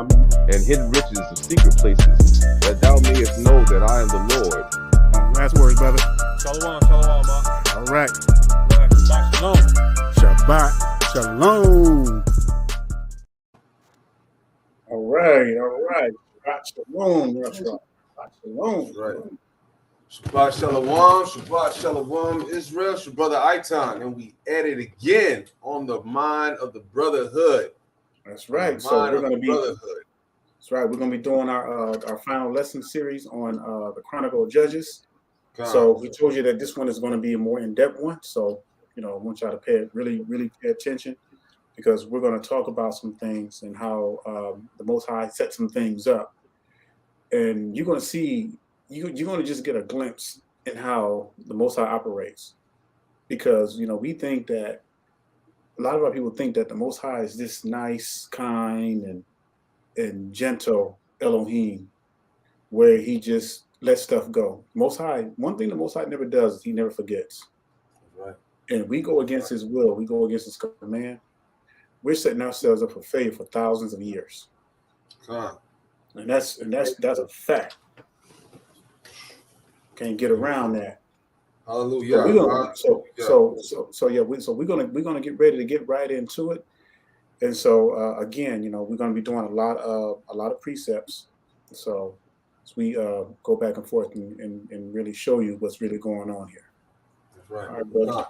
and hidden riches of secret places, that thou mayest know that I am the Lord. Last words, brother. Shalom, ma. All right. Shabbat shalom. Shabbat shalom. All right. Shabbat shalom. That's right. Shabbat shalom. Right. Shabbat shalom, Israel. It's your brother Aitan, and we at it again on the mind of the brotherhood. That's right. So we're going to be. That's right. We're going to be doing our final lesson series on the Chronicles of Judges. So we told you that this one is going to be a more in-depth one. So I want y'all to really pay attention, because we're going to talk about some things and how the Most High set some things up, and you're going to see. You're going to just get a glimpse in how the Most High operates, because we think that a lot of our people think that the Most High is this nice, kind, and gentle Elohim, where he just lets stuff go. Most High, one thing the Most High never does is he never forgets. Right. And we go against his will. We go against his command. We're setting ourselves up for failure for thousands of years. And that's a fact. Can't get around that. Hallelujah. We're gonna get ready to get right into it. And so again, we're gonna be doing a lot of precepts. So as we go back and forth and really show you what's really going on here. That's right. All right, brother.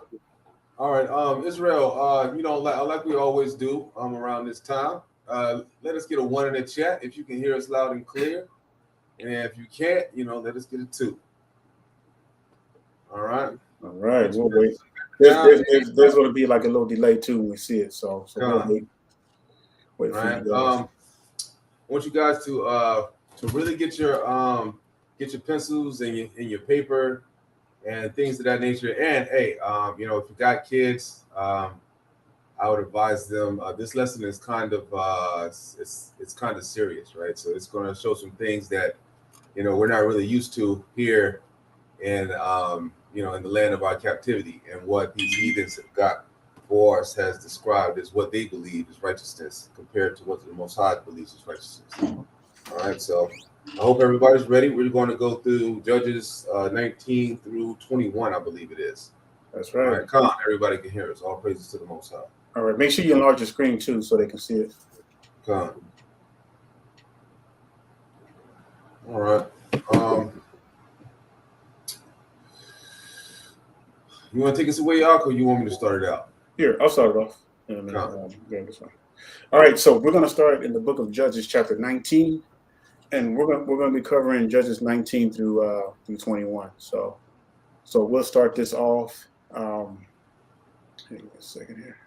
All right, Israel. Like we always do around this time. Let us get a 1 in the chat if you can hear us loud and clear, and if you can't, let us get a 2. All right. We'll wait. There's going to be like a little delay too when we see it. So we'll wait for you guys. I want you guys to really get your pencils and your paper and things of that nature. And hey, if you got kids, I would advise them. This lesson is kind of it's kind of serious, right? So it's going to show some things that we're not really used to here in in the land of our captivity, and what these heathens have got for us has described as what they believe is righteousness compared to what the Most High believes is righteousness. All right, so I hope everybody's ready. We're going to go through Judges 19 through 21, I believe it is. That's right. All right, come on, everybody can hear us. All praises to the Most High. All right, make sure you enlarge your screen too so they can see it. Come on. All right. You want to take us away, Ak, or you want me to start it out? Here, I'll start it off. All right, so we're going to start in the book of Judges, chapter 19, and we're going to be covering Judges 19 through 21. So we'll start this off. Hang on a second here.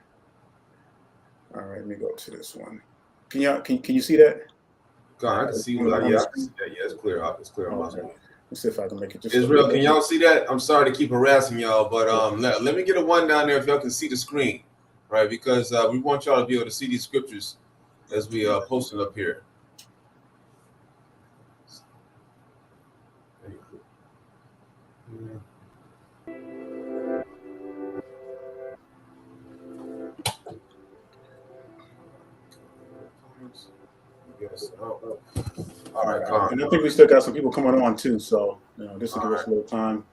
All right, let me go to this one. Can you see that? God, I can see you. Yeah, it's clear. It's clear on my screen. Let's see if I can make it just Israel, can y'all see that? I'm sorry to keep harassing y'all, but let me get a 1 down there if y'all can see the screen, right? Because we want y'all to be able to see these scriptures as we post it up here. Yes. All right, and I think we still got some people coming on too, so this will give us a little time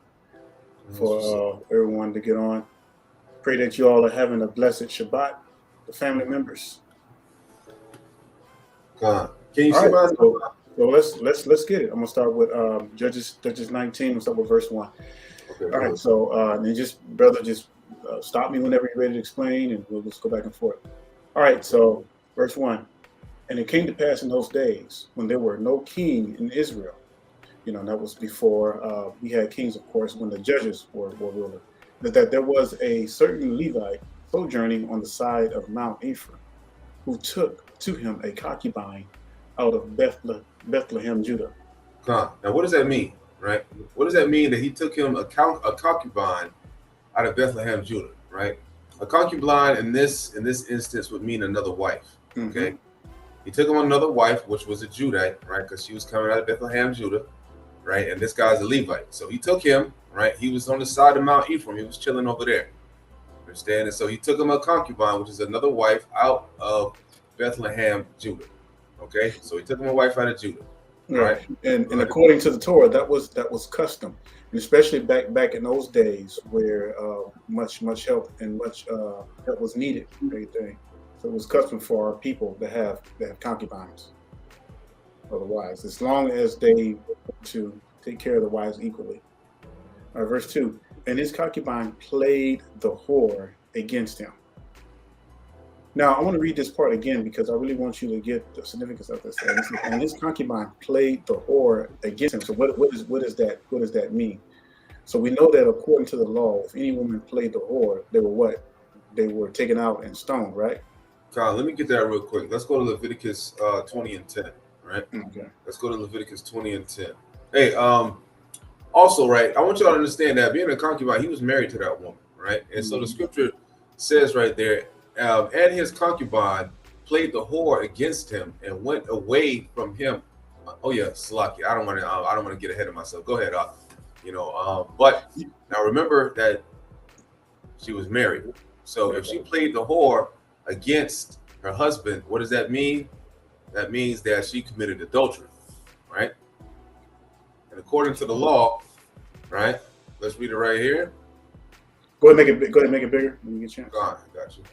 for everyone to get on. Pray that you all are having a blessed Shabbat, the family members. Can you see my? So let's get it. I'm gonna start with Judges 19. We'll start with verse 1. Okay, all right. So and just stop me whenever you're ready to explain, and we'll just go back and forth. All right. So verse 1. And it came to pass in those days when there were no king in Israel, that was before we had kings, of course, when the judges were ruling, that there was a certain Levite sojourning on the side of Mount Ephraim, who took to him a concubine out of Bethlehem, Judah. Now, what does that mean, right? What does that mean that he took him a concubine out of Bethlehem, Judah, right? A concubine in this instance would mean another wife, okay? Mm-hmm. He took him another wife, which was a Judite, right? Because she was coming out of Bethlehem, Judah, right? And this guy's a Levite. So he took him, right? He was on the side of Mount Ephraim. He was chilling over there. Understand? And so he took him a concubine, which is another wife, out of Bethlehem, Judah. Okay, so he took him a wife out of Judah. Right. And according to the Torah, that was custom, and especially back in those days where much help and much help was needed. Everything. So it was custom for our people to have concubines or the wives, as long as they to take care of the wives equally. Verse 2, and his concubine played the whore against him. Now, I want to read this part again because I really want you to get the significance of this. And his concubine played the whore against him. So what does that mean? So we know that according to the law, if any woman played the whore, they were what? They were taken out and stoned, right? Kyle, let me get that real quick. Let's go to Leviticus 20 and 10, right? Okay. Let's go to Leviticus 20 and 10. Hey, also, right, I want you all to understand that being a concubine, he was married to that woman, right? And so the scripture says right there, and his concubine played the whore against him and went away from him. Oh yeah, Slaki. I don't want to get ahead of myself. Go ahead, but now remember that she was married. So if she played the whore against her husband, what does that mean? That means that she committed adultery, right? And according to the law, right? Let's read it right here. Go ahead, make it bigger when you get a chance. Got you.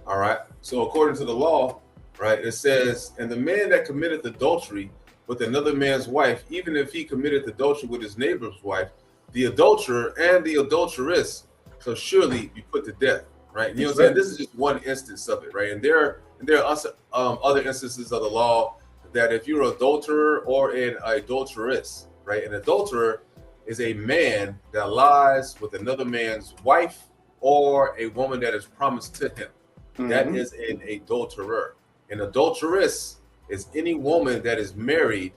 All right. So according to the law, right, it says, and the man that committed adultery with another man's wife, even if he committed adultery with his neighbor's wife, the adulterer and the adulteress shall surely be put to death. Right. You know what I'm saying? This is just one instance of it. Right. And there are other instances of the law that if you're an adulterer or an adulteress, right, an adulterer is a man that lies with another man's wife or a woman that is promised to him. That is an adulterer. An adulteress is any woman that is married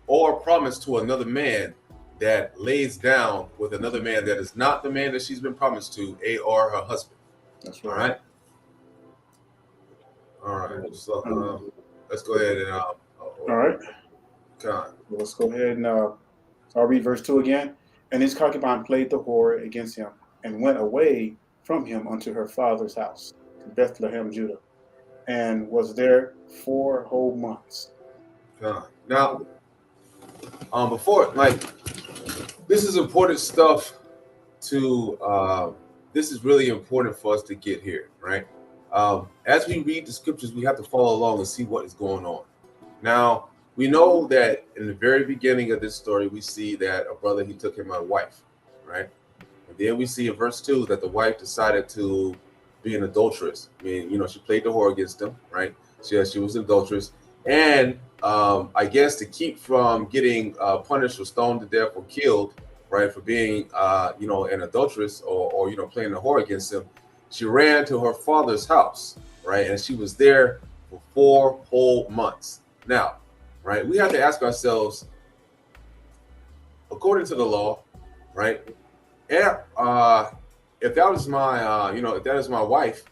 or promised to another man that lays down with another man that is not the man that she's been promised to, or her husband. That's right. All right. So let's go ahead and all right. Let's go ahead and I'll read verse 2 again. And his concubine played the whore against him and went away from him unto her father's house, to Bethlehem, Judah, and was there 4 whole months. Now, before, this is important stuff to, this is really important for us to get here, right? As we read the scriptures, we have to follow along and see what is going on. Now, we know that in the very beginning of this story, we see that a brother, he took him a wife, right? And then we see in verse 2 that the wife decided to be an adulteress. I mean, she played the whore against him, right? She was an adulteress. And I guess to keep from getting punished or stoned to death or killed, right, for being, an adulteress or playing the whore against him, she ran to her father's house, right? And she was there for 4 whole months. Now, right, we have to ask ourselves, according to the law, right, if that was my, if that is my wife,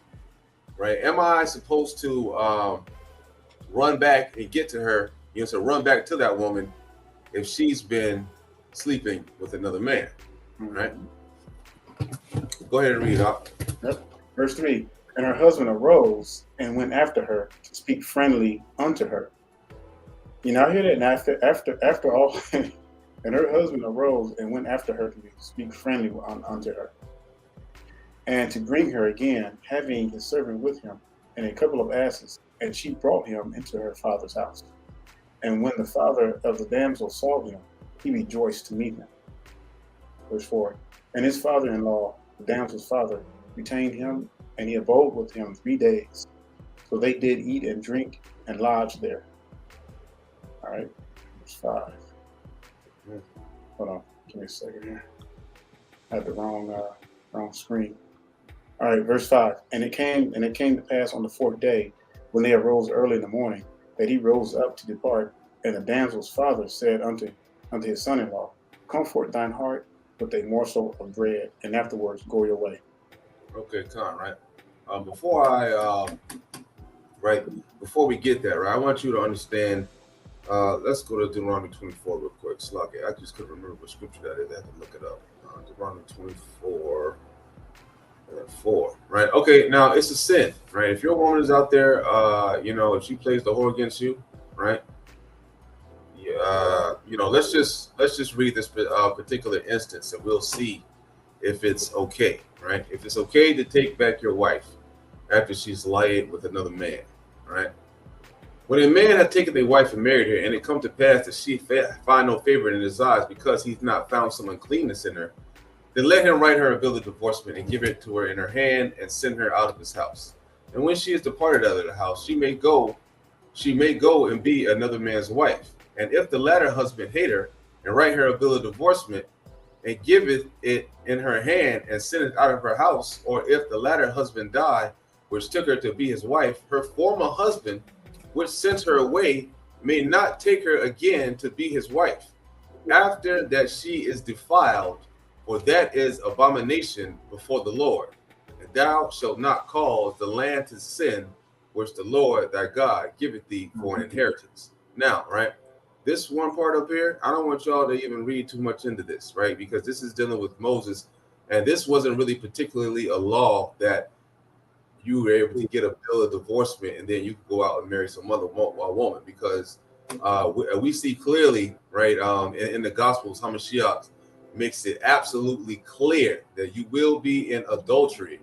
right, am I supposed to run back and get to her, so run back to that woman if she's been sleeping with another man, right? Go ahead and read it out. Yep. Verse 3, and her husband arose and went after her to speak friendly unto her. I hear that. And after all, and her husband arose and went after her to speak friendly unto her, and to bring her again, having his servant with him and a couple of asses, and she brought him into her father's house. And when the father of the damsel saw him, he rejoiced to meet him. Verse 4, and his father-in-law, the damsel's father, retained him, and he abode with him 3 days. So they did eat and drink and lodge there. All right, verse 5. Hold on, give me a second here. I had the wrong screen. All right, verse 5. And it came to pass on the 4th day, when they arose early in the morning, that he rose up to depart. And the damsel's father said unto his son-in-law, comfort thine heart with a morsel of bread, and afterwards go your way. Okay, right. Before we get there, right, I want you to understand. Let's go to Deuteronomy 24 real quick. Sluggy. I just couldn't remember what scripture that is. I had to look it up. Deuteronomy 24 and 4. Right. Okay. Now it's a sin, right? If your woman is out there, if she plays the whore against you, right? Let's just read this particular instance, and we'll see if it's okay, right? If it's okay to take back your wife after she's lied with another man, right? When a man had taken a wife and married her, and it come to pass that she find no favor in his eyes because he's not found some uncleanness in her, then let him write her a bill of divorcement and give it to her in her hand and send her out of his house. And when she is departed out of the house, she may go and be another man's wife. And if the latter husband hate her and write her a bill of divorcement and giveth it in her hand and send it out of her house, or if the latter husband die, which took her to be his wife, her former husband, which sent her away, may not take her again to be his wife, after that she is defiled, for that is abomination before the Lord. And thou shalt not cause the land to sin, which the Lord thy God giveth thee for an inheritance. Now, right, this one part up here, I don't want y'all to even read too much into this, right? Because this is dealing with Moses, and this wasn't really particularly a law that you were able to get a bill of divorcement and then you could go out and marry some other woman, because we see clearly, right, in the Gospels, Hamashiach makes it absolutely clear that you will be in adultery,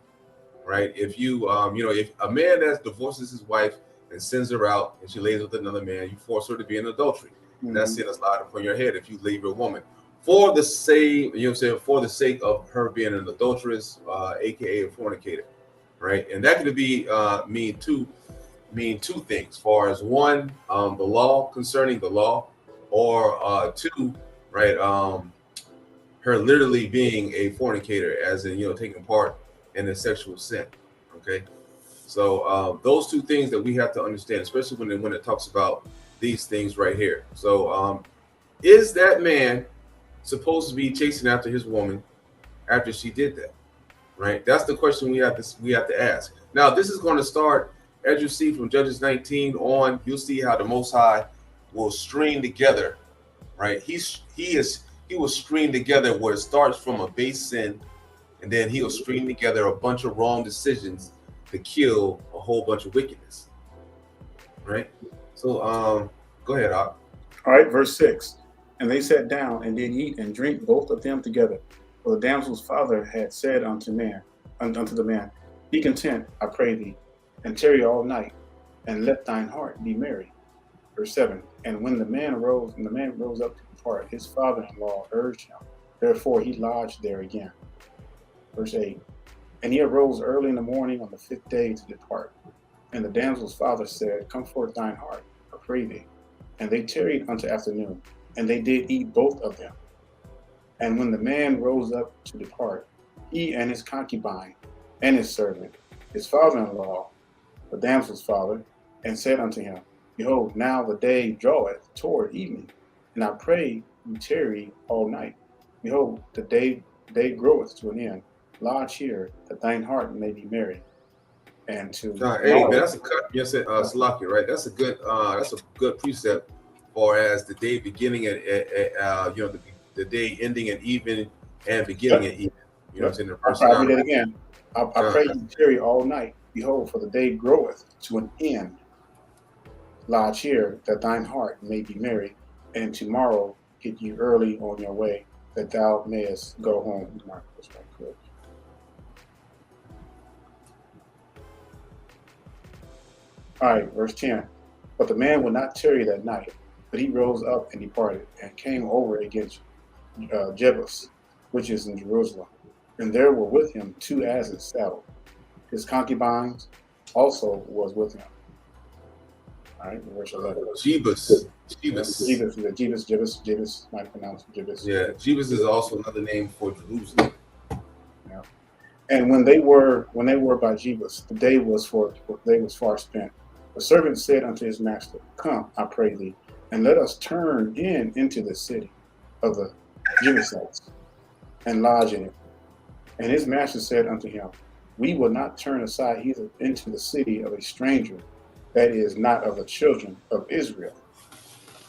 right? If you, if a man that divorces his wife and sends her out and she lays with another man, you force her to be in adultery. Mm-hmm. And that's sin is lied upon your head if you leave your woman for the sake, for the sake of her being an adulteress, aka a fornicator, right? And that could be mean two things. Far as one, the law concerning the law, or two, right? Her literally being a fornicator, as in taking part in a sexual sin. Okay, so those two things that we have to understand, especially when it talks about these things right here. So is that man supposed to be chasing after his woman after she did that? Right, that's the question we have to ask. Now, this is going to start, as you see from Judges 19 on. You'll see how the Most High will string together, right? He will string together where it starts from a base sin, and then he'll string together a bunch of wrong decisions to kill a whole bunch of wickedness, right? So, go ahead, Ak. All right, verse 6. And they sat down and did eat and drink, both of them together. For the damsel's father had said unto the man, Be content, I pray thee, and tarry all night, and let thine heart be merry. Verse 7. And when the man arose up to depart, his father-in-law urged him. Therefore he lodged there again. Verse 8. And he arose early in the morning on the 5th day to depart. And the damsel's father said, Come forth thine heart, I pray thee. And they tarried unto afternoon, and they did eat both of them. And when the man rose up to depart, he and his concubine and his servant, his father-in-law, the damsel's father, and said unto him, Behold, now the day draweth toward evening, and I pray you tarry all night. Behold, the day groweth to an end. Lodge here, that thine heart may be merry. And to hey man, that's a cut. Yes, Salaki, right? That's a good precept, for as the day beginning at the day ending at even and beginning at even. You know what I'm saying? I'll read it again. I pray you tarry all night. Behold, for the day groweth to an end. Lodge here, that thine heart may be merry, and tomorrow get you early on your way, that thou mayest go home. All right, verse 10. But the man would not tarry that night, but he rose up and departed, and came over against Jebus, which is in Jerusalem. And there were with him 2 asses saddled. His concubines also was with him. All right, verse 11. Jebus, might pronounce Jebus. Yeah, Jebus is also another name for Jerusalem. Yeah. And when they were by Jebus, the day was far spent. The servant said unto his master, Come, I pray thee, and let us turn into the city of the Jebusites, and lodge in it. And his master said unto him, We will not turn aside either into the city of a stranger, that is not of the children of Israel.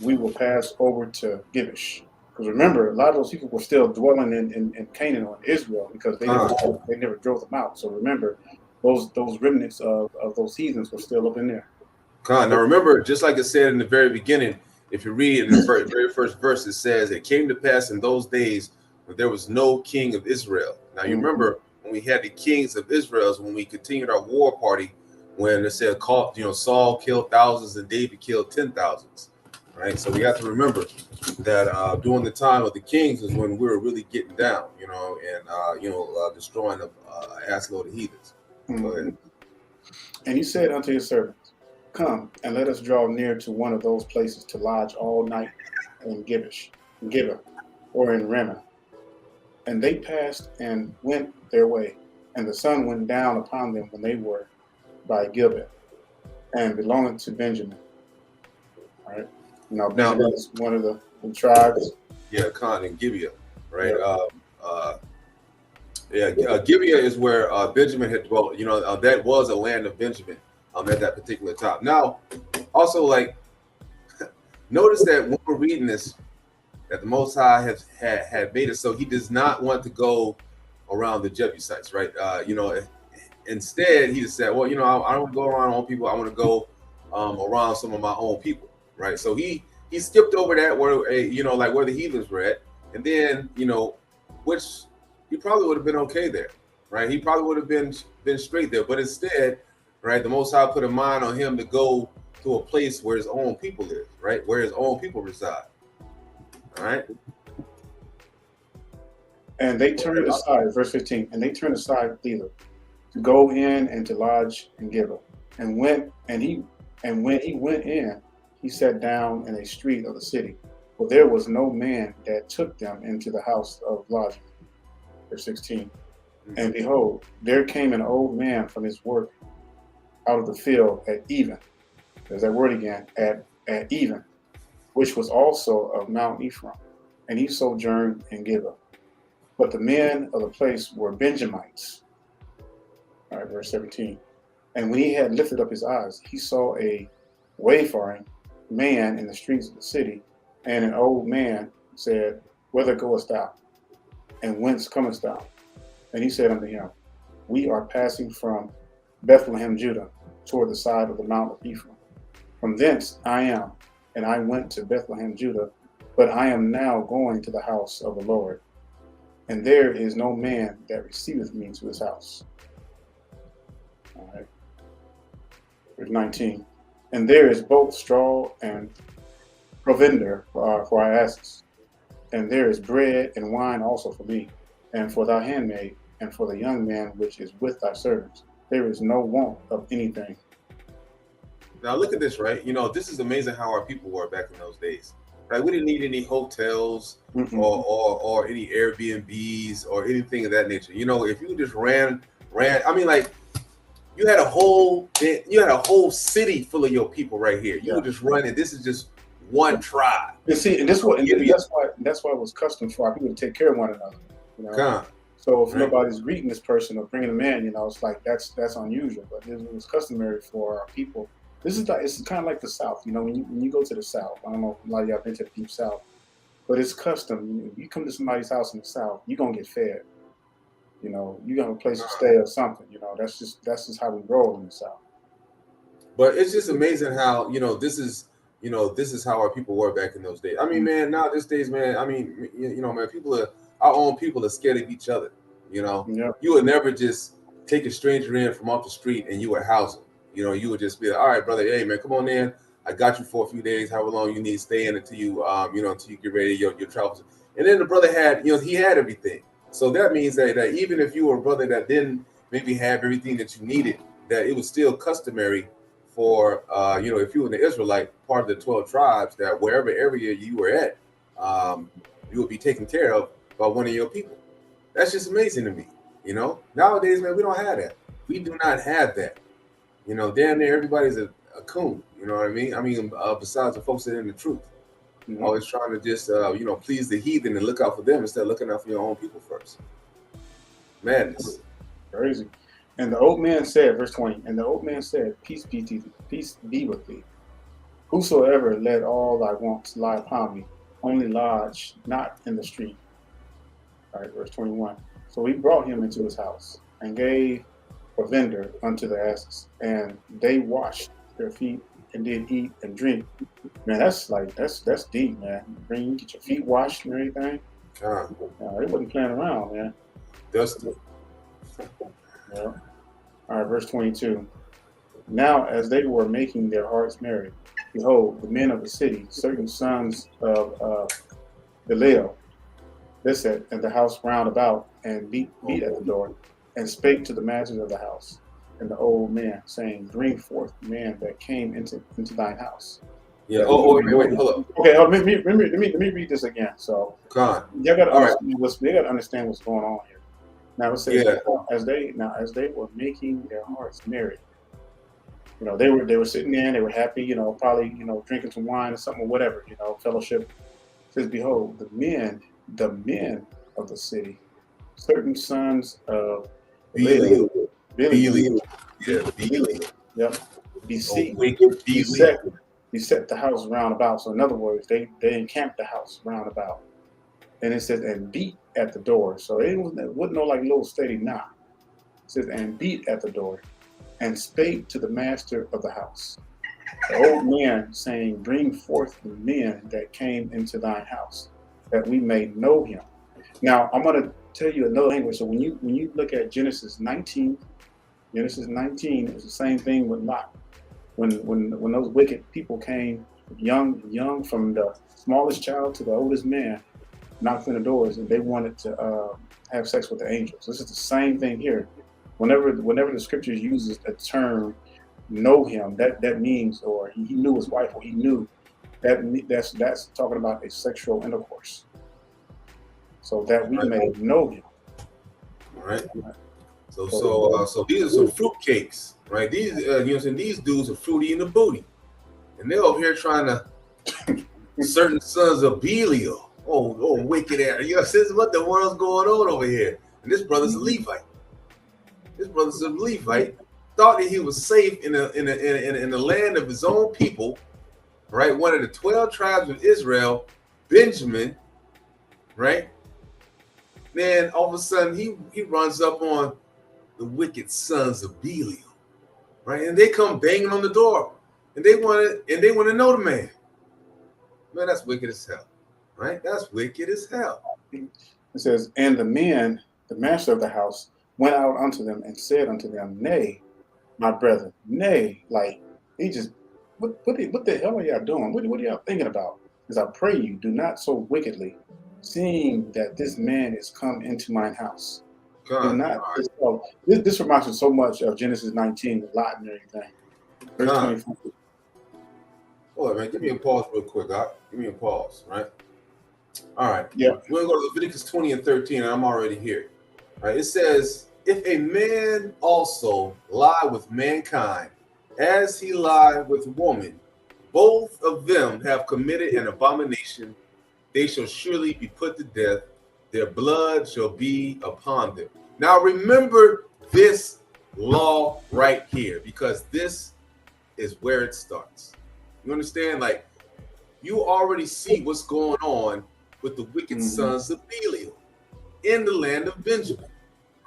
We will pass over to Gibesh. Because remember, a lot of those people were still dwelling in Canaan or Israel, because they never drove them out. So remember, those remnants of those heathens were still up in there. Now remember, just like it said in the very beginning, if you read in the very first verse, it says, "It came to pass in those days when there was no king of Israel." Now you remember when we had the kings of Israel, when we continued our war party, when it said, Saul killed thousands and David killed 10,000s, right? So we have to remember that during the time of the kings is when we were really getting down, and destroying a ass load of heathens. Go ahead. And he said unto his servants, "Come and let us draw near to one of those places to lodge all night in Gibeah, or in Ramah." And they passed and went their way, and the sun went down upon them when they were by Gibeah, and belonging to Benjamin. All right. Benjamin is one of the tribes. Yeah, and Gibeah, right? Gibeah is where Benjamin had dwelt. That was a land of Benjamin at that particular time. Now, also, notice that when we're reading this, that the Most High had made it so he does not want to go around the Jebusites, right? Instead, he just said, well, I don't want to go around my own people. I want to go around some of my own people, right? So he skipped over that where where the heathens were at, and then which he probably would have been okay there, right? He probably would have been straight there, but instead, right, the Most High put a mind on him to go to a place where his own people live, right, where his own people reside. All right. And they turned aside, verse 15, and they turned aside thither to go in and to lodge in Gibeah. And when he went in, he sat down in a street of the city, for there was no man that took them into the house of lodging. Verse 16. And behold, there came an old man from his work out of the field at even. There's that word again, at even, which was also of Mount Ephraim, and he sojourned in Gibeah. But the men of the place were Benjamites. All right, verse 17. And when he had lifted up his eyes, he saw a wayfaring man in the streets of the city, and an old man said, "Whither goest thou? And whence comest thou?" And he said unto him, "We are passing from Bethlehem, Judah, toward the side of the Mount of Ephraim. From thence I am, and I went to Bethlehem, Judah, but I am now going to the house of the Lord, and there is no man that receiveth me to his house." All right. Verse 19. And there is both straw and provender for our asses, and there is bread and wine also for me, and for thy handmaid, and for the young man which is with thy servants. There is no want of anything. Now look at this, right? This is amazing how our people were back in those days, right? We didn't need any hotels or any Airbnbs or anything of that nature. If you just ran, I mean, like, you had a whole city full of your people right here. You would just run, and this is just one tribe. And see, and that's why it was custom for our people to take care of one another. So if nobody's greeting this person or bringing them in, it's like that's unusual. But it was customary for our people. It's kind of like the South. When you go to the South, I don't know if a lot of y'all been to the deep South, but it's custom. You come to somebody's house in the South, you're gonna get fed. You got a place to stay or something. That's just how we roll in the South. But it's just amazing how this is how our people were back in those days. I mean, man, now these days, man. I mean, man, our own people are scared of each other. You would never just take a stranger in from off the street and you would house them. You would just be like, "All right, brother, hey man, come on in. I got you for a few days, however long you need to stay in until you until you get ready your travels." And then the brother had, he had everything. So that means that even if you were a brother that didn't maybe have everything that you needed, that it was still customary for, if you were an Israelite, part of the 12 tribes, that wherever area you were at, you would be taken care of by one of your people. That's just amazing to me. Nowadays, man, we don't have that. We do not have that. Damn near everybody's a coon. You know what I mean? Besides the folks that are in the truth. Always trying to just, please the heathen and look out for them instead of looking out for your own people first. Madness. Crazy. And the old man said, verse 20, and the old man said, peace be with thee. Whosoever let all thy wants lie upon me, only lodge not in the street. All right, verse 21. So he brought him into his house and gave provender unto the asses, and they washed their feet and then eat and drink. Man, that's deep, man. Get your feet washed and everything. They wasn't playing around, man. Dusty. Yeah. All right, verse 22. Now, as they were making their hearts merry, behold, the men of the city, certain sons of Belial, they said, in the house round about, and beat at the door, and spake to the masters of the house and the old man, saying, bring forth the man that came into thine house. Yeah. Wait, hold up. Okay, let me read this again. So, y'all gotta understand what's going on here. Now it says, as they were making their hearts merry. They were sitting there, they were happy, probably, drinking some wine or something or whatever, fellowship. It says, behold, the men of the city, certain sons of Belial. Yep. Beset the house round about. So in other words, they encamped the house round about. And it says, and beat at the door. So it wasn't no like little steady knock. It says, and beat at the door, and spake to the master of the house, the old man, saying, bring forth the men that came into thine house, that we may know him. Now I'm going to tell you another language. So when you look at Genesis 19, it was the same thing with Lot. When those wicked people came, young from the smallest child to the oldest man, knocked on the doors, and they wanted to have sex with the angels. This is the same thing here. Whenever the scripture uses the term "know him," that means, or he knew his wife, or he knew, that's talking about a sexual intercourse. So that we may know him. All right. So these are some fruit cakes, right? These these dudes are fruity in the booty, and they're over here trying to certain sons of Belial. Oh, wicked ass! Says what the world's going on over here? And this brother's a Levite. Thought that he was safe in the land of his own people, right? One of the 12 tribes of Israel, Benjamin, right? Then all of a sudden he runs up on the wicked sons of Belial, right? And they come banging on the door, and they want to know the man. Man, that's wicked as hell, right? That's wicked as hell. It says, and the men, the master of the house, went out unto them and said unto them, nay, my brethren, nay, like he just, what the hell are y'all doing? What are y'all thinking about? Because I pray you, do not so wickedly, seeing that this man is come into mine house. Do not. This reminds me so much of Genesis 19, the Lot and everything. Verse 24. Hold on, man. Give me a pause real quick, Doc. Give me a pause, right? All right. Yeah. We're going to go to Leviticus 20 and 13, and I'm already here. All right. It says, if a man also lie with mankind, as he lie with woman, both of them have committed an abomination. They shall surely be put to death. Their blood shall be upon them. Now remember this law right here, because this is where it starts. You understand? Like, you already see what's going on with the wicked sons of Belial in the land of Benjamin,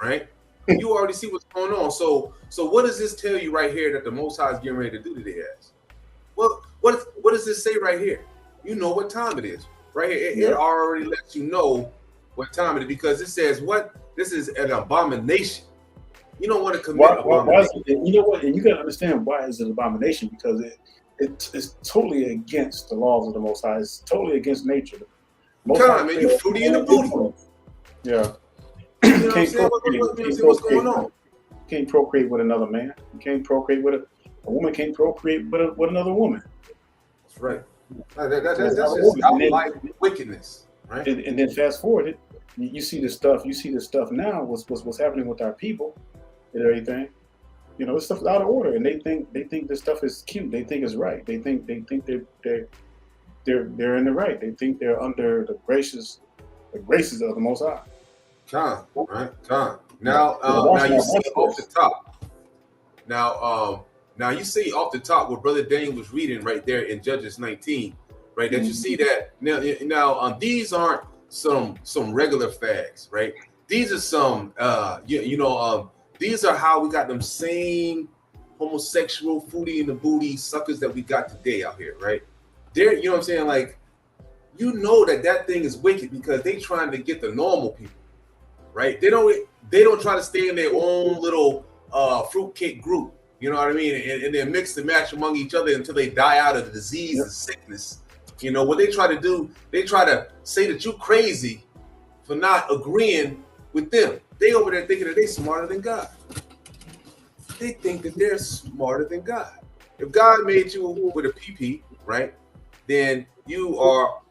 right? You already see what's going on. So what does this tell you right here that the Most High is getting ready to do to the ass? Well, what does this say right here? You know what time it is, right here. It already lets you know what time it is, because it says what? This is an abomination. You don't want to commit abomination. You know what? And you got to understand why it's an abomination, because it's totally against the laws of the Most High. It's totally against nature. Man, you fruity in the booty. Yeah. You know what's going on? Can't procreate with another man. You can't procreate with a woman. Can't procreate with another woman. That's right. That's just outright wickedness, right? And then fast forward it, you see this stuff. You see this stuff now. What's happening with our people and everything? This stuff is out of order, and they think this stuff is cute. They think it's right. They think they're in the right. They think they're under the graces of the Most High. Right? Now you see off the top. Now you see off the top what Brother Daniel was reading right there in Judges 19, right? That you see that now these aren't some regular fags, right? These are some these are how we got them same homosexual, foodie in the booty suckers that we got today out here, right? They're, you know what I'm saying? Like, you know that thing is wicked because they trying to get the normal people, right? They don't try to stay in their own little fruitcake group, you know what I mean? And then mix and match among each other until they die out of the disease and sickness. You know, what they try to do, they try to say that you crazy for not agreeing with them. They over there thinking that they smarter than God. They think that they're smarter than God. If God made you with a PP, right, then you are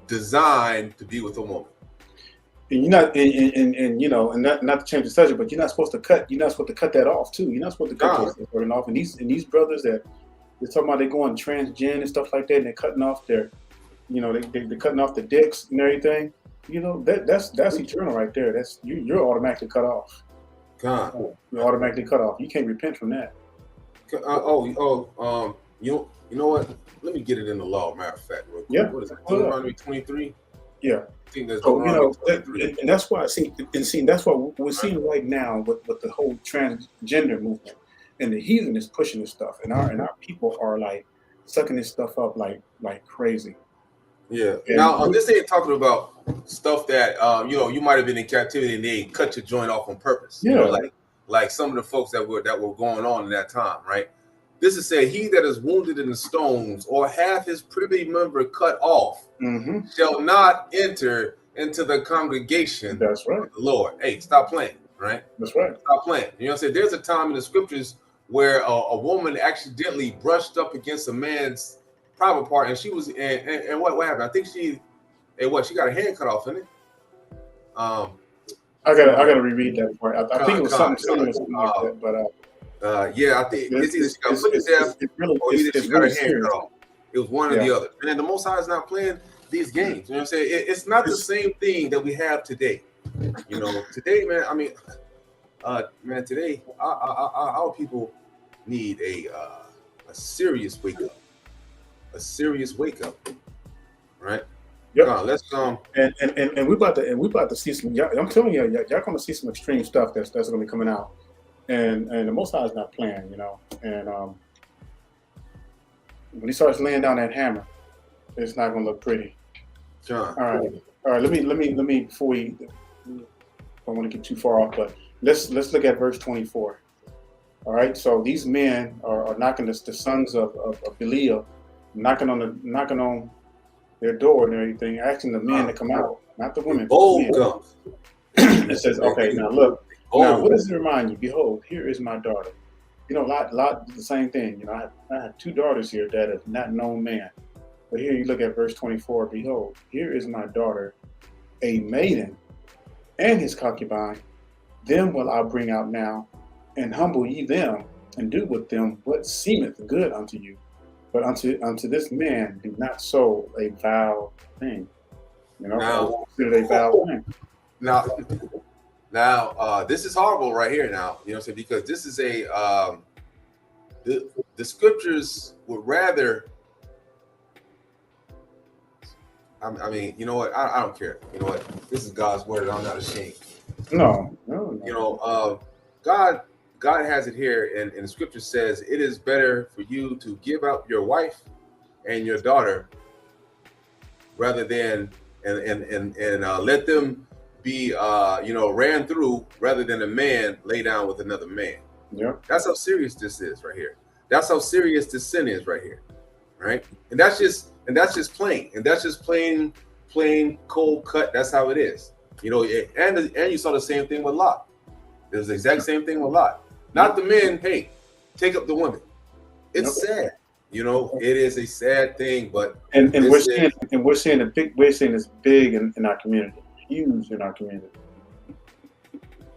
designed to be with a woman. And you're not, and you know, and not to change the subject, but you're not supposed to cut that off too. You're not supposed to cut this off. And these brothers that they're talking about, they going transgen and stuff like that, and they're cutting off their, you know, they're cutting off the dicks and everything. You know, that's eternal right there. That's you're automatically cut off. God, you're automatically cut off. You can't repent from that. You know what? Let me get it in the law. Matter of fact, real quick. Yeah. What is it? Deuteronomy 23. Yeah. I think that's so, you know, and that's why that's what we're seeing right now with the whole transgender movement, and the heathen is pushing this stuff, and our people are like sucking this stuff up like crazy. Yeah. And now this ain't talking about stuff that you know, you might have been in captivity and they cut your joint off on purpose. Yeah. You know, like some of the folks that were going on in that time, right? This is saying, he that is wounded in the stones or have his privy member cut off shall not enter into the congregation. That's right. Of the Lord. Hey, stop playing, right? That's right. Stop playing. You know what I'm saying? There's a time in the scriptures where a woman accidentally brushed up against a man's private part, and she was, and what happened? I think she got her hand cut off, didn't it? I gotta reread that part. I think it was something similar like that, but yeah, I think it's either she got foot to death or either she got her hand cut off. It was one or the other. And then the Most High is not playing these games. You know what I'm saying? It's not the same thing that we have today. You know, today, man. I mean, today our people need a serious wake up. A serious wake up, right? Yep. Let's and we about to see some. I'm telling you, y'all gonna see some extreme stuff that's gonna be coming out, and the Most High is not playing, you know. And when he starts laying down that hammer, it's not gonna look pretty. John. All right. Let me before we, I don't want to get too far off, but let's look at verse 24. All right. So these men are knocking the sons of Belial, knocking on their door and everything, asking the men to come out, not the women. It says, okay, now look. Now, what does it remind you? Behold, here is my daughter. You know, lot the same thing. You know, I have two daughters here that have not known man. But here you look at verse 24. Behold, here is my daughter, a maiden, and his concubine. Them will I bring out now, and humble ye them, and do with them what seemeth good unto you. But unto this man do not so a vile thing. You know, consider a vile thing. Now, this is horrible right here. Now, you know what I'm saying, because this is the scriptures would rather. I mean, you know what? I don't care. You know what? This is God's word. I'm not ashamed. No. You know, God has it here, and the scripture says it is better for you to give up your wife and your daughter rather than and let them be ran through rather than a man lay down with another man. Yeah, that's how serious this is right here. That's how serious this sin is right here, right? And that's just plain, and that's just plain cold cut. That's how it is, you know. And you saw the same thing with Lot. There's the exact same thing with Lot. Not the men. Hey, take up the women. It's sad, you know. It is a sad thing, but we're seeing this big in our community, huge in our community.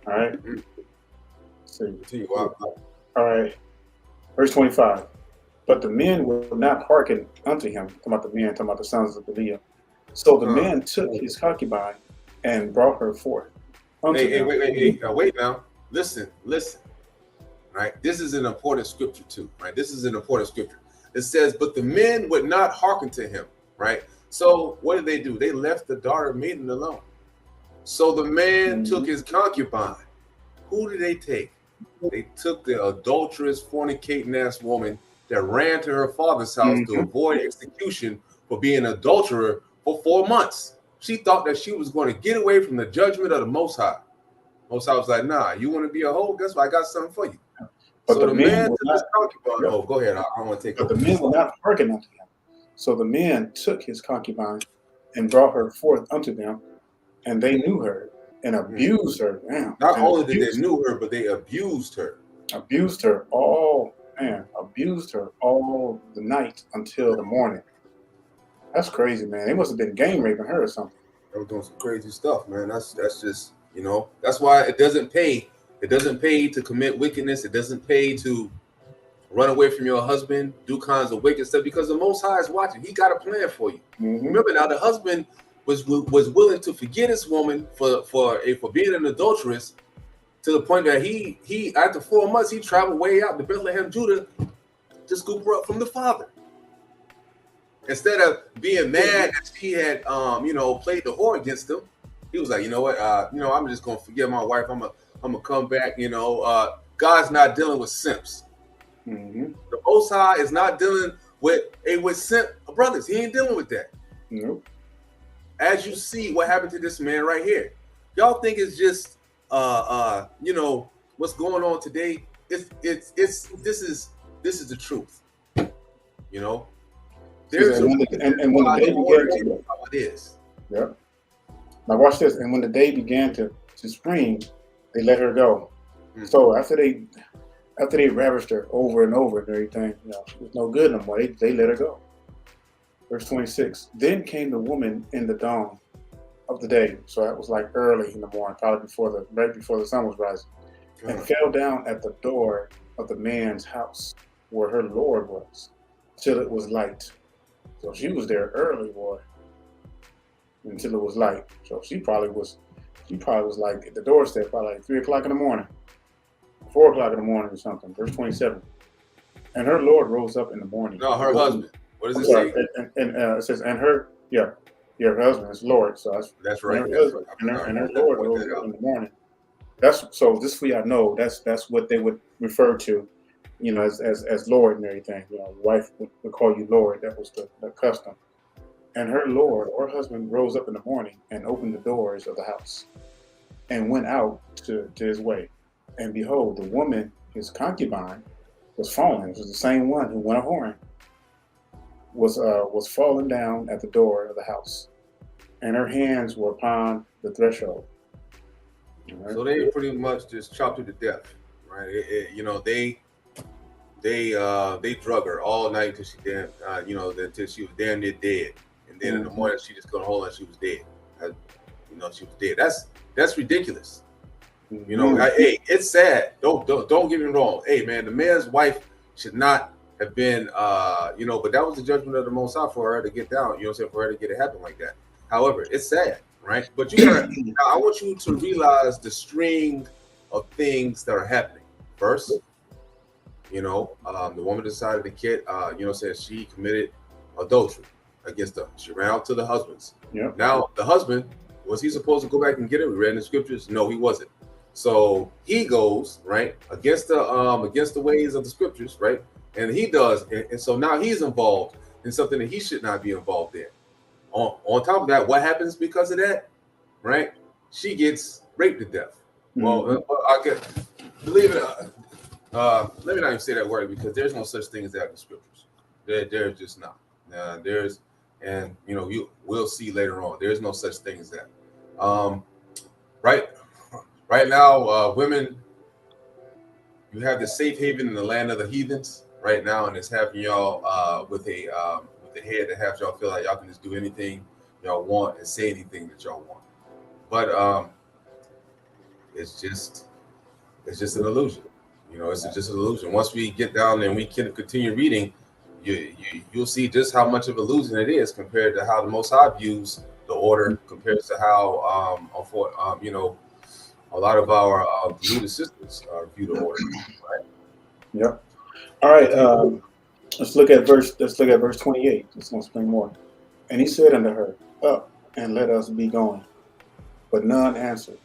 All right. See. All right. Verse 25. But the men will not hearken unto him. Talking about the sons of Belial. So the man took his concubine and brought her forth. Wait now. Listen. Right? This is an important scripture too, right? This is an important scripture. It says, but the men would not hearken to him, right? So what did they do? They left the daughter maiden alone. So the man took his concubine. Who did they take? They took the adulterous, fornicating ass woman that ran to her father's house to avoid execution for being an adulterer for 4 months. She thought that she was going to get away from the judgment of the Most High. Most High was like, nah, you want to be a hoe? Guess what? I got something for you. But so the man took his concubine. Oh, go ahead. I don't want to take But over. the men were not hearkening unto him. So the men took his concubine and brought her forth unto them, and they knew her and abused her. Damn. Not only did they knew her, but they abused her. Abused her all the night until the morning. That's crazy, man. They must have been gang raping her or something. They were doing some crazy stuff, man. That's just, you know, that's why it doesn't pay. It doesn't pay to commit wickedness. It doesn't pay to run away from your husband, do kinds of wicked stuff, because the Most High is watching. He got a plan for you. Remember now, the husband was willing to forget his woman for being an adulteress, to the point that he after 4 months he traveled way out to Bethlehem, Judah, to scoop her up from the father. Instead of being mad that she had played the whore against him, he was like, you know what, I'm just gonna forget my wife. I'm gonna come back. God's not dealing with simps. The Most High is not dealing with simp brothers. He ain't dealing with that. Nope. As you see what happened to this man right here, y'all think it's just what's going on today. This is the truth. There's when the day began to, how it is. Yeah. Now watch this. And when the day began to spring, they let her go. So after they ravished her over and over and everything, she was no good no more. They let her go. Verse 26. Then came the woman in the dawn of the day. So that was like early in the morning, probably right before the sun was rising, and fell down at the door of the man's house where her Lord was, till it was light. So she was there early, boy, until it was light. So she probably was like at the doorstep, probably like 3 o'clock in the morning, 4 o'clock in the morning or something. Verse 27. And her Lord rose up in the morning. No, her husband. What does it say? And it says, and her, her husband is Lord. So that's right. And her Lord rose up in the morning. So this for y'all know, that's what they would refer to, as Lord and everything. Wife would call you Lord. That was the custom. And her Lord or husband rose up in the morning and opened the doors of the house and went out to his way. And behold, the woman, his concubine, was fallen. It was the same one who went a whoring. Was fallen down at the door of the house, and her hands were upon the threshold. Right? So they pretty much just chopped her to death, right? They drug her all night till she until she was damn near dead, and then in the morning she just couldn't hold her. She was dead. She was dead. That's ridiculous. Hey, it's sad. Don't get me wrong. Hey, man, the man's wife should not have been, but that was the judgment of the Most High for her to get down. For her to get it happen like that. However, it's sad, right? But I want you to realize the string of things that are happening. First, the woman decided to get, said she committed adultery against them. She ran out to the husbands. Yep. Now the husband, was he supposed to go back and get her? We read in the scriptures. No, he wasn't. So he goes right against the ways of the scriptures, right? And he does, and so now he's involved in something that he should not be involved in. On top of that, what happens because of that, right? She gets raped to death. Well, I can believe it. Let me not even say that word, because there's no such thing as that in the scriptures. There's just not. We'll see later on. There's no such thing as that. Right now, women, you have the safe haven in the land of the heathens right now, and it's having y'all with a head that has y'all feel like y'all can just do anything y'all want and say anything that y'all want. But it's just an illusion. It's just an illusion. Once we get down and we can continue reading, you'll see just how much of an illusion it is compared to how the Most High views the order, compared to how a lot of our religious sisters view the order. Right? Yep. All right. Let's look at verse 28. It's gonna spring more. And he said unto her, Up and let us be going. But none answered.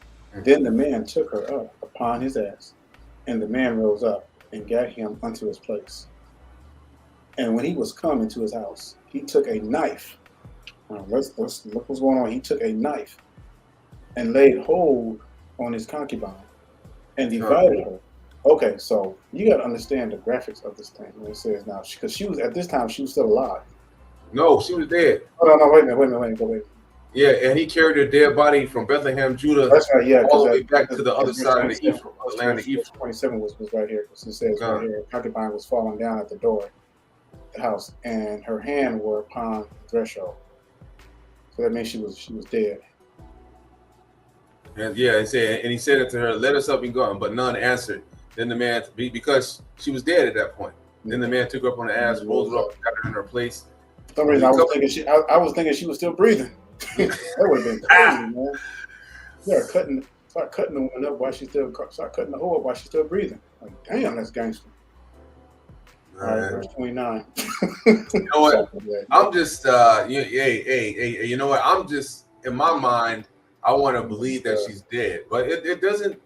Then the man took her up upon his ass And the man rose up and gat him unto his place. And when he was come into his house, he took a knife. Let's look what's going on. He took a knife and laid hold on his concubine and divided her. Okay, so you got to understand the graphics of this thing. What it says now, because she was at this time she was still alive. No, she was dead. Oh no, wait a minute. Yeah, and he carried her dead body from Bethlehem, Judah. That's right. Yeah, all the way back to the other side of the Ephraim, land of Ephraim. 27 was right here because it says right here, concubine was falling down at the door of the house, and her hand were upon the threshold. So that means she was dead. And yeah, he said it to her, let us up and go, but none answered. Then the man, because she was dead at that point. Then the man took her up on the ass, rolled her up, got her in her place. For some reason, I was thinking she was still breathing. That would have been crazy, man. Yeah, start cutting the woman up while she's still, start cutting the hole up while she's still breathing. Like, damn, that's gangster. All right, verse 29. You know what? I'm just, you know what? I'm just, in my mind, I want to believe that she's dead, but it doesn't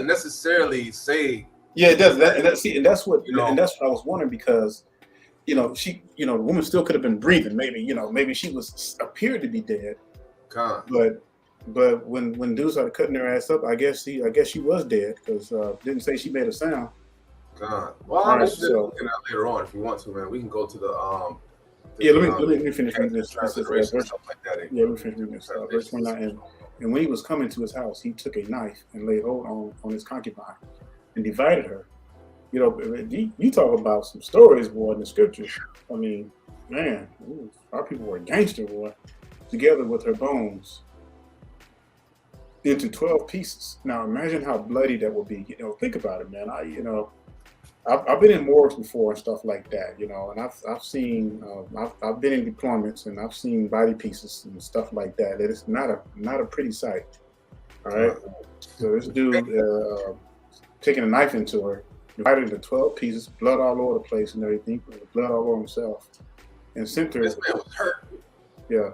necessarily say. Yeah, it does. And that's what I was wondering, because the woman still could have been breathing. Maybe she appeared to be dead. But when dudes started cutting her ass up, I guess she was dead, because didn't say she made a sound. Well, I'm just looking at later on if you want to, man. We can go to the let me finish reading this. Let me finish reading this. Verse 29. And when he was coming to his house, he took a knife and laid hold on his concubine and divided her. You talk about some stories, boy, in the scriptures. I mean, man, our people were gangster, boy. Together with her bones into 12 pieces. Now imagine how bloody that would be. Think about it, man. I've been in morgues before and stuff like that, and I've seen, I've been in deployments and I've seen body pieces and stuff like that. That is not a pretty sight. All right. So this dude taking a knife into her, divided into 12 pieces, blood all over the place and everything, blood all over himself, and sent her. This man was hurt. Yeah.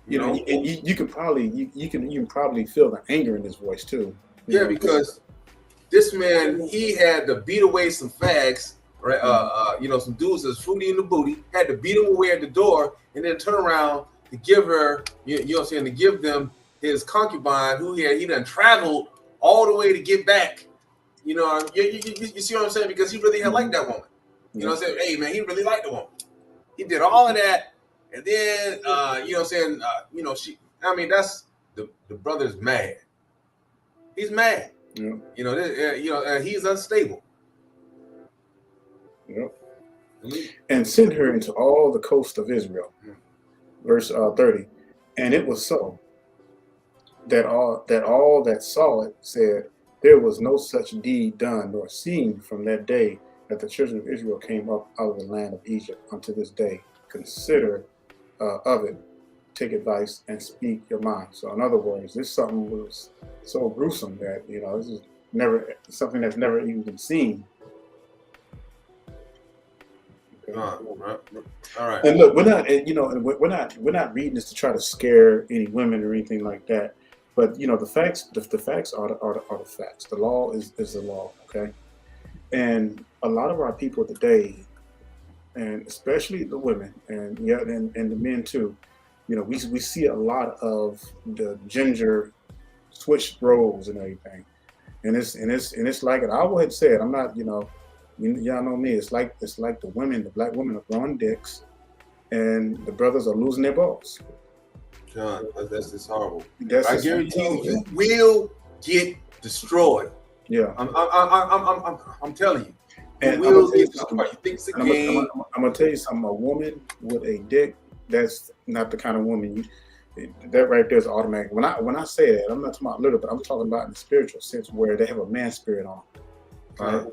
And you can probably feel the anger in his voice too. Yeah, because this man, he had to beat away some fags, right? Some dudes that's fruity in the booty, had to beat them away at the door, and then turn around to give her, to give them his concubine, who he done traveled all the way to get back. You see what I'm saying? Because he really had liked that woman. You know what I'm saying? Hey, man, he really liked the woman. He did all of that, and then, that's the brother's mad. He's mad. Yeah. He's unstable. Yep. And sent her into all the coast of Israel. Verse 30. And it was so that all that saw it said, there was no such deed done nor seen from that day that the children of Israel came up out of the land of Egypt unto this day. Consider of it, take advice, and speak your mind. So in other words, this something was so gruesome that this is something that's never even been seen. Okay. All right. And look, we're not reading this to try to scare any women or anything like that. But the facts are the facts. The law is the law. Okay. And a lot of our people today, and especially the women, and the men too, we see a lot of the gender switch roles and everything, and it's like, and I would say it. I'm not, y'all know me. It's like the black women are throwing dicks, and the brothers are losing their balls. John, that's just horrible. I guarantee you will get destroyed. Yeah, I'm telling you. And I'm gonna tell you something. A woman with a dick, that's not the kind of woman that right there is automatic. When I say that, I'm not talking about little, but I'm talking about in the spiritual sense, where they have a man spirit on. Right?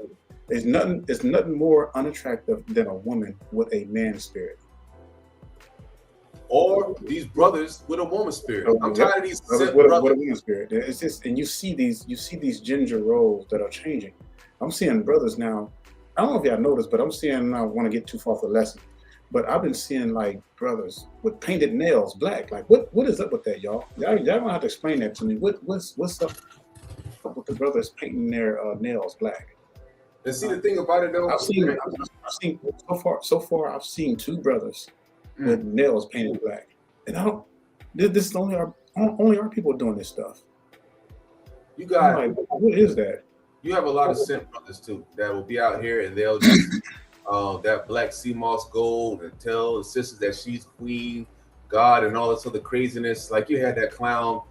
There's nothing more unattractive than a woman with a man spirit. Or these brothers with a woman spirit. I'm tired of these brothers with a woman spirit. It's just, and you see these gender roles that are changing. I'm seeing brothers now. I don't know if y'all noticed, but I'm seeing, I want to get too far for the lesson, but I've been seeing like brothers with painted nails, black. Like what is up with that, y'all? Y'all gonna have to explain that to me. What's up? with the brothers painting their nails black. And see, the thing about it though, I've seen so far. I've seen 2 brothers with nails painted black, and I don't. This is only our people doing this stuff. You got like, what is that? You have a lot of simp brothers too that will be out here and they'll just that black sea moss gold and tell the sisters that she's queen, God, and all this other craziness. Like you had that clown,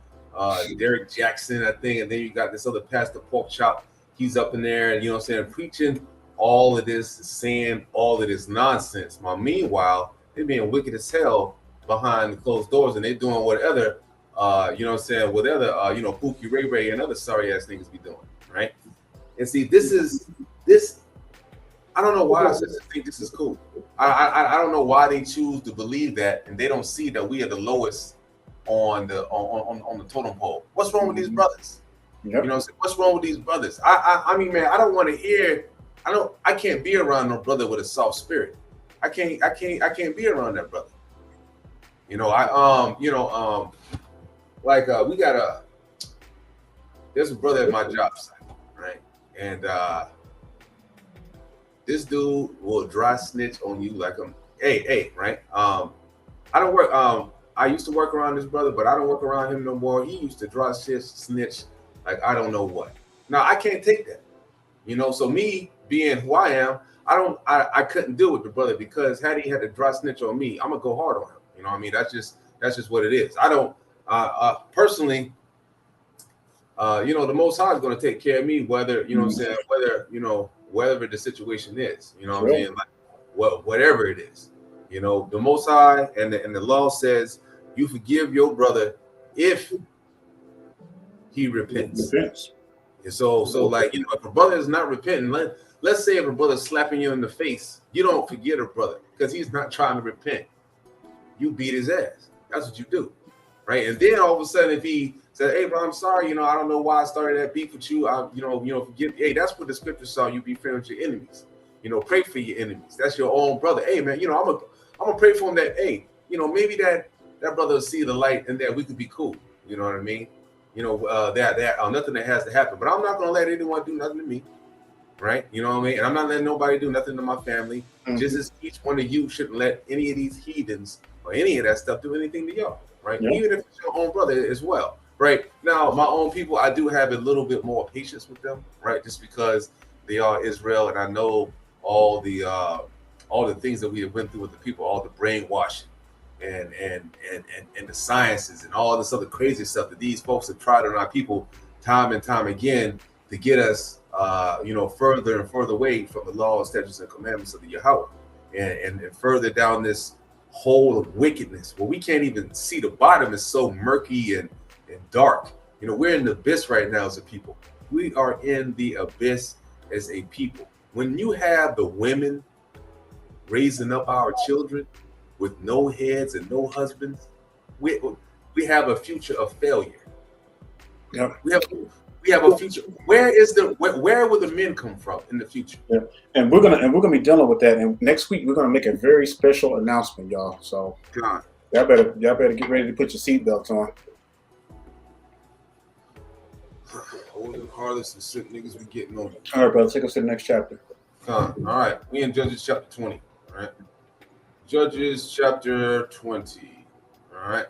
Derek Jackson, I think, and then you got this other pastor Pork Chop. He's up in there, and you know what I'm saying, preaching all of this, saying all of this nonsense. Meanwhile, they're being wicked as hell behind the closed doors, and they're doing whatever, you know what I'm saying, whatever, you know, Pookie Ray Ray and other sorry ass niggas be doing, right? And see, this. I don't know why I think this is cool. I don't know why they choose to believe that, and they don't see that we are the lowest on the totem pole. What's wrong with these brothers? Yep. You know what I'm saying? What's wrong with these brothers? I mean, man, I don't want to hear. I can't be around no brother with a soft spirit. I can't be around that brother. You know, we got there's a brother at my job site, right? And this dude will dry snitch on you like hey, right? I don't work. I used to work around this brother, but I don't work around him no more. He used to dry snitch like I don't know what. Now I can't take that, you know. So me being who I am, I couldn't deal with the brother because had he had to dry snitch on me, I'm gonna go hard on him. You know what I mean? That's just what it is. I don't personally. You know, the Most High is going to take care of me, whether you know what I'm saying, whatever the situation is. You know what I mean? Like whatever it is. You know, the Most High and the law says you forgive your brother if he repents. And so like, you know, if a brother is not repenting, let's say if a brother's slapping you in the face, you don't forgive a brother because he's not trying to repent. You beat his ass. That's what you do, right? And then all of a sudden, if he said, "Hey, bro, I'm sorry. You know, I don't know why I started that beef with you. Forgive." Hey, that's what the scripture saw. You be friends with your enemies. You know, pray for your enemies. That's your own brother. Hey, man, you know, I'm gonna pray for him that, hey, you know, maybe that brother will see the light and that we could be cool. You know what I mean? You know, nothing that has to happen. But I'm not gonna let anyone do nothing to me, right? You know what I mean? And I'm not letting nobody do nothing to my family. Just as each one of you shouldn't let any of these heathens or any of that stuff do anything to y'all, right? Yeah. Even if it's your own brother as well. Right now, my own people, I do have a little bit more patience with them, right? Just because they are Israel, and I know all the things that we have went through with the people, all the brainwashing and the sciences and all this other crazy stuff that these folks have tried on our people time and time again to get us, further and further away from the laws, statutes, and commandments of the Yahweh, and further down this hole of wickedness where we can't even see the bottom. Is so murky and dark. You know, we're in the abyss right now as a people. We are in the abyss as a people. When you have the women raising up our children with no heads and no husbands, we have a future of failure. Yeah, we have a future. Where will the men come from in the future? Yeah, and we're gonna be dealing with that. And next week we're gonna make a very special announcement, y'all. So y'all better get ready to put your seatbelts on. All the hardest and sick niggas we getting on. All right, brother, take us to the next chapter. All right, we in Judges chapter 20. All right, Judges chapter 20. All right,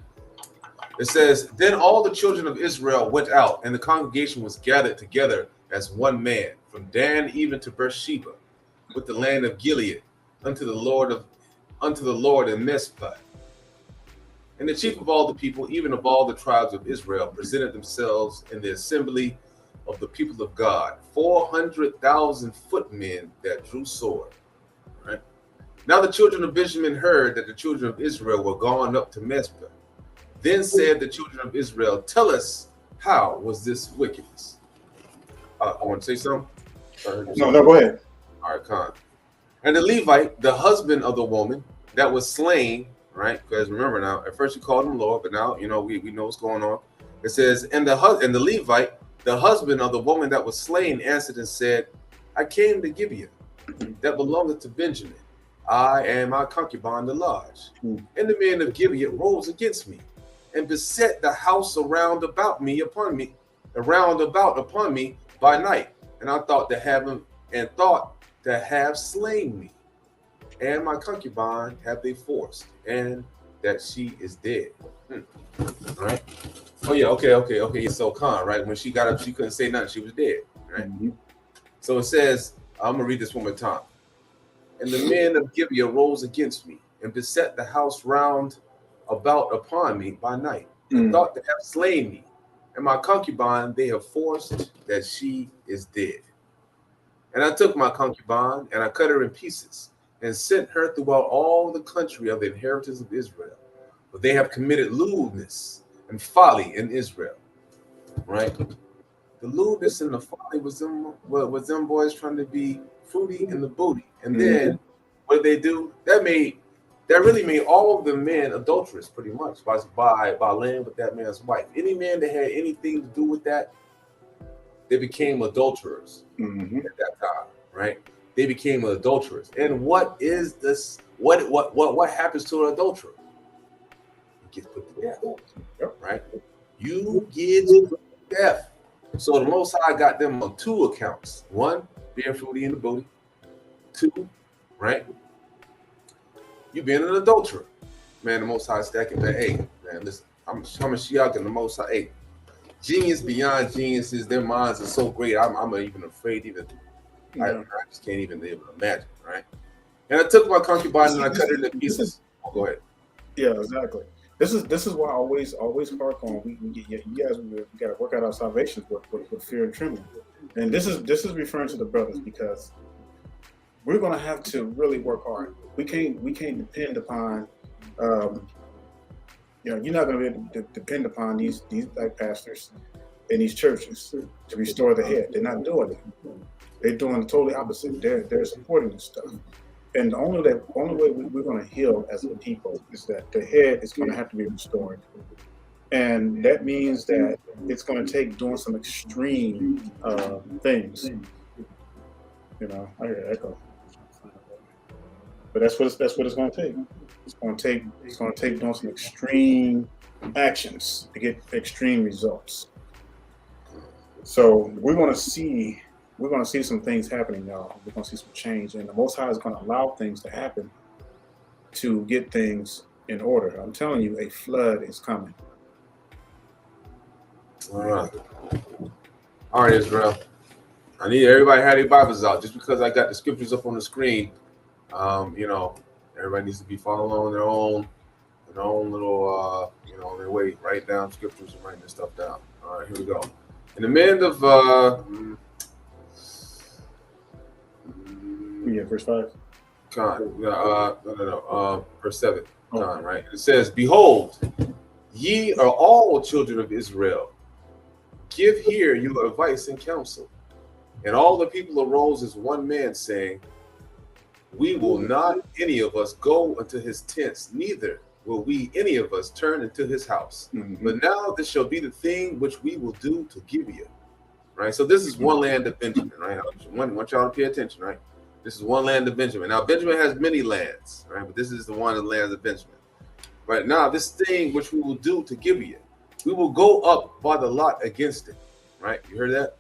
it says, "Then all the children of Israel went out, and the congregation was gathered together as one man, from Dan even to Beersheba, with the land of Gilead, unto the Lord in Mizpah. And the chief of all the people, even of all the tribes of Israel, presented themselves in the assembly of the people of God, 400,000 footmen that drew sword." Right? Now the children of Benjamin heard that the children of Israel were gone up to Mizpah. Then said the children of Israel, "Tell us, how was this wickedness?" I want to say something? No, go ahead. All right, Khan. "And the Levite, the husband of the woman that was slain," right? Because remember now, at first you called him Lord, but now, you know, we know what's going on. It says, and the Levite, the husband of the woman that was slain, answered and said, "I came to Gibeah, that belongeth to Benjamin. I and my concubine the lodge. And the men of Gibeah rose against me, and beset the house around about me upon around about upon me by night, and I thought to have slain me, and my concubine have they forced, and that she is dead. All right. Oh yeah. Okay. So Khan, right? When she got up, she couldn't say nothing. She was dead. Right. Mm-hmm. So it says, I'm gonna read this one more time. And the men of Gibeah rose against me and beset the house round about upon me by night, and thought to have slain me, and my concubine they have forced, that she is dead. And I took my concubine and I cut her in pieces and sent her throughout all the country of the inheritance of Israel, but they have committed lewdness and folly in Israel. Right? The lewdness and the folly was them boys trying to be fruity in the booty. And then what did they do? That really made all of the men adulterous, pretty much, by laying with that man's wife. Any man that had anything to do with that, they became adulterers at that time, right? They became adulterers. And what is this? What happens to an adulterer? He gets put to death, right? You get put to death. So the Most High got them on two accounts. One, being fruity in the booty. Two, right? You being an adulterer. Man, the Most High stacking that. Hey, man, listen, I'm Shiach and the Most High. Hey, genius beyond geniuses, their minds are so great. I'm even afraid I just can't even able to imagine, right? And I took my concubine and I cut it into pieces. Go ahead. Yeah, exactly. This is why I always park on. You guys, we got to work out our salvations with fear and trembling. And this is referring to the brothers, because we're going to have to really work hard. We can't depend upon. You're not going to be able to depend upon these black pastors in these churches to restore the head. They're not doing it. They're doing the totally opposite. They're supporting this stuff. And the only way we're going to heal as a people is that the head is going to have to be restored. And that means that it's going to take doing some extreme things. I hear an echo. But that's what it's going to take. It's going to take doing some extreme actions to get extreme results. So we're going to see some things happening now. We're going to see some change, and the Most High is going to allow things to happen to get things in order. I'm telling you, a flood is coming. All right, Israel. I need everybody to have their Bibles out. Just because I got the scriptures up on the screen, everybody needs to be following their own little, on their way. Write down scriptures and writing this stuff down. All right, here we go. In the midst of verse 5. Verse 7. Right? It says, "Behold, ye are all children of Israel. Give here your advice and counsel." And all the people arose as one man, saying, "We will not any of us go unto his tents, neither will we any of us turn into his house. But now this shall be the thing which we will do to Gibeah." Right? So this is one land of Benjamin, right? I want y'all to pay attention, right? This is one land of Benjamin. Now, Benjamin has many lands, right? But this is the one of the lands of Benjamin. Right now, this thing which we will do to Gibeah, we will go up by the lot against it. Right? You heard that?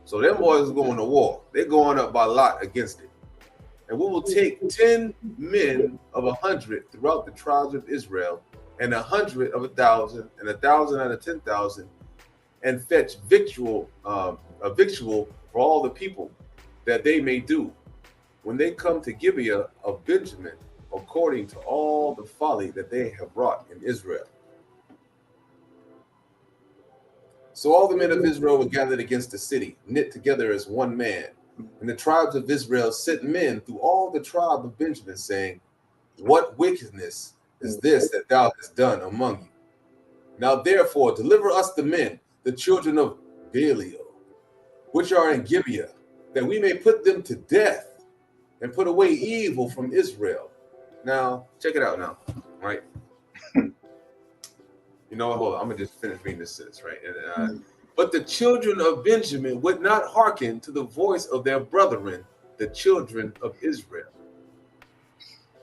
So them boys are going to war. They're going up by lot against it. And we will take 10 men of 100 throughout the tribes of Israel, and 100 of 1,000, and 1,000 out of 10,000, and fetch a victual for all the people, that they may do when they come to Gibeah of Benjamin, according to all the folly that they have wrought in Israel. So all the men of Israel were gathered against the city, knit together as one man. And the tribes of Israel sent men through all the tribe of Benjamin, saying, "What wickedness is this that thou hast done among you? Now therefore deliver us the men, the children of Belial, which are in Gibeah, that we may put them to death and put away evil from Israel." Now, check it out now, right? Hold on, I'm going to just finish reading this sentence, right? But the children of Benjamin would not hearken to the voice of their brethren, the children of Israel.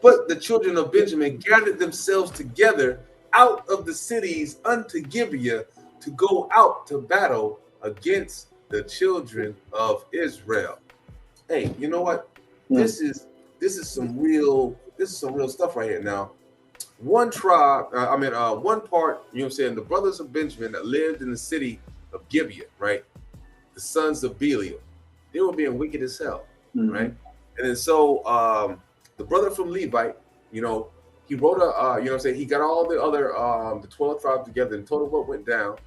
But the children of Benjamin gathered themselves together out of the cities unto Gibeah to go out to battle against the children of Israel. Hey, you know what? This is some real stuff right here. Now, one tribe, one part, you know what I'm saying, the brothers of Benjamin that lived in the city of Gibeah, right? The sons of Belial, they were being wicked as hell, right? And then so the brother from Levite, you know, he wrote a, you know what I'm saying, he got all the other, the 12 tribes together and told them what went down,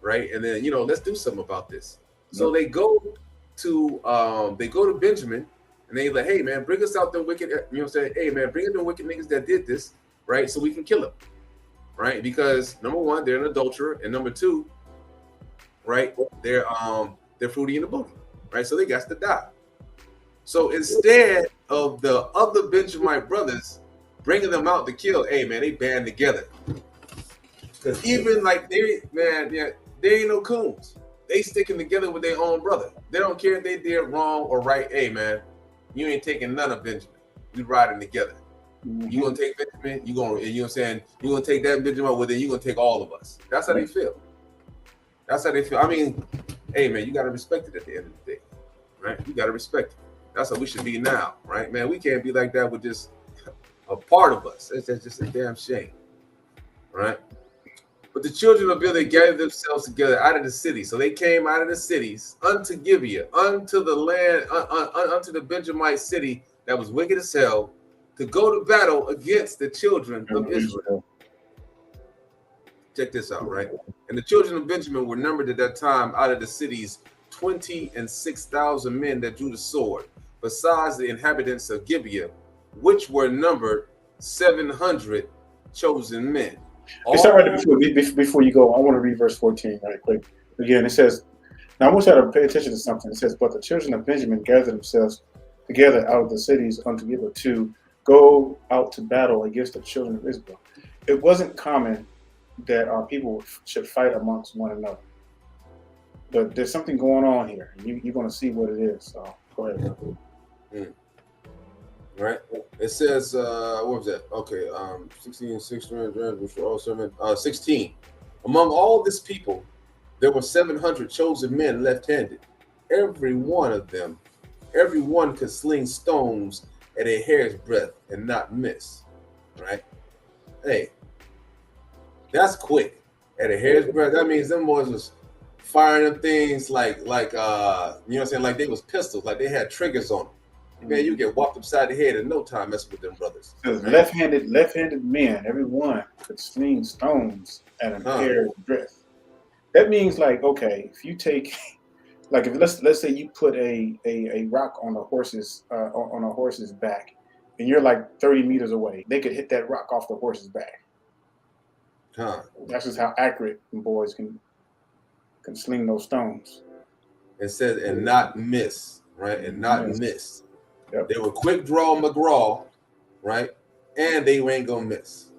right? And then, you know, let's do something about this. So they go to Benjamin, and they like, hey man, bring us out the wicked, you know what I'm saying? Hey man, bring in the wicked niggas that did this, right? So we can kill them, right? Because number one, they're an adulterer, and number two, right, they're fruity in the booty, right? So they got to die. So instead of the other Benjamite brothers bringing them out to kill, hey man, they band together. Because even like they ain't no coons. They sticking together with their own brother. They don't care if they did wrong or right. Hey man, you ain't taking none of Benjamin. We riding together. You gonna take Benjamin, you know what I'm saying, you gonna take that Benjamin, well then you gonna take all of us. That's how they feel. That's how they feel. I mean, hey man, you gotta respect it at the end of the day. Right? You gotta respect it. That's how we should be now, right? Man, we can't be like that with just a part of us. That's just a damn shame. Right? But the children of Belial gathered themselves together out of the city. So they came out of the cities unto Gibeah, unto the land, unto the Benjamite city that was wicked as hell, to go to battle against the children of Israel. Check this out, right? And the children of Benjamin were numbered at that time out of the cities 26,000 men that drew the sword, besides the inhabitants of Gibeah, which were numbered 700 chosen men. It's all right before you go. I want to read verse 14 right quick. Again, it says, now I want you to pay attention to something. It says, but the children of Benjamin gathered themselves together out of the cities unto Gibeah to go out to battle against the children of Israel. It wasn't common that our people should fight amongst one another. But there's something going on here. You're going to see what it is. So go ahead. Right. It says, what was that? Okay, 16. Among all this people, there were 700 chosen men left-handed. Every one could sling stones at a hair's breadth and not miss. Right? Hey, that's quick. At a hair's breadth, that means them boys was firing them things like you know what I'm saying, like they was pistols, like they had triggers on them. Man, you get whopped upside the head in no time messing with them brothers. Right? Left-handed men, everyone could sling stones at an hair's breadth. That means, like, okay, if you take, like, if let's say you put a rock on a horse's back, and you're like 30 meters away, they could hit that rock off the horse's back. That's just how accurate the boys can sling those stones. It says, and not miss, right? And not miss. Yep. They were quick draw McGraw, right? And they ain't gonna miss.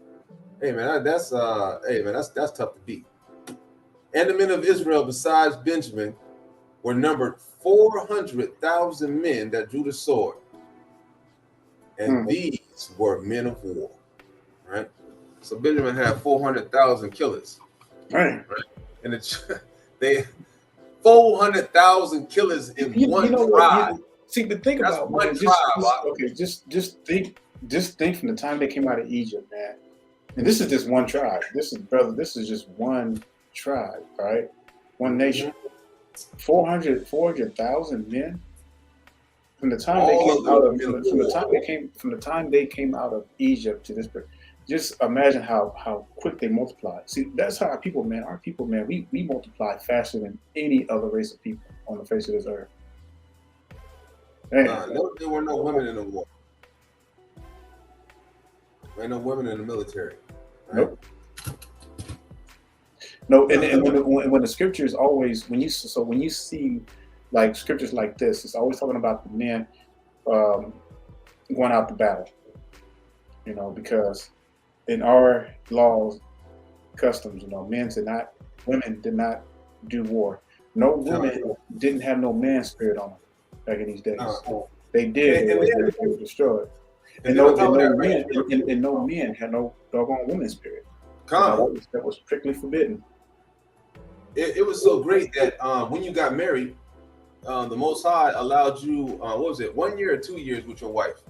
Hey man, that's tough to beat. And the men of Israel, besides Benjamin, were numbered 400,000 men that drew the sword, and these were men of war, right? So Benjamin had 400,000 killers, right? And they 400,000 killers in one tribe. See, but think That's about one man, tribe. Just think from the time they came out of Egypt, man. And this is just one tribe. This is just one tribe, all right? One nation. 400,000 men. From the time they came out of Egypt to this point, just imagine how quick they multiplied. See, that's how our people, man, we multiply faster than any other race of people on the face of this earth. There were no women in the war. There ain't no women in the military. Right? Nope. No, and when the scriptures always, when you see like scriptures like this, it's always talking about the men going out to battle. You know, because in our laws, customs, you know, women did not do war. No women didn't have no man spirit on them back in these days. They did. They were destroyed. And no men had no doggone woman spirit. That was strictly forbidden. it was so great that when you got married, the Most High allowed you, what was it, 1 year or 2 years with your wife?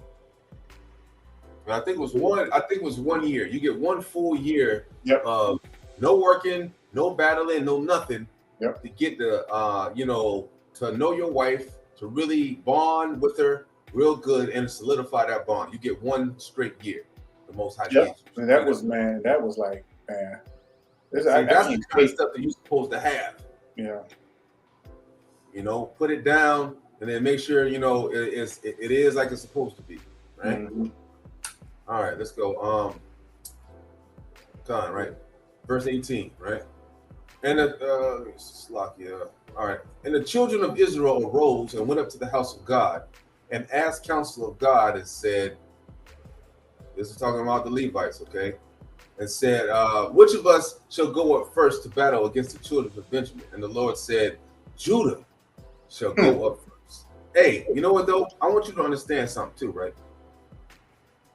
And I think it was one. I think it was 1 year. You get 1 full year of no working, no battling, no nothing. Yep. To get the, to know your wife, to really bond with her real good and solidify that bond. You get 1 straight year. The Most High gives you. And that was like, man. That's the kind of stuff that you're supposed to have. Yeah. Put it down and then make sure, it is like it's supposed to be. Right? Mm-hmm. All right, let's go. Right? Verse 18, right? And all right. And the children of Israel arose and went up to the house of God and asked counsel of God and said, this is talking about the Levites, okay? And said, which of us shall go up first to battle against the children of Benjamin? And the Lord said, Judah shall go up first. Hey, you know what though? I want you to understand something too, right?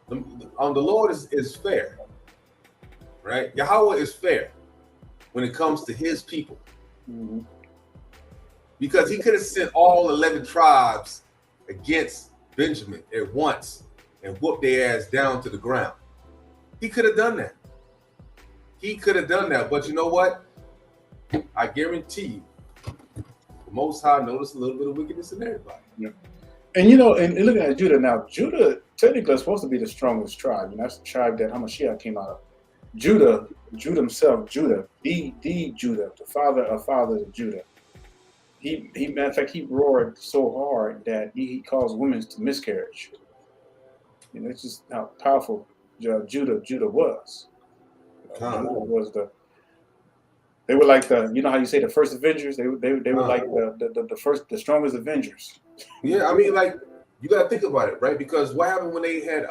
The Lord is fair, right? Yahweh is fair when it comes to his people. Mm-hmm. Because he could have sent all 11 tribes against Benjamin at once and whooped their ass down to the ground. He could have done that. But you know what? I guarantee you, the Most High noticed a little bit of wickedness in everybody. Yeah. And and looking at Judah now, Judah technically is supposed to be the strongest tribe. That's the tribe that Hamashiach came out of. Judah himself, the Judah, the father of fathers of Judah. Matter of fact, he roared so hard that he caused women to miscarriage. It's just how powerful Judah was. They were like how you say the first Avengers. They were like the strongest Avengers. Yeah, I mean, like, you gotta think about it, right? Because what happened when they had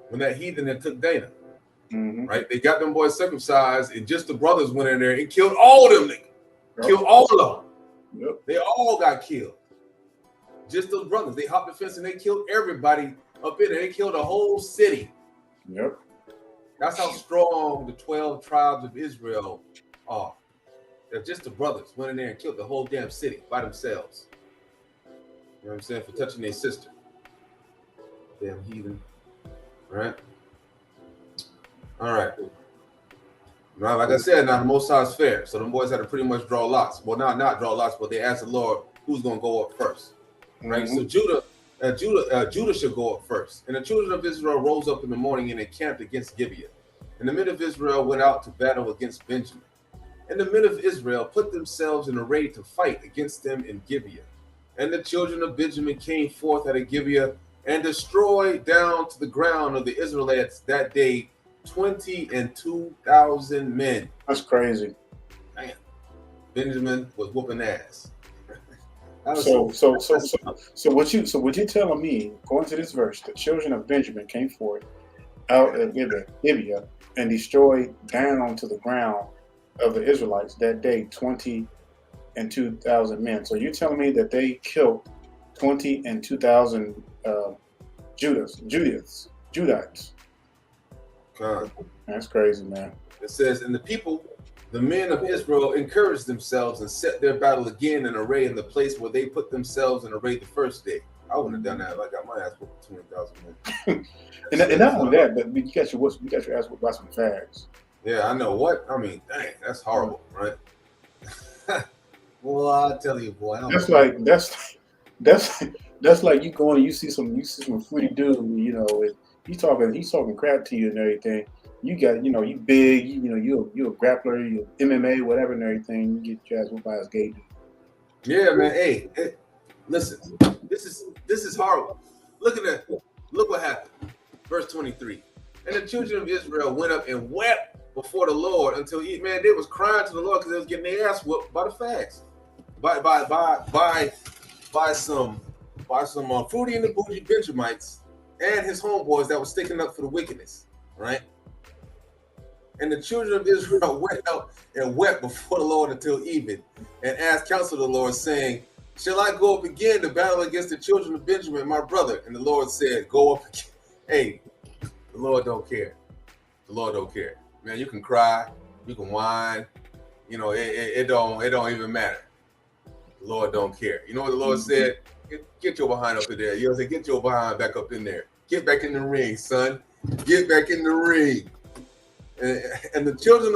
when that heathen that took Dana, right? They got them boys circumcised, and just the brothers went in there and killed all of them niggas. Killed all of them. Yep. They all got killed. Just those brothers. They hopped the fence and they killed everybody up in there. They killed a whole city. Yep. That's how strong the 12 tribes of Israel are. They're just the brothers went in there and killed the whole damn city by themselves. You know what I'm saying? For touching their sister. Damn heathen. Right? All right. Now, like I said, now the Most High is fair. So the boys had to pretty much draw lots. Well, not draw lots, but they asked the Lord who's going to go up first. Right? So Judah should go up first. And the children of Israel rose up in the morning and encamped against Gibeah. And the men of Israel went out to battle against Benjamin. And the men of Israel put themselves in array to fight against them in Gibeah. And the children of Benjamin came forth out of Gibeah and destroyed down to the ground of the Israelites that day 22,000 men. That's crazy. Man, Benjamin was whooping ass. So what you telling me, according to this verse, the children of Benjamin came forth out of Gibeah and destroyed down to the ground of the Israelites that day 22,000 men. So you're telling me that they killed 22,000 Judites. God. That's crazy, man. It says, and the men of Israel encouraged themselves and set their battle again in array in the place where they put themselves in array the first day. I wouldn't have done that if I got my ass whooped 20,000 men. and not only that, but you got your ass whooped by some fags. Yeah, I know. What? I mean, dang, that's horrible, right? Well, I'll tell you, boy. That's like you going, you see some free dude, and he's talking crap to you and everything. You got, you big, you're a grappler, you MMA, whatever and everything. You get your ass whooped by his gay dude. Yeah, man. Hey, listen, this is horrible. Look what happened. Verse 23. And the children of Israel went up and wept before the Lord until they was crying to the Lord because they was getting their ass whooped by the fags. By some fruity and the bougie Benjamites and his homeboys that was sticking up for the wickedness, right? And the children of Israel went out and wept before the Lord until even, and asked counsel of the Lord, saying, shall I go up again to battle against the children of Benjamin, my brother? And the Lord said, go up again. Hey, the Lord don't care. The Lord don't care. Man, you can cry, you can whine, it don't even matter. The Lord don't care. You know what the Lord said? Get your behind up in there. You know what I'm saying? Get your behind back up in there. Get back in the ring, son. Get back in the ring. And the children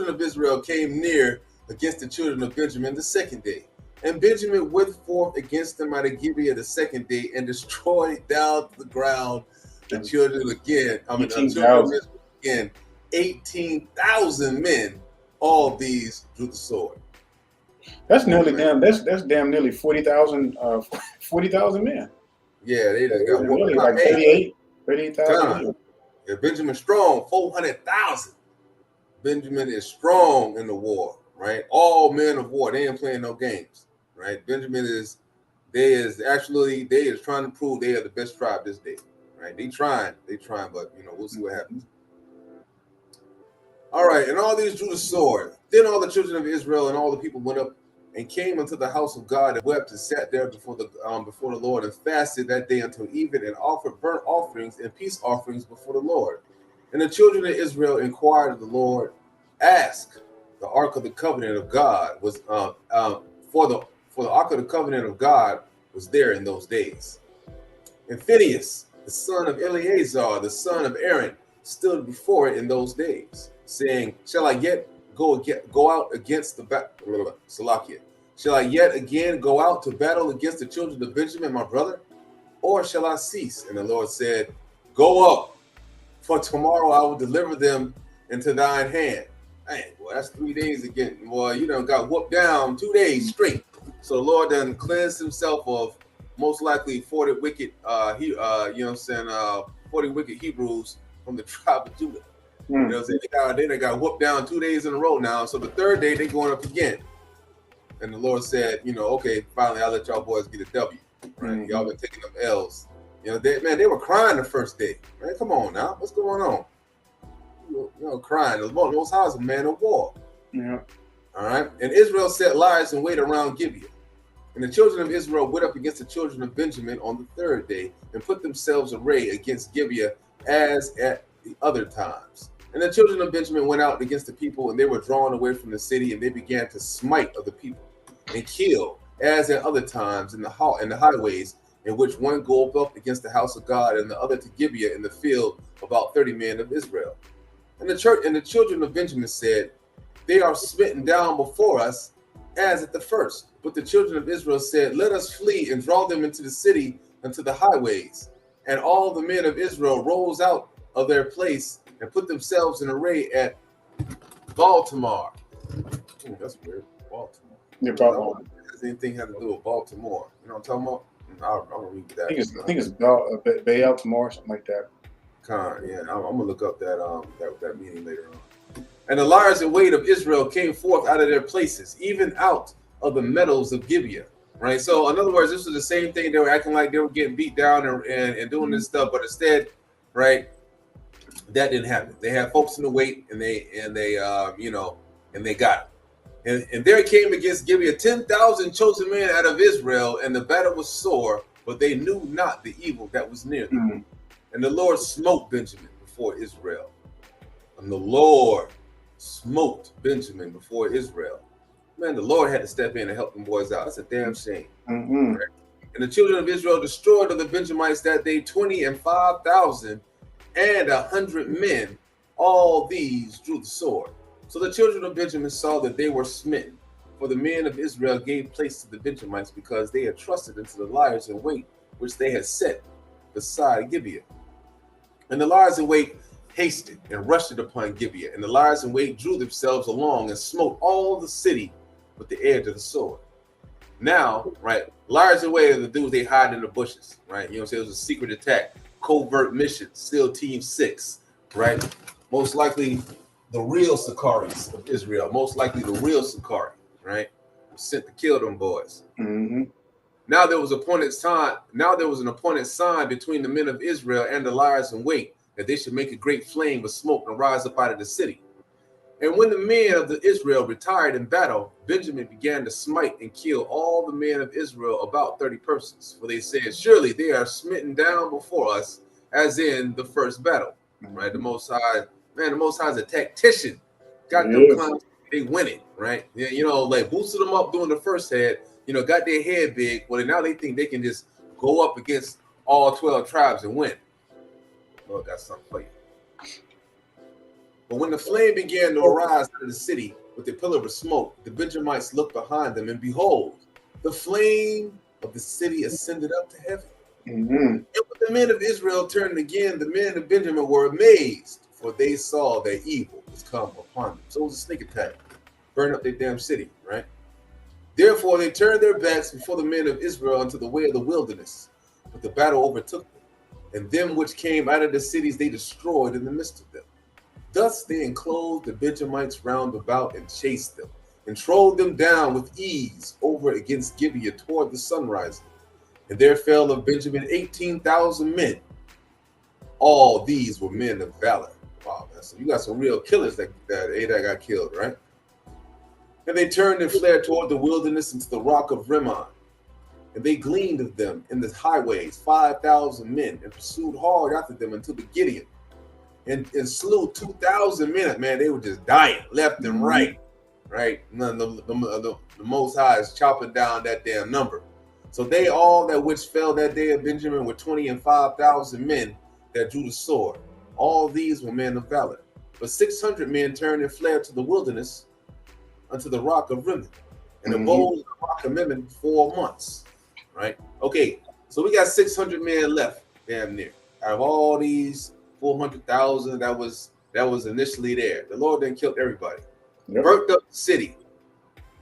of Israel came near against the children of Benjamin the second day. And Benjamin went forth against them out of Gibeah the second day and destroyed down to the ground the children again. The children of Israel again. 18,000 men. All these drew the sword. That's nearly That's damn nearly 40,000 men. Yeah, they just got really like 38,000. Yeah, Benjamin strong, 400,000. Benjamin is strong in the war, right? All men of war. They ain't playing no games, right? Benjamin is trying to prove they are the best tribe this day, right? They trying, but we'll see what happens. All right, and all these drew the sword. Then all the children of Israel and all the people went up and came unto the house of God and wept and sat there before the Lord and fasted that day until even and offered burnt offerings and peace offerings before the Lord. And the children of Israel inquired of the Lord, ask the ark of the covenant of God was for the ark of the covenant of God was there in those days. And Phinehas, the son of Eleazar, the son of Aaron, stood before it in those days, saying, Shall I yet go out against the Salakia? Shall I yet again go out to battle against the children of Benjamin, my brother? Or shall I cease? And the Lord said, Go up, for tomorrow I will deliver them into thine hand. Hey, well, that's 3 days again. Well, you done got whooped down 2 days straight. So the Lord done cleansed himself of most likely 40 wicked 40 wicked Hebrews from the tribe of Judah. You know what I'm saying? They got whooped down 2 days in a row now. So the third day they going up again. And the Lord said, okay, finally I'll let y'all boys get a W. Right? Y'all been taking them L's. They were crying the first day. Man, come on now. What's going on? Crying. The Most High is a man of war. Yeah. All right. And Israel set liars and wait around Gibeah. And the children of Israel went up against the children of Benjamin on the third day and put themselves array against Gibeah as at the other times. And the children of Benjamin went out against the people, and they were drawn away from the city, and they began to smite of the people and kill, as at other times in the highways, in which one goeth up against the house of God, and the other to Gibeah in the field, about 30 men of Israel. And the children of Benjamin said, They are smitten down before us, as at the first. But the children of Israel said, Let us flee and draw them into the city unto the highways. And all the men of Israel rose out of their place and put themselves in array at Baltimore. That's weird. Baltimore. Yeah, Baltimore. Does anything have to do with Baltimore? You know what I'm talking about? I'll read that. I think it's Baltimore, something like that. Yeah, I'm gonna look up that meeting later on. And the liars in wait of Israel came forth out of their places, even out of the meadows of Gibeah. Right. So in other words, this was the same thing. They were acting like they were getting beat down and doing this stuff, but instead, right, that didn't happen. They had folks in the wait, and they got it. And there came against Gibeah 10,000 chosen men out of Israel, and the battle was sore, but they knew not the evil that was near them. And the Lord smote Benjamin before Israel. And the Lord smote Benjamin before Israel. Man, the Lord had to step in and help them boys out. That's a damn shame. Right? And the children of Israel destroyed of the Benjamites that day 25,000 and 100 men. All these drew the sword. So the children of Benjamin saw that they were smitten. For the men of Israel gave place to the Benjamites because they had trusted into the liars in wait, which they had set beside Gibeah. And the liars in wait hasted and rushed it upon Gibeah. And the liars in wait drew themselves along and smote all the city with the edge of the sword. Now, right, liars in wait are the dudes they hide in the bushes, right? You know what I'm saying? It was a secret attack, covert mission, still Team 6, right? Most likely the real Sikaris of Israel, most likely the real Sikari, right? Sent to kill them boys. Now there was an appointed sign between the men of Israel and the liars in wait, that they should make a great flame of smoke and rise up out of the city. And when the men of Israel retired in battle, Benjamin began to smite and kill all the men of Israel, about 30 persons. For they said, Surely they are smitten down before us, as in the first battle. Right? The Most High, man, the Most High is a tactician. Got them clowns they win it, right? Yeah, you know, like boosted them up during the first head, you know, got their head big. Well, now they think they can just go up against all 12 tribes and win. Lord got something for you. But when the flame began to arise out of the city with a pillar of smoke, the Benjamites looked behind them, and behold, the flame of the city ascended up to heaven. Mm-hmm. And when the men of Israel turned again, the men of Benjamin were amazed, for they saw that evil was come upon them. So it was a sneak attack, burn up their damn city, right? Therefore they turned their backs before the men of Israel unto the way of the wilderness, but the battle overtook them, and them which came out of the cities they destroyed in the midst of them. Thus they enclosed the Benjamites round about and chased them, and trode them down with ease over against Gibeah toward the sunrise. And there fell of Benjamin 18,000 men. All these were men of valor. Wow, man. So you got some real killers that got killed, right? And they turned and fled toward the wilderness into the rock of Rimmon. And they gleaned of them in the highways 5,000 men, and pursued hard after them until the Gideon, and slew 2,000 men. Man, they were just dying left and right, right? The Most High is chopping down that damn number. So they all that which fell that day of Benjamin were 20 and 5,000 men that drew the sword. All these were men of valor. But 600 men turned and fled to the wilderness unto the rock of Rimmon, and abode in the rock of Rimmon 4 months. Right? Okay, so we got 600 men left, damn near, out of all these 400,000 that was initially there. The Lord then killed everybody. Yep. Burnt up the city.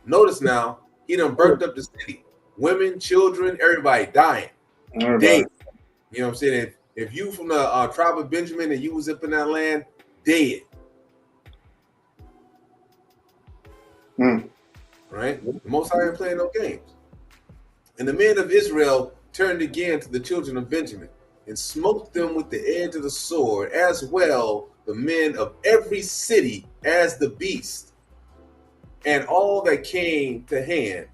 Notice now, he done burnt up the city. Women, children, everybody dying. Dead. You know what I'm saying? If you from the tribe of Benjamin and you was up in that land, dead. Right? The Most High ain't playing no games. And the men of Israel turned again to the children of Benjamin, and smote them with the edge of the sword, as well the men of every city as the beast. And all that came to hand,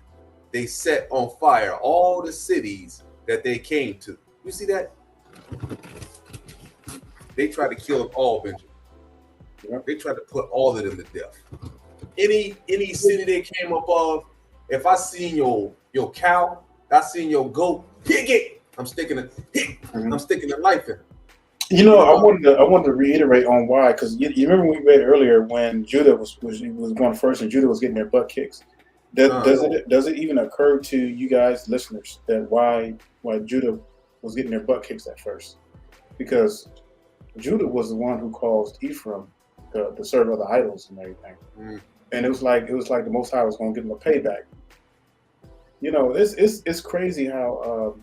they set on fire all the cities that they came to. You see that? They tried to kill them all, Benjamin. They tried to put all of them to death. Any city they came up of, if I seen your cow, I seen your goat, hit it. I'm sticking a knife in it. You know, I wanted to reiterate on why, because you remember we read earlier when Judah was going first and Judah was getting their butt kicks. Does it even occur to you guys, listeners, that why Judah was getting their butt kicks at first? Because Judah was the one who caused Ephraim to serve other idols and everything, and it was like the Most High was going to give them a payback. You know, it's crazy how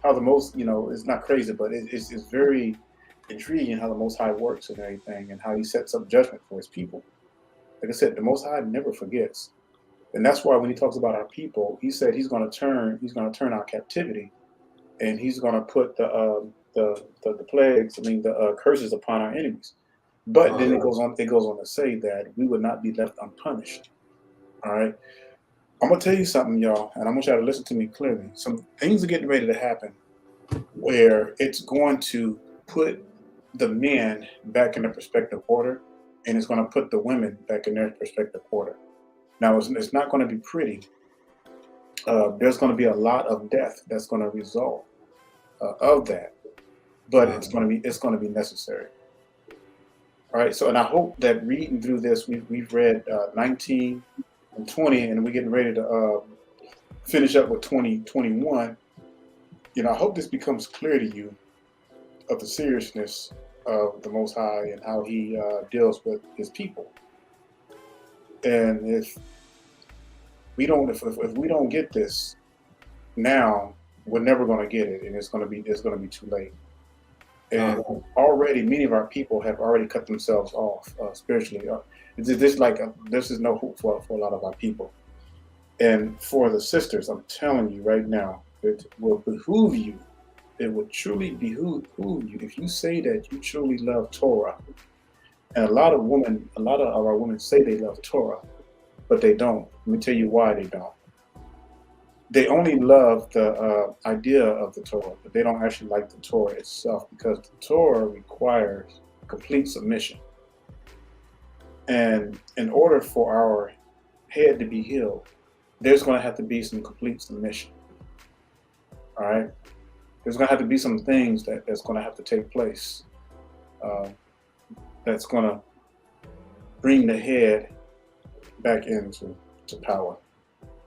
how the most, you know, it's not crazy, but it's very intriguing how the Most High works and everything, and how he sets up judgment for his people. Like I said, the Most High never forgets. And that's why when he talks about our people, he said he's going to turn our captivity, and he's going to put the plagues, the curses upon our enemies. But then it goes on to say that we would not be left unpunished. All right. I'm going to tell you something, y'all, and I want y'all to listen to me clearly. Some things are getting ready to happen where it's going to put the men back in their perspective order, and it's going to put the women back in their perspective order. Now, it's not going to be pretty. There's going to be a lot of death that's going to result of that, but it's going to be necessary. All right. So, and I hope that reading through this, we've read 19 and 20, and we're getting ready to finish up with 2021. You know, I hope this becomes clear to you of the seriousness of the Most High and how he deals with his people. And if we don't get this now, we're never going to get it, and it's going to be too late. And already many of our people have already cut themselves off spiritually. This is no hope for a lot of our people. And for the sisters, I'm telling you right now, it will behoove you. It will truly behoove you if you say that you truly love Torah. And a lot of our women say they love Torah, but they don't. Let me tell you why they don't. They only love the idea of the Torah, but they don't actually like the Torah itself, because the Torah requires complete submission. And in order for our head to be healed, there's going to have to be some complete submission. All right? There's going to have to be some things that's going to have to take place that's going to bring the head back into power.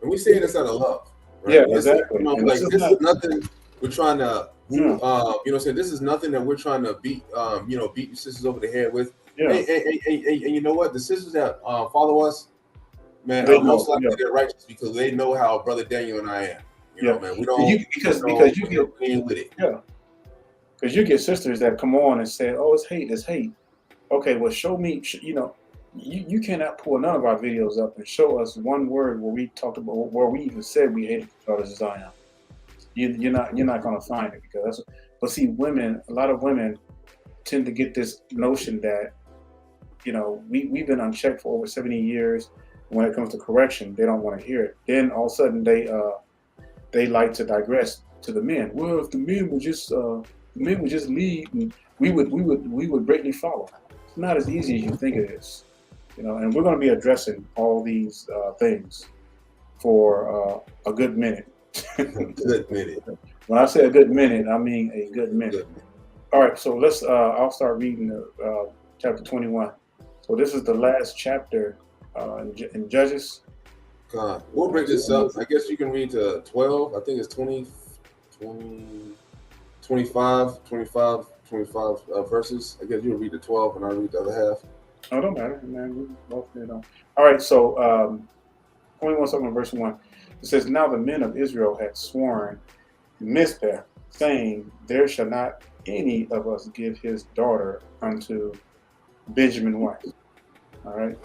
And we say this out of love. Right? Yeah, exactly. This is nothing we're trying to, this is nothing that we're trying to beat your sisters over the head with. Yeah. And you know what? The sisters that follow us, man, are most likely they're righteous because they know how Brother Daniel and I am. You know, man, we don't because you get with it. Yeah. Because you get sisters that come on and say, "Oh, it's hate." Okay, well, show me. You cannot pull none of our videos up and show us one word where we talked about where we even said we hated the daughters of Zion. You're not going to find it because but see, a lot of women tend to get this notion that we've been unchecked for over 70 years. When it comes to correction, they don't want to hear it. Then all of a sudden they like to digress to the men. Well, if the men would just lead, and we would greatly follow. It's not as easy as you think it is, And we're going to be addressing all these things for a good minute. Good minute. When I say a good minute, I mean a good minute. All right, so let's. I'll start reading chapter 21. So this is the last chapter in Judges. God, we'll break this up. I guess you can read to 12. I think it's 25 verses. I guess you'll read the 12 and I'll read the other half. Oh, don't matter, man. We both did. All right, so 21 verse 1. It says, "Now the men of Israel had sworn in Mizpeh, saying, There shall not any of us give his daughter unto Benjamin wife." All right.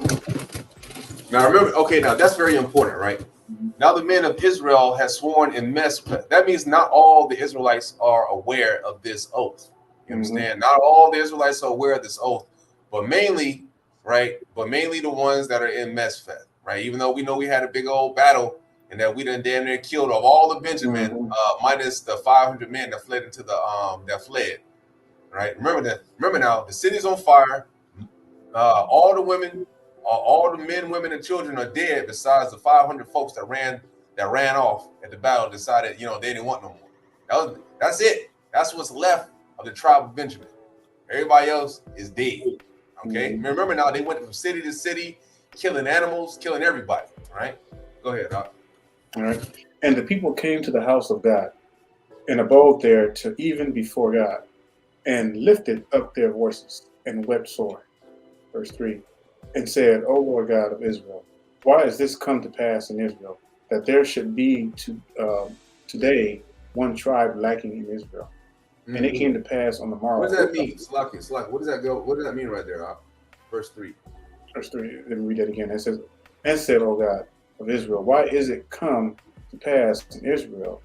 Now remember, now that's very important, right? Mm-hmm. Now the men of Israel have sworn in Mizpeh. That means not all the Israelites are aware of this oath. You understand? Not all the Israelites are aware of this oath, but mainly, right? But mainly the ones that are in Mizpeh, right? Even though we know we had a big old battle and that we done damn near killed of all the Benjamin, minus the 500 men that fled into the right? Remember now, the city's on fire. All the women, all the men, women, and children are dead. Besides the 500 folks that ran off at the battle, decided they didn't want no more. That's it. That's what's left of the tribe of Benjamin. Everybody else is dead. Okay. Remember now, they went from city to city, killing animals, killing everybody. All right. Go ahead, Doc. All right. And the people came to the house of God and abode there to even before God, and lifted up their voices and wept sore. Verse 3, and said, O Lord God of Israel, why is this come to pass in Israel, that there should be today one tribe lacking in Israel? And it came to pass on the morrow. What does that mean? Slaki. What does that go? What does that mean right there? Verse 3. Verse 3. Let me read that again. It says, and said, O God of Israel, why is it come to pass in Israel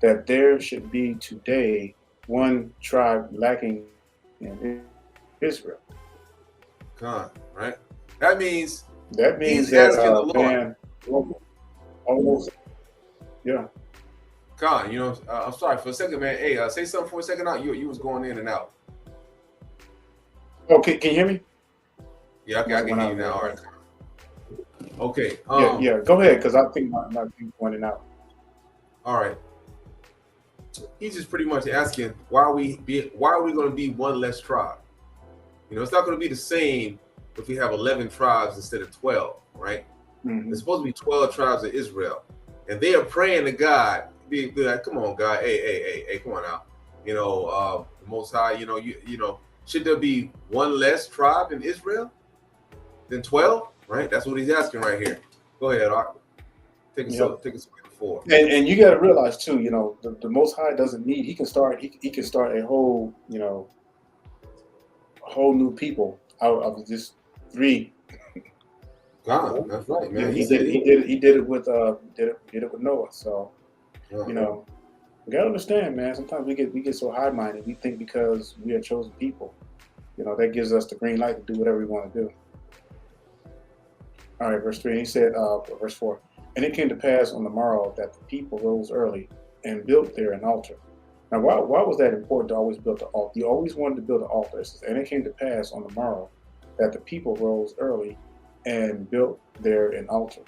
that there should be today one tribe lacking in Israel? God, right? That means that man, almost, yeah. God, I'm sorry for a second, man. Hey, say something for a second out. You was going in and out. Okay, can you hear me? Yeah, I can hear you now. All right. Okay. Yeah. Go ahead, because I think my thing's going in and out. All right. He's just pretty much asking why are we going to be one less tribe? It's not going to be the same if we have 11 tribes instead of 12, right? There's supposed to be 12 tribes of Israel, and they are praying to God. Be like, come on, God, hey, come on out. The Most High, should there be one less tribe in Israel than 12? Right? That's what he's asking right here. Go ahead, Art. Take us away before. And you got to realize too, the Most High doesn't need. He can start a whole, a whole new people out of just 3. God, that's right, man. Yeah, he did it with Noah. So, we gotta understand, man. Sometimes we get so high-minded. We think because we are chosen people, that gives us the green light to do whatever we want to do. All right, verse 3. And he said, verse 4. And it came to pass on the morrow that the people rose early and built there an altar. Now, why was that important to always build an altar? You always wanted to build an altar. It says, and it came to pass on the morrow that the people rose early and built there an altar.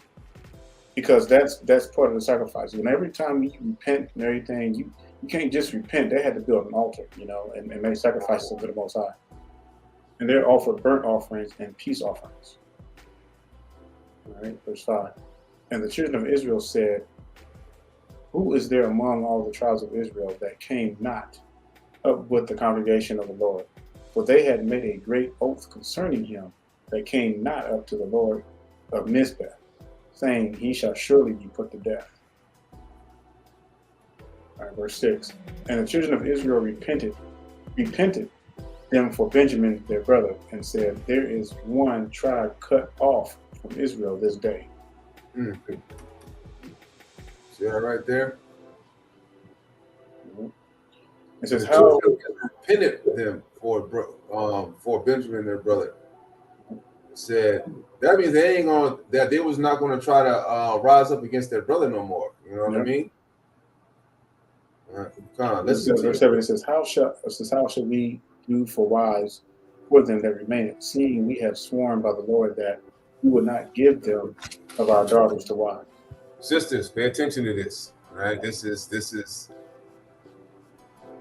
Because that's part of the sacrifice. And every time you repent and everything, you can't just repent. They had to build an altar, and make sacrifices to the Most High. And they offered burnt offerings and peace offerings. All right, verse 5. And the children of Israel said, who is there among all the tribes of Israel that came not up with the congregation of the Lord? For they had made a great oath concerning him that came not up to the Lord of Mizpah, saying, he shall surely be put to death. All right, verse 6. And the children of Israel repented them for Benjamin their brother, and said, there is one tribe cut off from Israel this day. Mm-hmm. See that right there? Mm-hmm. It says, the how repented them for Benjamin their brother. Said that means they was not going to try to rise up against their brother no more. You know what I mean? Come on, listen. Verse 7, it says, how shall we do for wives for them that remain, seeing we have sworn by the Lord that we would not give them of our daughters to wives? Sisters, pay attention to this. Right? This is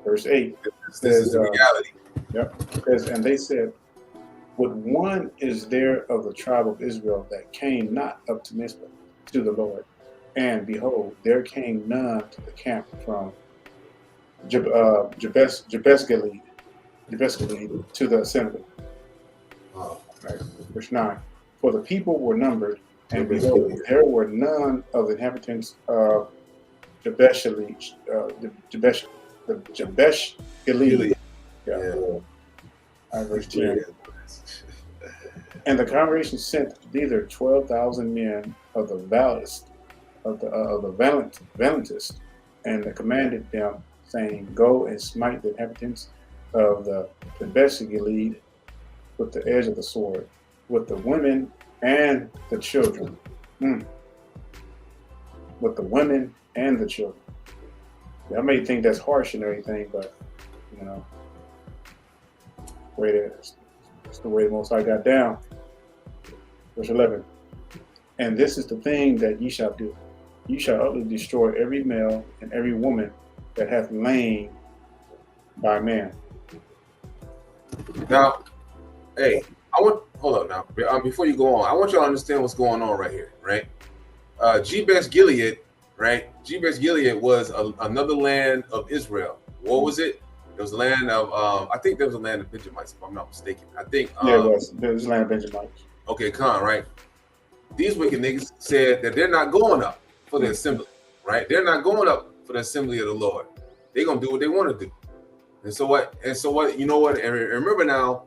verse 8. This is the reality. Yep. And they said, what one is there of the tribe of Israel that came not up to Mizpah to the Lord? And behold, there came none to the camp from Jabesh Gilead to the assembly. Right. Verse 9. For the people were numbered, and behold, there were none of the inhabitants of Jabesh Gilead. Yeah. Verse 10. And the congregation sent thither 12,000 men of the valiantest, and commanded them, saying, go and smite the inhabitants of the Jabesh Gilead with the edge of the sword, with the women and the children. With the women and the children. I may think that's harsh and everything, but way it is. It's the way the Most High got down. Verse 11. And this is the thing that ye shall do. You shall utterly destroy every male and every woman that hath lain by man. Now, hey, hold up now. Before you go on, I want you to understand what's going on right here, right? Jabesh Gilead, right? Jabesh Gilead was another land of Israel. What was it? It was a land of, I think there was a land of Benjamites, if I'm not mistaken. I think. Yeah, it was. There was a land of Benjamites. Okay, right? These wicked niggas said that they're not going up for the assembly, right? They're not going up for the assembly of the Lord. They're going to do what they want to do. And so what, you know what? And remember now,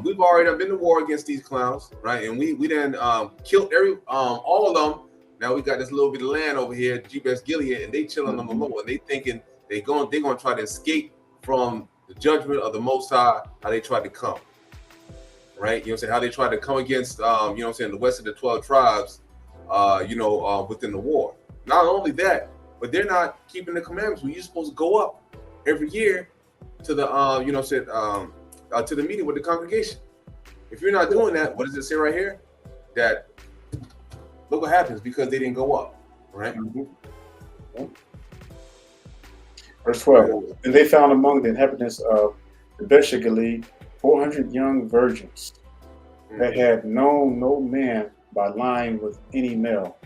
we've already been to war against these clowns, right? And we then killed all of them. Now we got this little bit of land over here, Jabesh Gilead, and they chilling on the low, and they thinking they're going to try to escape from the judgment of the Most High, how they tried to come, right? You know what I'm saying? How they tried to come against, the west of the 12 tribes, within the war. Not only that, but they're not keeping the commandments. You're supposed to go up every year to the, to the meeting with the congregation. If you're not doing that, what does it say right here? That look what happens because they didn't go up, right? Mm-hmm. Verse 12. And they found among the inhabitants of Jabesh Gilead 400 young virgins that had known no man by lying with any male.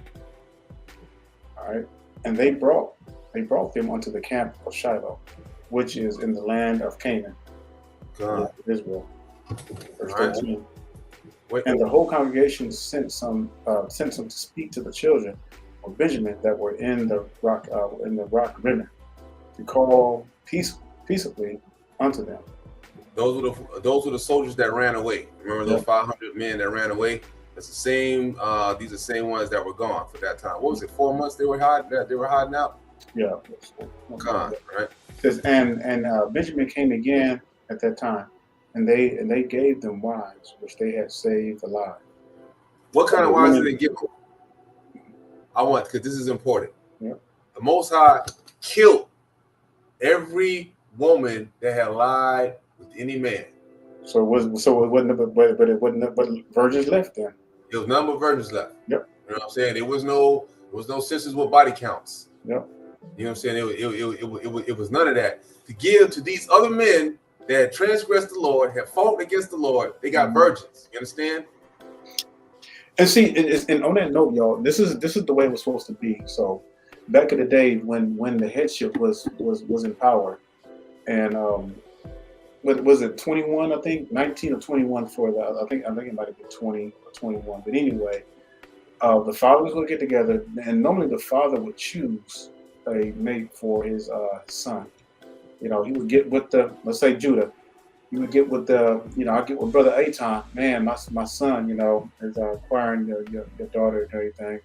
All right. And they brought them unto the camp of Shiloh, which is in the land of Canaan, Israel. Verse 13. And the whole congregation sent some to speak to the children of Benjamin that were in the rock rimming, to call peaceably unto them. Those were the soldiers that ran away. Remember those 500 men that ran away? It's the same. These are the same ones that were gone for that time. What was it? 4 months they were hiding out. Yeah. Right. It says, and Benjamin came again at that time, and they gave them wives which they had saved alive. What kind of wives did they give them? Because this is important. Yeah. The Most High killed every woman that had lied with any man. So it wasn't, but virgins left then. It was none but virgins left. Yep. You know what I'm saying? There was no sisters with body counts. Yep. You know what I'm saying? It was none of that. To give to these other men that had transgressed the Lord, had fought against the Lord, they got virgins. You understand? And see, and on that note, y'all, this is the way it was supposed to be. So back in the day when the headship was in power, and what was it, 21? I think 19 or 21 for the. I think it might have been 20 or 21. But anyway, the fathers would get together, and normally the father would choose a mate for his son. You know, he would get with the, let's say Judah. He would get with the, you know, I get with brother Aton. Man, my son, you know, is acquiring your daughter and everything.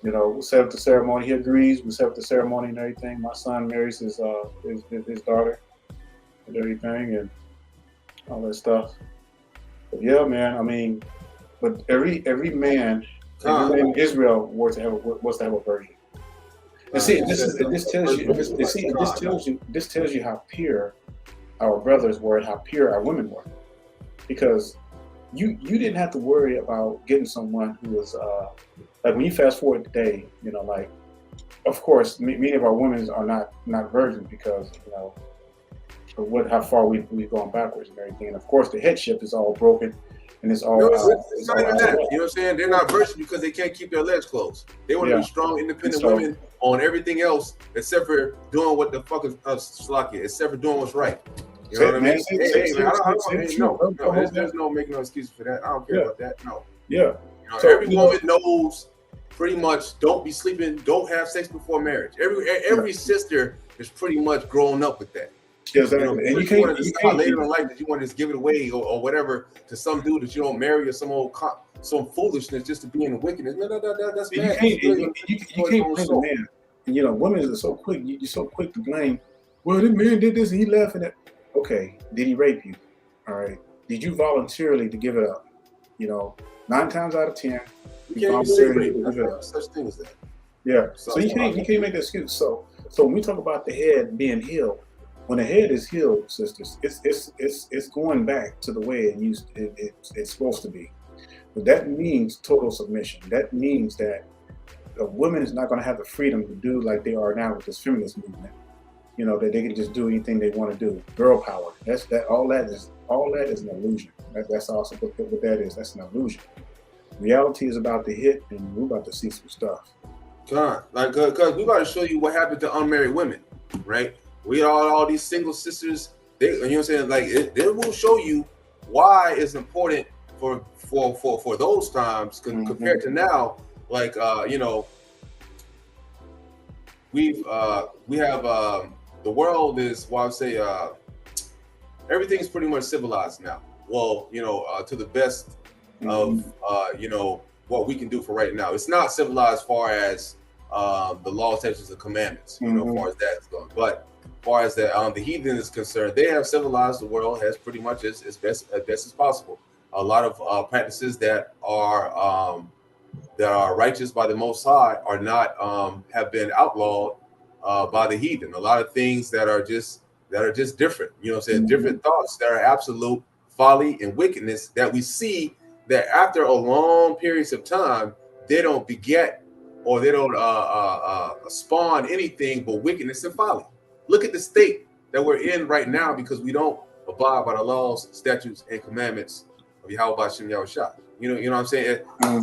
You know, we'll set up the ceremony. He agrees. We set up the ceremony and everything. My son marries his daughter and everything and all that stuff. But yeah, man. I mean, but every man in Israel was to have a virgin. And see, this tells you how pure our brothers were and how pure our women were, because you didn't have to worry about getting someone who was like, when you fast forward today, you know, like, of course many of our women are not virgins because, you know, of how far we've gone backwards and everything. And of course the headship is all broken. And it's all. No, it's not even that. You know what I'm saying? They're not virgins because they can't keep their legs closed. They want to be strong, independent women on everything else except for doing what the fuck is slocky, except for doing what's right. You know what I mean? There's no making no excuses for that. I don't care about that. No. Yeah. You know, every woman knows pretty much don't be sleeping, don't have sex before marriage. Every sister is pretty much growing up with that. Yes, and you can't later in life that you want to just give it away or whatever to some dude that you don't marry or some foolishness just to be in the wickedness. No, that's bad. You can't blame the man. And you know, women are so quick. You're so quick to blame. Well, this man did this and he left and that. Okay, did he rape you? All right. Did you voluntarily to give it up? You know, 9 times out of 10, you voluntarily give it up. Such thing as that. Yeah. So you can't make that excuse. So when we talk about the head being healed. When the head is healed, sisters, it's going back to the way it's supposed to be. But that means total submission. That means that a woman is not going to have the freedom to do like they are now with this feminist movement. You know, that they can just do anything they want to do. Girl power. All that is an illusion. That's also what that is. That's an illusion. Reality is about to hit, and we're about to see some stuff. Because we're about to show you what happened to unmarried women, right? We all these single sisters. You know what I'm saying? Like it will show you why it's important for those times compared to now. Like you know, we have the world is, well, I would say everything's pretty much civilized now. Well, you know, to the best of you know, what we can do for right now. It's not civilized as far as the law, statutes, and commandments. You know, as far as that's going, but as far as the heathen is concerned, they have civilized the world as pretty much as best as possible. A lot of practices that are righteous by the Most High are not have been outlawed by the heathen. A lot of things that are just different. You know what I'm saying? Different thoughts that are absolute folly and wickedness that we see that after a long periods of time, they don't beget or they don't spawn anything but wickedness and folly. Look at the state that we're in right now because we don't abide by the laws, statutes, and commandments of Yahweh B'Shem Yahushua. You know what I'm saying?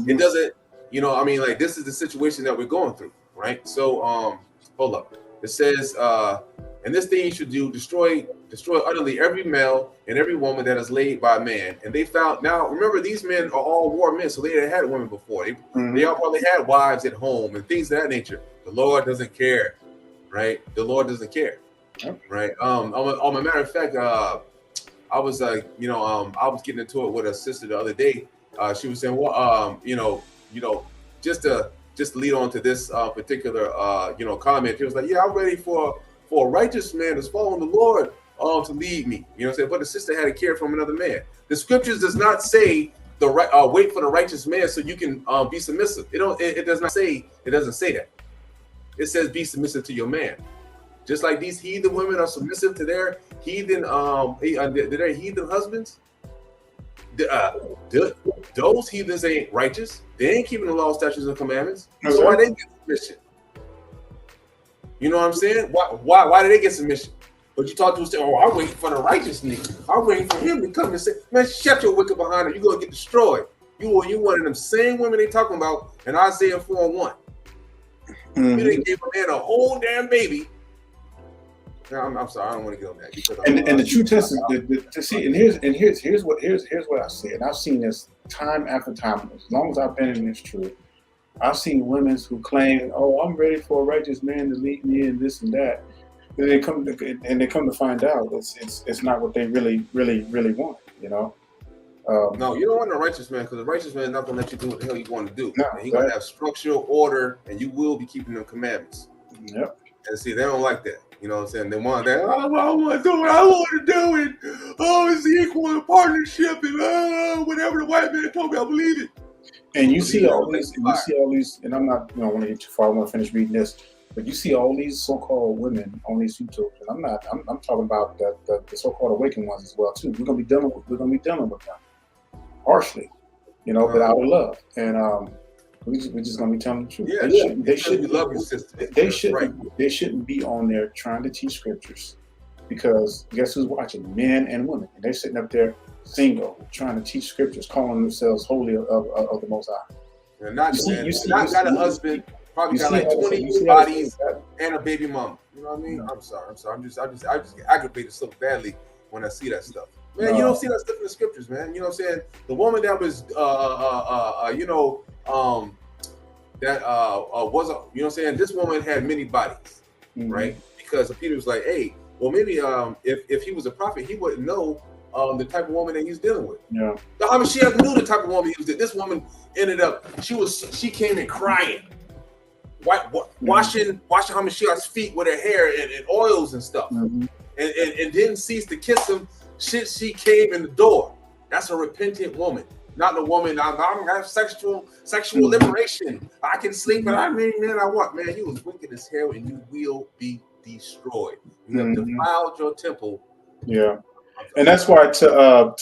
It doesn't, you know, I mean, like, this is the situation that we're going through, right? So, hold up. It says, and this thing you should do, destroy utterly every male and every woman that is laid by man. And they found, now remember, these men are all war men, so they had women before. They all probably had wives at home and things of that nature. The Lord doesn't care, right? The Lord doesn't care, right? On a matter of fact, I was I was getting into it with a sister the other day. She was saying, well, just to lead on to this particular comment. She was like, yeah, I'm ready for a righteous man that's following the Lord to lead me. You know what I'm saying? But the sister had to care from another man. The scriptures does not say wait for the righteous man so you can be submissive. It doesn't say that. It says be submissive to your man. Just like these heathen women are submissive to their heathen husbands, those heathens ain't righteous. They ain't keeping the law, statutes, and commandments. So why they get submission? You know what I'm saying? Why did they get submission? But you talk to us, say, "Oh, I'm waiting for the righteous nigga. I'm waiting for him to come and say, man, shut your wicked behind her. You're gonna get destroyed. You one of them same women they talking about in Isaiah 4:1. Mm-hmm. They gave a man a whole damn baby." No, I'm sorry, I don't want to get on that because and the true test is to see. And here's what I see, and I've seen this time after time. As long as I've been in this truth, I've seen women who claim, "Oh, I'm ready for a righteous man to lead me in this and that." And they come to find out it's not what they really want. You know. No, you don't want a righteous man because the righteous man is not gonna let you do what the hell you want to do. No, and he's gonna have structural order, and you will be keeping the commandments. Yep. And see, they don't like that. You know what I'm saying? They want that. Oh, I want to do what I want to do, and it's equal partnership, and whatever the white man told me, I believe it. And you see all these, and I'm not, want to get too far. I want to finish reading this, but you see all these so-called women on these YouTubes, and I'm talking about the so-called awakened ones as well too. We're gonna be dealing with them harshly, but out of love, and we're just gonna be telling the truth. Yeah, they shouldn't love your sister. They shouldn't be on there trying to teach scriptures, because guess who's watching? Men and women, and they're sitting up there single, trying to teach scriptures, calling themselves holy of the Most High. And not a husband, probably got like 20 bodies and a baby mama. You know what I mean? No. I'm sorry. I just get aggravated so badly when I see that stuff. Man, you don't see that stuff in the scriptures, man. You know what I'm saying? The woman that was, this woman had many bodies, mm-hmm. right? Because Peter was like, hey, well, maybe if he was a prophet, he wouldn't know the type of woman that he's dealing with. Yeah. I mean, she knew the type of woman he was dealing with. This woman ended up, she came in crying, washing Hamashiach's feet with her hair and oils and stuff, mm-hmm. and didn't cease to kiss him. She came in the door. That's a repentant woman. Not the woman, I have sexual liberation. I can sleep, but I want. Man, you was wicked as hell, and you will be destroyed. You have defiled your temple. Yeah, and that's why to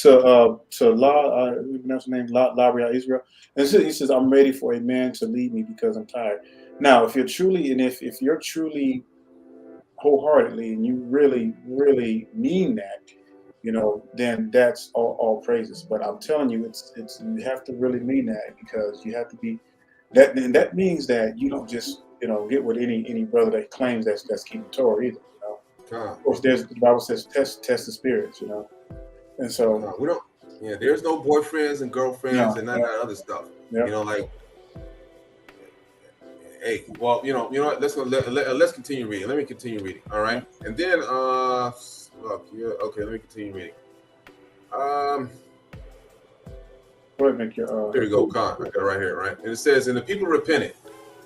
La, pronounce her name, Labria Israel. And he says, "I'm ready for a man to lead me because I'm tired." Now, if you're truly wholeheartedly, and you really mean that, then that's all praises. But I'm telling you, it's you have to really mean that, because you have to be that. And that means that you don't just get with any brother that claims that's keeping Torah either. Of course, the Bible says test the spirits. And so we don't. Yeah, there's no boyfriends and girlfriends and none of that other stuff. Yep. Hey, well, you know what? Let's continue reading. Let me continue reading. All right, and then okay, let me continue reading. Go ahead, make your. Here we go, Khan. I got it right here, right? And it says, "And the people repented,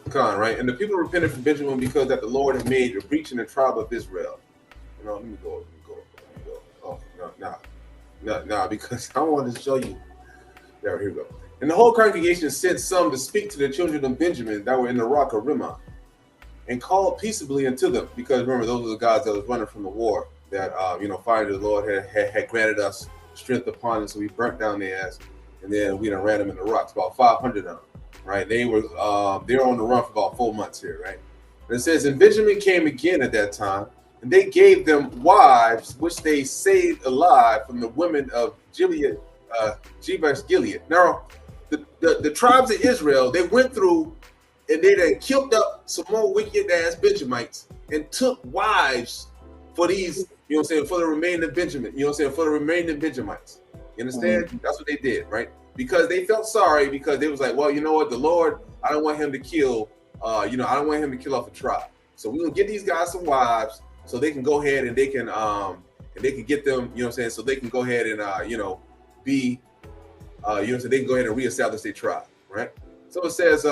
Khan, right? And the people repented from Benjamin because that the Lord had made a breach in the tribe of Israel." Let me go. Oh, no, because I wanted to show you. There, here we go. And the whole congregation sent some to speak to the children of Benjamin that were in the rock of Rimmon, and called peaceably unto them, because remember, those are the guys that was running from the war. That finally the Lord had granted us strength upon them, so we burnt down their ass, and then we done ran them in the rocks. About 500 of them, right? They were on the run for about 4 months here, right? And it says, and Benjamin came again at that time, and they gave them wives, which they saved alive from the women of Gilead, Jabesh Gilead. Now, the tribes of Israel, they went through and they done killed up some more wicked ass Benjamites and took wives for these, for the remaining Benjamin, for the remaining Benjamites. You understand? Mm-hmm. That's what they did, right? Because they felt sorry, because they was like, well, you know what, the Lord, I don't want him to kill, I don't want him to kill off a tribe. So we're gonna get these guys some wives so they can go ahead and they can get them, so they can go ahead and be so they can go ahead and reestablish their tribe, right? So it says,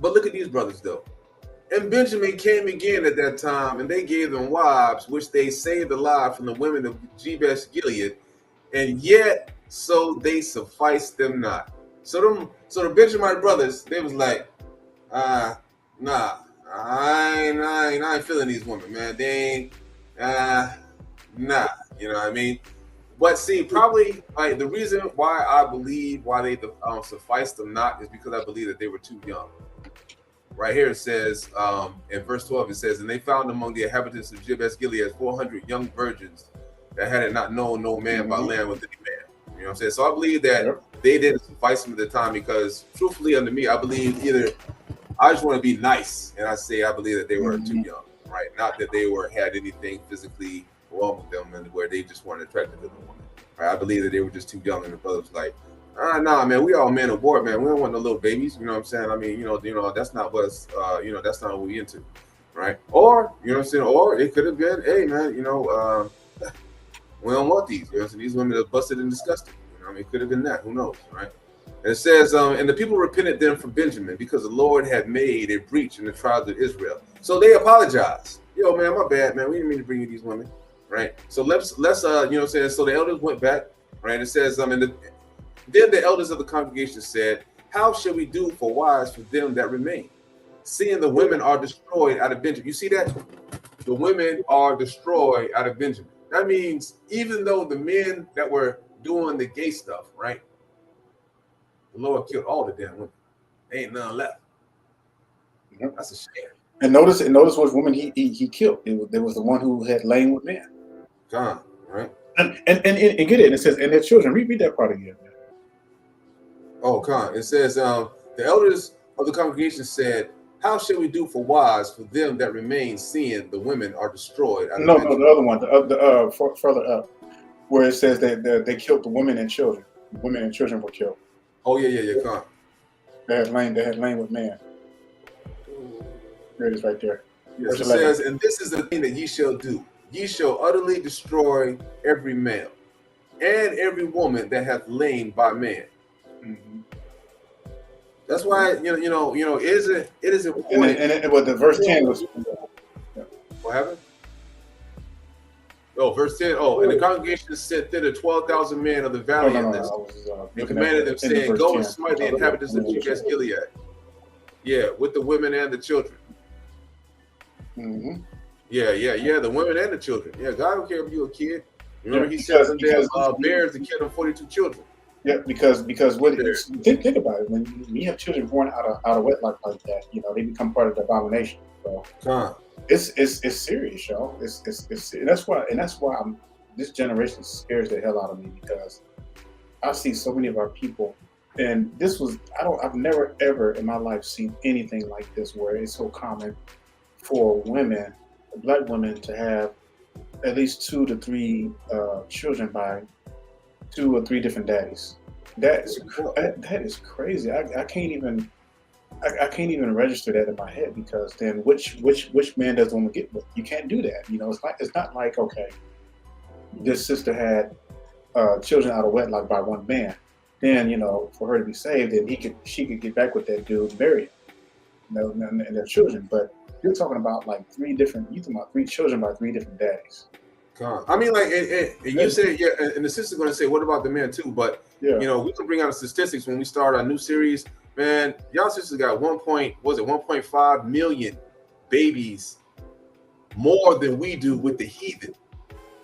but look at these brothers though. And Benjamin came again at that time, and they gave them wives, which they saved alive from the women of Jabesh Gilead, and yet so they sufficed them not. So the Benjamite brothers, they was like, nah, I ain't feeling these women, man. They ain't, nah, you know what I mean? But see, probably like the reason why I believe why they sufficed them not is because I believe that they were too young. Right here it says in verse 12 it says, and they found among the inhabitants of Jabesh Gilead 400 young virgins that had not known no man by land with any man. You know what I'm saying? So I believe that they didn't suffice them at the time because truthfully unto me, I believe either I just want to be nice and I believe that they were too young, right? Not that they had anything physically wrong with them and where they just weren't attracted to the woman. Right? I believe that they were just too young and the brothers like, nah, man, we all men of war, man. We don't want no little babies. You know what I'm saying? I mean, you know, that's not what's, that's not what we into, right? Or, you know what I'm saying? Or it could have been, hey, man, we don't want these. You know, so these women are busted and disgusting. You know, I mean, it could have been that. Who knows, right? And it says, and the people repented then from Benjamin because the Lord had made a breach in the tribes of Israel. So they apologized. Yo, man, my bad, man. We didn't mean to bring you these women, right? So let's you know what I'm saying? So the elders went back, right? It says, then the elders of the congregation said, how shall we do for wives for them that remain? Seeing the women are destroyed out of Benjamin. You see that? The women are destroyed out of Benjamin. That means even though the men that were doing the gay stuff, right? The Lord killed all the damn women. Ain't none left. That's a shame. And notice which woman he killed. There was the one who had lain with men. Gone, right? And get it. It says, and their children. Read that part again. Oh, Khan. It says, the elders of the congregation said, how shall we do for wives for them that remain, seeing the women are destroyed? No, the other one, further up, where it says that they killed the women and children. The women and children were killed. Oh, yeah, Khan. They had lain with man. There it is right there. Yes, it says, and this is the thing that ye shall do. Ye shall utterly destroy every male and every woman that hath lain by man. Mm-hmm. That's why it is important. And what the verse 10 was. What happened? Oh, verse 10. Oh, and the congregation sent thither 12,000 men of the valley and commanded them, saying, go and smite the inhabitants of Jabesh Gilead. Yeah, with the women and the children. Mm-hmm. Yeah, the women and the children. Yeah, God don't care if you're a kid. Remember, he said there's bears to kill them 42 children. Yeah, because what think about it, when you have children born out of wedlock like that, they become part of the abomination. So it's serious, y'all. It's that's why this generation scares the hell out of me, because I see so many of our people, and I've never ever in my life seen anything like this where it's so common for women, black women, to have at least 2 to 3 children by 2 or 3 different daddies. That is crazy. I can't even register that in my head, because then which man does the woman get with? You can't do that. It's not like, okay, this sister had children out of wedlock by one man. Then for her to be saved, then she could get back with that dude and marry him, and their children. But you're talking about like 3 children by 3 different daddies. I mean, like, and you said, yeah, and the sister's going to say, what about the men too? But, we can bring out the statistics when we start our new series. Man, y'all sisters got 1.5 million babies more than we do with the heathen.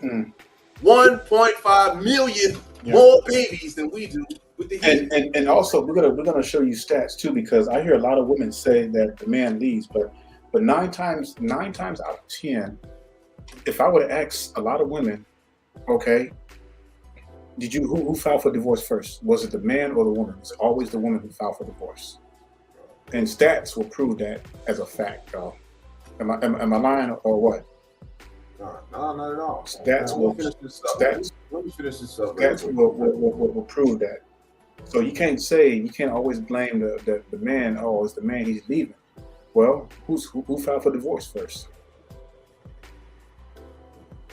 1.5 million more babies than we do with the heathen. And also, we're gonna show you stats too, because I hear a lot of women say that the man leaves, but 9 times out of 10, if I were to ask a lot of women, okay, who filed for divorce first? Was it the man or the woman? It's always the woman who filed for divorce. And stats will prove that as a fact, y'all. Am I lying or what? No, not at all. Stats will finish this up. Let me finish this up. Stats will prove that. So you can't always blame the man. Oh, it's the man, he's leaving. Well, who filed for divorce first?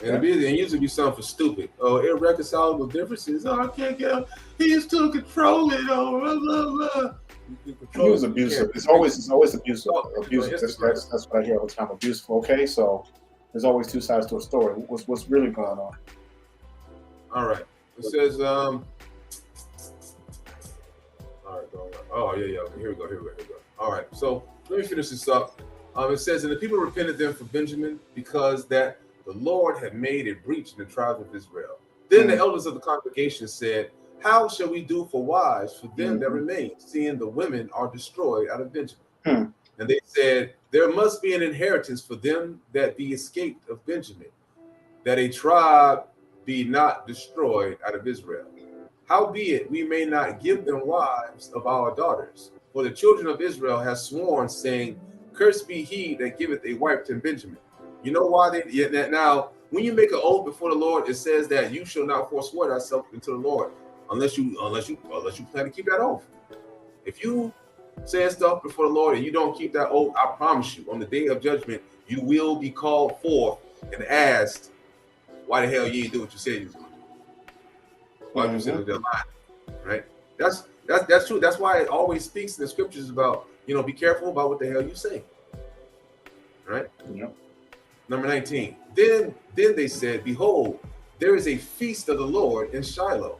And it usually be something for stupid. Oh, irreconcilable differences. Oh, I can't get him. He's too controlling. Oh, blah, blah, blah. He was abusive. It's always abusive. Abusive. That's what I hear all the time. Abusive. Okay, so there's always 2 sides to a story. What's really going on? All right. It says, all right, going on. Oh, yeah. Here we go. All right. So let me finish this up. It says, and the people repented then for Benjamin, because that the Lord had made a breach in the tribes of Israel. Then the elders of the congregation said, how shall we do for wives for them that remain, seeing the women are destroyed out of Benjamin? And they said, there must be an inheritance for them that be escaped of Benjamin, that a tribe be not destroyed out of Israel. Howbeit, we may not give them wives of our daughters. For the children of Israel have sworn, saying, cursed be he that giveth a wife to Benjamin. You know why they now, when you make an oath before the Lord, it says that you shall not forswear thyself unto the Lord, unless you plan to keep that oath. If you say stuff before the Lord and you don't keep that oath, I promise you, on the day of judgment, you will be called forth and asked, why the hell you didn't do what you said you was going to do? Why you said they're lying, right? That's true. That's why it always speaks in the scriptures about, be careful about what the hell you say, right? Yep. Number 19. Then they said, behold, there is a feast of the Lord in Shiloh,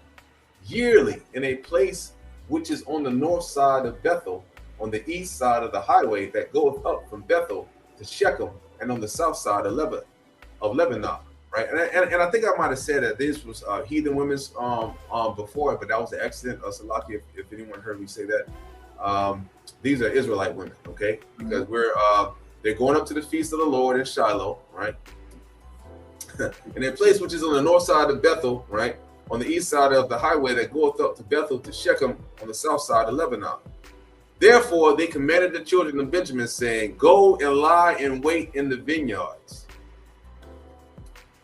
yearly in a place which is on the north side of Bethel, on the east side of the highway that goeth up from Bethel to Shechem, and on the south side of Lebanon, right? And I think I might have said that this was heathen women's before, but that was an accident. Salaki, if anyone heard me say that. These are Israelite women, okay? Because they're going up to the feast of the Lord in Shiloh, right? In a place which is on the north side of Bethel, right? On the east side of the highway that goeth up to Bethel to Shechem, on the south side of Lebanon. Therefore, they commanded the children of Benjamin, saying, go and lie in wait in the vineyards.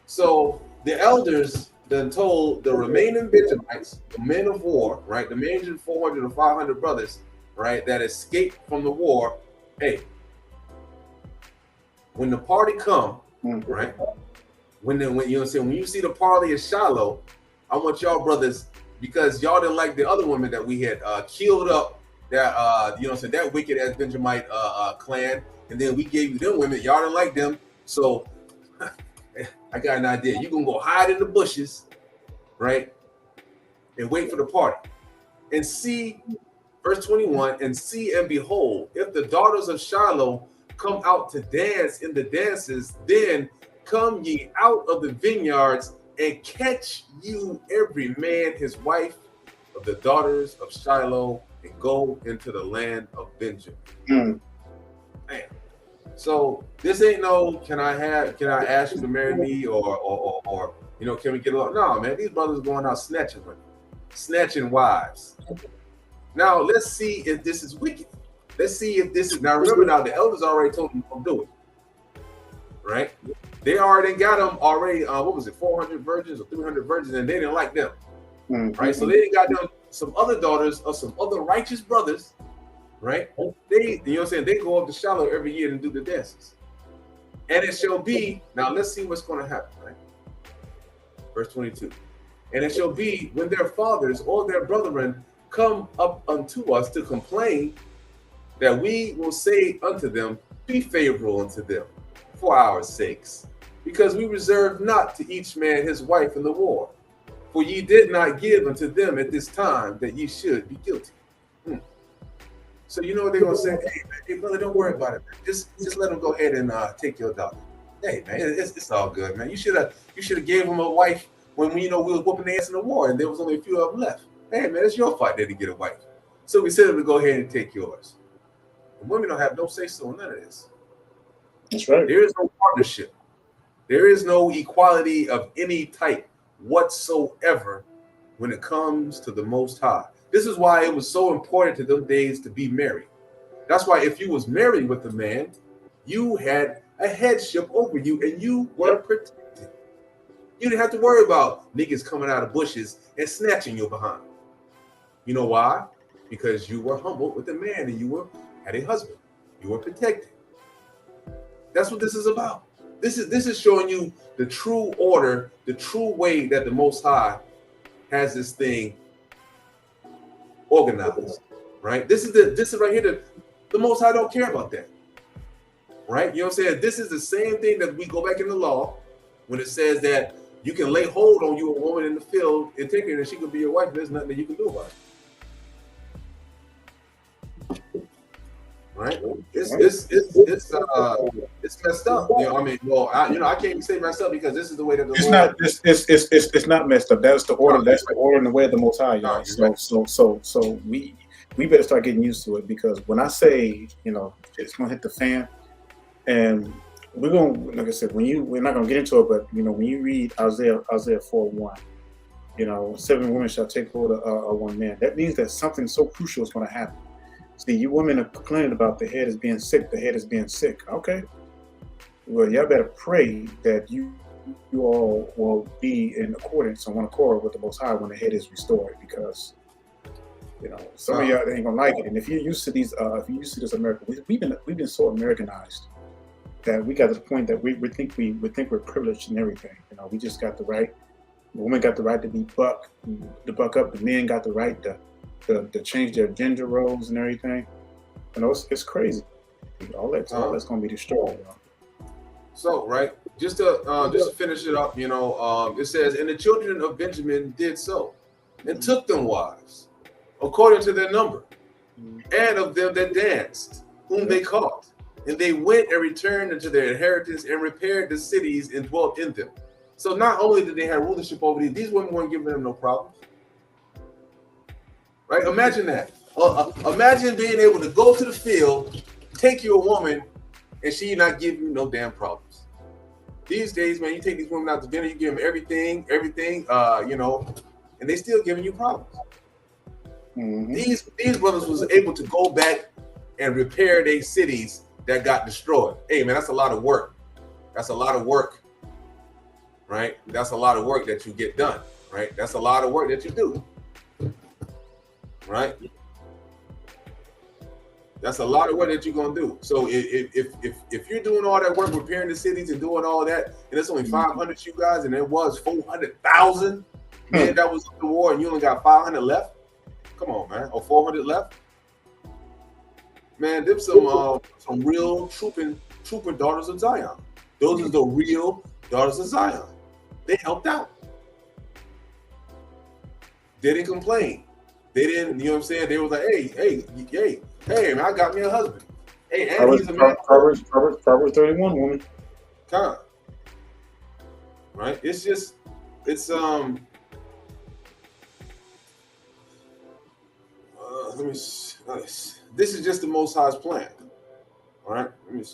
So the elders then told the remaining Benjamites, the men of war, right? The remaining 400 or 500 brothers, right, that escaped from the war, hey, when the party come, right? When you see the party at Shiloh, I want y'all brothers, because y'all didn't like the other women that we had killed up, that that wicked ass Benjamite clan, and then we gave you them women, y'all didn't like them, so I got an idea. You're gonna go hide in the bushes, right, and wait for the party, and see, verse 21, and see and behold, if the daughters of Shiloh come out to dance in the dances, then come ye out of the vineyards and catch you every man his wife of the daughters of Shiloh, and go into the land of Benjamin. Man. So this ain't no, can I ask you to marry me, or can we get along? No, man, these brothers are going out snatching women, snatching wives. Now let's see if this is wicked. Let's see if this is, now remember, now the elders already told them to do it, right? They already got them already, 400 virgins or 300 virgins, and they didn't like them, right? So they got them some other daughters of some other righteous brothers, right? They, they go up to Shiloh every year and do the dances. And it shall be, now let's see what's going to happen, right? Verse 22. And it shall be, when their fathers or their brethren come up unto us to complain, that we will say unto them, be favorable unto them for our sakes, because we reserve not to each man his wife in the war. For ye did not give unto them at this time that ye should be guilty. So you know what they're gonna say? Hey brother, don't worry about it, man. Just let them go ahead and take your daughter. Hey man, it's all good, man. You should have gave them a wife when we was whooping their ass in the war and there was only a few of them left. Hey man, it's your fight there to get a wife. So we said to go ahead and take yours. The women don't have no say so in none of this. That's right. There is no partnership. There is no equality of any type whatsoever when it comes to the Most High. This is why it was so important to them days to be married. That's why if you was married with a man, you had a headship over you and you were protected. You didn't have to worry about niggas coming out of bushes and snatching your behind. You know why? Because you were humble with a man and you had a husband. You were protected. That's what this is about. This is showing you the true order, the true way that the Most High has this thing organized, right? This is right here. The Most High don't care about that, right? You know what I'm saying? This is the same thing that we go back in the law when it says that you can lay hold on you, a woman in the field, and take her, and she could be your wife. There's nothing that you can do about it. right? It's messed up. You know, I mean, well, I can't even say messed up because this is the way that the Lord. It's not messed up. That's the order. That's the order and the way of the Most High, y'all. So we better start getting used to it, because when I say, you know, it's gonna hit the fan, and we're gonna, like I said, we're not gonna get into it, but you know, when you read Isaiah 4:1, you know, 7 women shall take hold of one man. That means that something so crucial is going to happen. See, you women are complaining about the head is being sick. The head is being sick. Okay. Well, y'all better pray that you all will be in accordance, on one accord with the Most High when the head is restored, because you know some of y'all ain't gonna like it. And if you're used to these, if you're used to this America, we've been so Americanized that we got to the point that we think we're privileged and everything. You know, we just got the right. The women got the right to buck up. The men got the right to change their gender roles and everything. You know, it's crazy. All that's gonna be destroyed. You know? So, right, just to finish it up, you know, it says, and the children of Benjamin did so, and took them wives, according to their number, and of them that danced, whom they caught, and they went and returned into their inheritance, and repaired the cities and dwelt in them. So not only did they have rulership over these women weren't giving them no problems, right? Imagine that. Imagine being able to go to the field, take you a woman, and she not give you no damn problems. These days, man, you take these women out to dinner, you give them everything, you know, and they still giving you problems. Mm-hmm. These brothers was able to go back and repair their cities that got destroyed. Hey, man, that's a lot of work. That's a lot of work, right? That's a lot of work that you get done, right? That's a lot of work that you do, right? That's a lot of work that you're gonna do. So if you're doing all that work, repairing the cities and doing all that, and it's only 500 you guys, and there was 400,000 men that was in the war, and you only got 500 left. Come on, man, or 400 left. Man, them some real trooping daughters of Zion. Those are the real daughters of Zion. They helped out. They didn't complain. They didn't, you know what I'm saying? They was like, hey, man, I got me a husband. Hey, and he's a man. Proverbs 31, woman. Kind. Right? It's just, let me see. This is just the Most High's plan. All right? Let me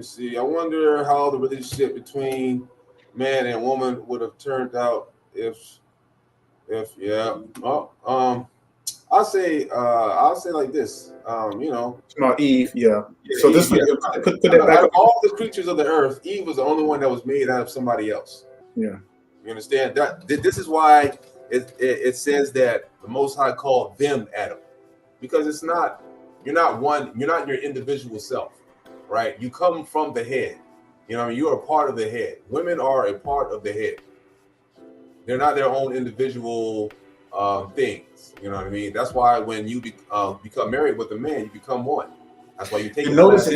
see. I wonder how the relationship between man and woman would have turned out if I'll say like this. You know, about Eve, yeah. So this put that back up. All the creatures of the earth, Eve was the only one that was made out of somebody else. Yeah. You understand that? This is why it says that the Most High called them Adam, because it's not, you're not your individual self, right? You come from the head. You know, you're a part of the head. Women are a part of the head. They're not their own individual things. You know what I mean? That's why when you become married with a man, you become one. That's why you take. And notice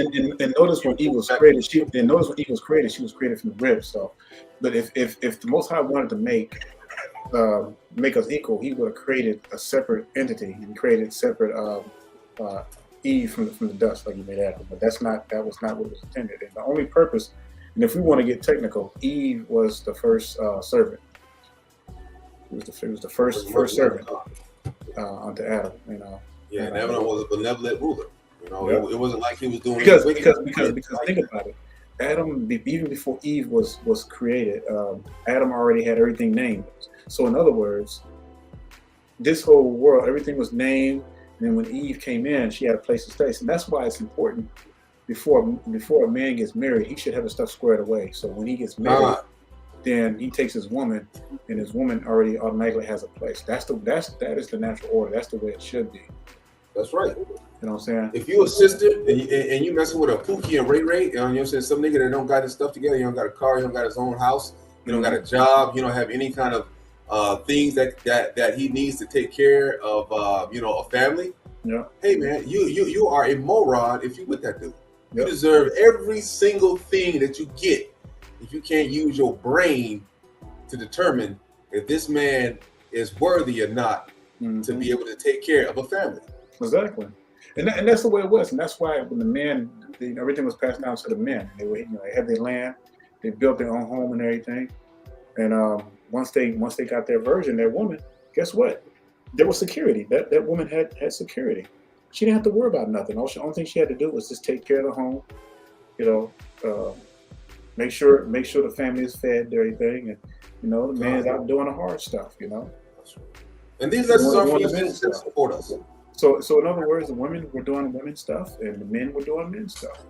when Eve was created, she was created from the rib. So, but if the Most High wanted to make us equal, He would have created a separate entity and created separate Eve from the dust, like He made Adam. But that was not what was intended. And the only purpose, and if we want to get technical, Eve was the first servant. It was the first servant unto Adam. You know. Yeah, and Adam was a benevolent ruler. You know, yeah. It wasn't like he was doing because think about it. Adam, even before Eve was created, Adam already had everything named. So in other words, this whole world, everything was named. And then when Eve came in, she had a place to stay. And that's why it's important before a man gets married, he should have his stuff squared away. So when he gets married, then he takes his woman, and his woman already automatically has a place. That is the natural order. That's the way it should be. That's right. You know what I'm saying? If you a sister and you messing with a Pookie and Ray, you know what I'm saying? Some nigga that don't got his stuff together, he don't got a car, he don't got his own house, he don't got a job, he don't have any kind of things that he needs to take care of, a family. Yeah. Hey man, you are a moron if you with that dude. You deserve every single thing that you get if you can't use your brain to determine if this man is worthy or not to be able to take care of a family. Exactly. And that's the way it was, and that's why when the men, everything was passed down to the men. They were, they had their land, they built their own home and everything. And once they got their virgin, their woman, guess what? There was security. That woman had security. She didn't have to worry about nothing. Only thing she had to do was just take care of the home, make sure the family is fed and everything, and the man's out doing the hard stuff, And these lessons are for you to support us. So in other words, the women were doing women stuff, and the men were doing men stuff.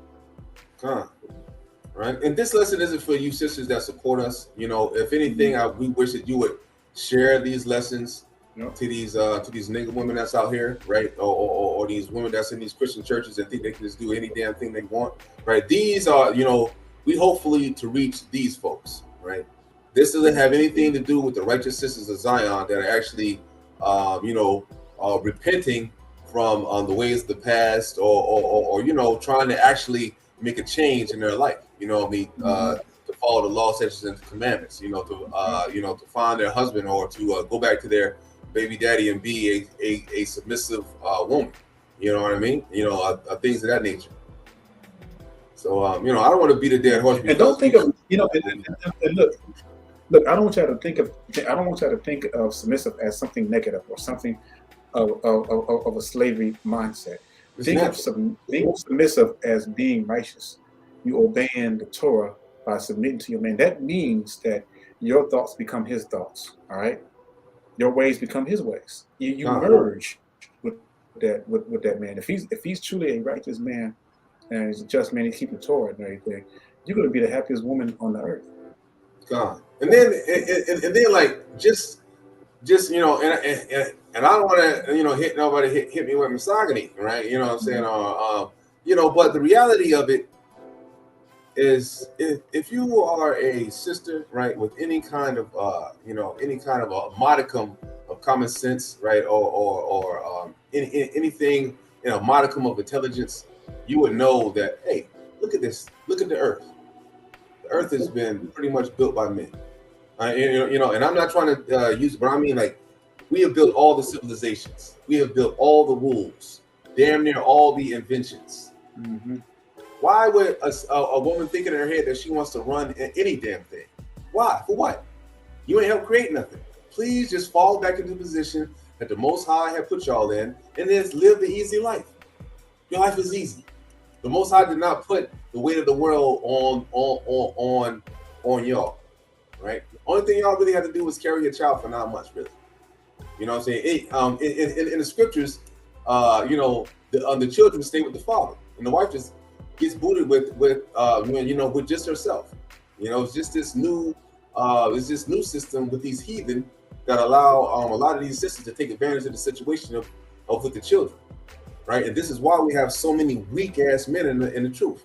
Right. And this lesson isn't for you sisters that support us. If anything, we wish that you would share these lessons to these nigga women that's out here, right? Or these women that's in these Christian churches and think they can just do any damn thing they want, right? These are, we hopefully to reach these folks, right? This doesn't have anything to do with the righteous sisters of Zion that are actually, repenting from the ways of the past, or trying to actually make a change in their life. To follow the law, statutes, and commandments. To find their husband or to go back to their baby daddy and be a submissive woman. You know what I mean? Things of that nature. So I don't want to beat a dead horse. And don't think of and look. I don't want y'all to think of submissive as something negative or something of a slavery mindset. Think of being submissive as being righteous. You obeying the Torah by submitting to your man. That means that your thoughts become his thoughts. All right, your ways become his ways. You merge with that man. If he's truly a righteous man and he's a just man, he's keeping Torah and everything, you're going to be the happiest woman on the earth. God. And then like just and I don't want to hit nobody hit me with misogyny, right? You know what I'm saying? But the reality of it is, if you are a sister, right, with any kind of a modicum of common sense, right, or anything in a modicum of intelligence, you would know that, hey, look at this, look at the earth. The earth has been pretty much built by men. And I'm not trying to use it, but I mean, like, we have built all the civilizations. We have built all the rules, damn near all the inventions. Mm-hmm. Why would a woman think in her head that she wants to run any damn thing? Why? For what? You ain't helped create nothing. Please just fall back into the position that the Most High had put y'all in, and then live the easy life. Your life is easy. The Most High did not put the weight of the world on y'all, right? Only thing y'all really have to do is carry your child for not much, really. You know what I'm saying? In the scriptures, the children stay with the father, and the wife just gets booted with just herself. It's just this new system with these heathen that allow a lot of these sisters to take advantage of the situation of with the children, right? And this is why we have so many weak ass men in the truth,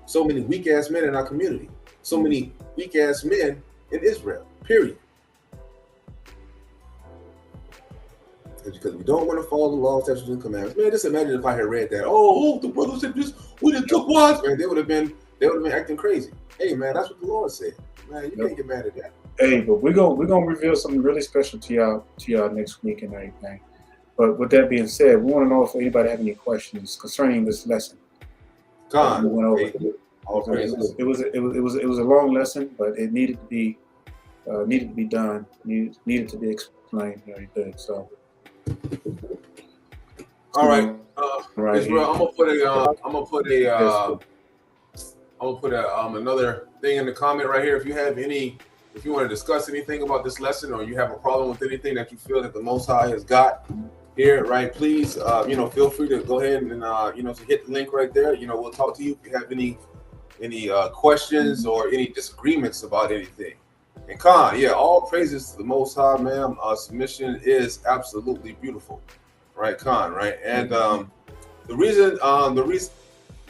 so many weak ass men in our community, so many weak ass men in Israel. Period. Because we don't want to follow the law, statutes, and commandments. Man, just imagine if I had read that. Oh, the brothers said this. We done took wives. Man, they would have been acting crazy. Hey, man, that's what the Lord said. Man, you can't get mad at that. Hey, but we're gonna reveal something really special to y'all next week and everything. But with that being said, we want to know if anybody have any questions concerning this lesson. God, we went over it. It was a long lesson, but it needed to be done. Needed to be explained and everything. So. All right. Right. Israel, I'm gonna put another thing in the comment right here. If you want to discuss anything about this lesson, or you have a problem with anything that you feel that the Most High has got here, right? Please, feel free to go ahead and to hit the link right there. We'll talk to you if you have any questions or any disagreements about anything. And Khan, all praises to the Most High, man. Submission is absolutely beautiful, right, Khan, right? And the reason,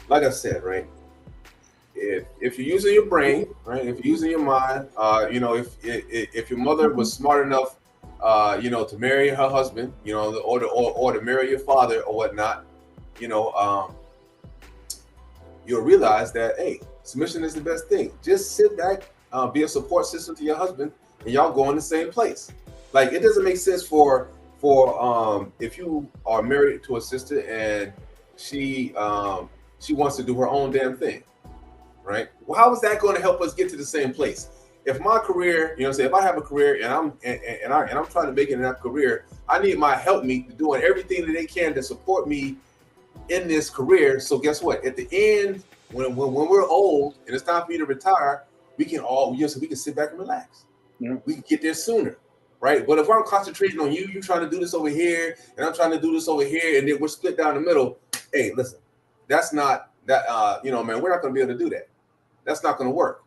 like I said, right, if you're using your brain, right, if you're using your mind, if your mother was smart enough, to marry her husband, or to marry your father or whatnot, you'll realize that, hey, submission is the best thing. Just sit back. Be a support system to your husband, and y'all go in the same place. Like, it doesn't make sense for if you are married to a sister and she wants to do her own damn thing, right? Well, how is that going to help us get to the same place? If my career, you know what I'm saying, if I have a career and I'm trying to make it in that career, I need my helpmeet doing everything that they can to support me in this career. So guess what? At the end, when we're old and it's time for me to retire, we can sit back and relax. Yeah. We can get there sooner, right? But if I'm concentrating on you trying to do this over here, and I'm trying to do this over here, and then we're split down the middle. Hey, listen, that's not that. Man, we're not going to be able to do that. That's not going to work.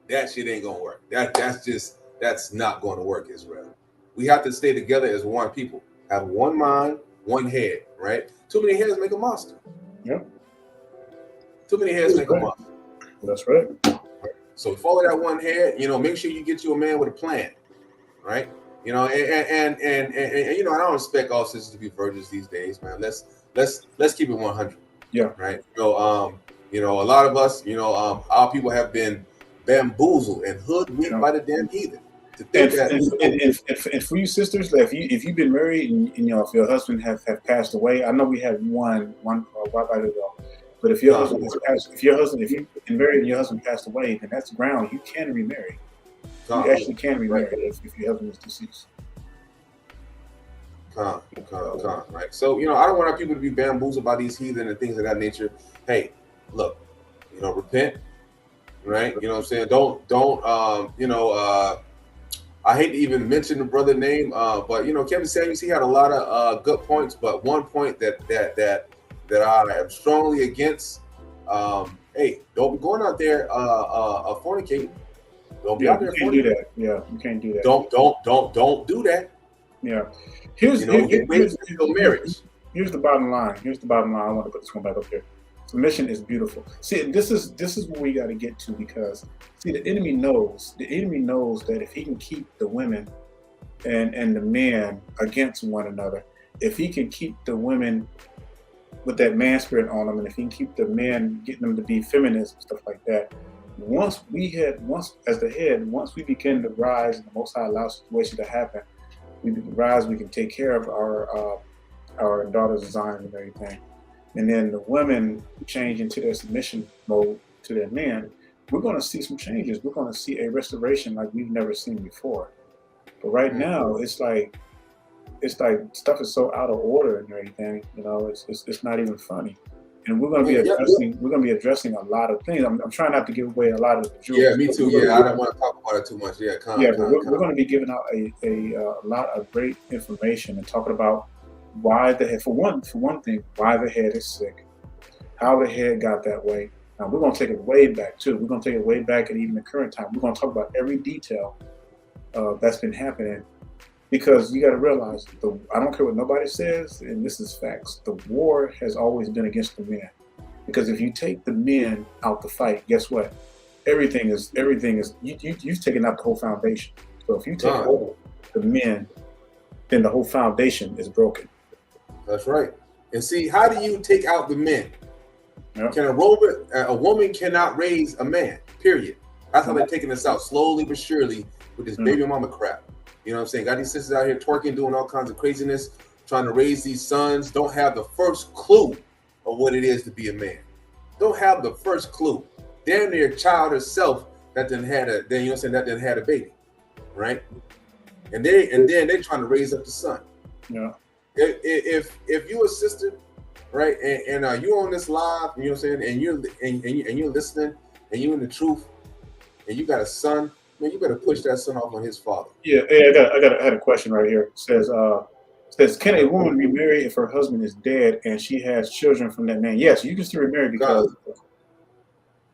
That shit ain't going to work. That's not going to work, Israel. We have to stay together as one people. Have one mind, one head, right? Too many heads make a monster. Yep. Too many heads make a monster. That's right. So follow that one head. Make sure you get you a man with a plan, right? And I don't expect all sisters to be virgins these days, man. Let's keep it 100. Yeah. Right. A lot of us, our people have been bamboozled and hoodwinked by the damn heathen. To think and for you sisters, if you've been married and if your husband have passed away, I know we had one wife ago. But if your husband if you've been married and your husband passed away, then that's ground you can remarry. You actually can remarry if your husband is deceased. Right. So I don't want our people to be bamboozled by these heathen and things of that nature. Hey, look, repent. Right. You know what I'm saying? Don't I hate to even mention the brother name, but Kevin Samuels, he had a lot of good points, but one point that I am strongly against. Hey, don't be going out there fornicating. Don't be out there. You can't do that. Yeah, you can't do that. Don't do that. Yeah. Here's marriage. Here's the bottom line. I want to put this one back up here. Submission is beautiful. See, this is what we got to get to, because the enemy knows that if he can keep the women and the men against one another, if he can keep the women with that man spirit on them, and if he can keep the men, getting them to be feminists and stuff like that, once we begin to rise and the Most High allows situation to happen, we can take care of our daughters of Zion and everything. And then the women change into their submission mode to their men, we're going to see some changes. We're going to see a restoration like we've never seen before. But right now, it's like stuff is so out of order and everything. It's not even funny. And we're going to be addressing a lot of things. I'm trying not to give away a lot of the jewels. Yeah, me too. Yeah, I don't want to talk about it too much. Yeah, we're going to be giving out a lot of great information and talking about why the head, for one thing, why the head is sick, how the head got that way. Now we're going to take it way back too. We're going to take it way back, and even the current time. We're going to talk about every detail that's been happening, because you got to realize, I don't care what nobody says, and this is facts. The war has always been against the men, because if you take the men out the fight, guess what? Everything is you've taken out the whole foundation. So if you take out the men, then the whole foundation is broken. That's right. And see, how do you take out the men? Yep. A woman cannot raise a man, period. That's how they're taking this out, slowly but surely, with this baby mama crap. You know what I'm saying? Got these sisters out here twerking, doing all kinds of craziness, trying to raise these sons, don't have the first clue of what it is to be a man. Don't have the first clue. Damn near child herself that didn't had a baby, right? And then they're trying to raise up the son. Yeah. If you a sister, right, and you on this live, you know what I'm saying, and you're listening, and you in the truth, and you got a son, man, you better push that son off on his father. Yeah. I had a question right here. It says, can a woman remarry if her husband is dead and she has children from that man? Yes, you can still remarry, because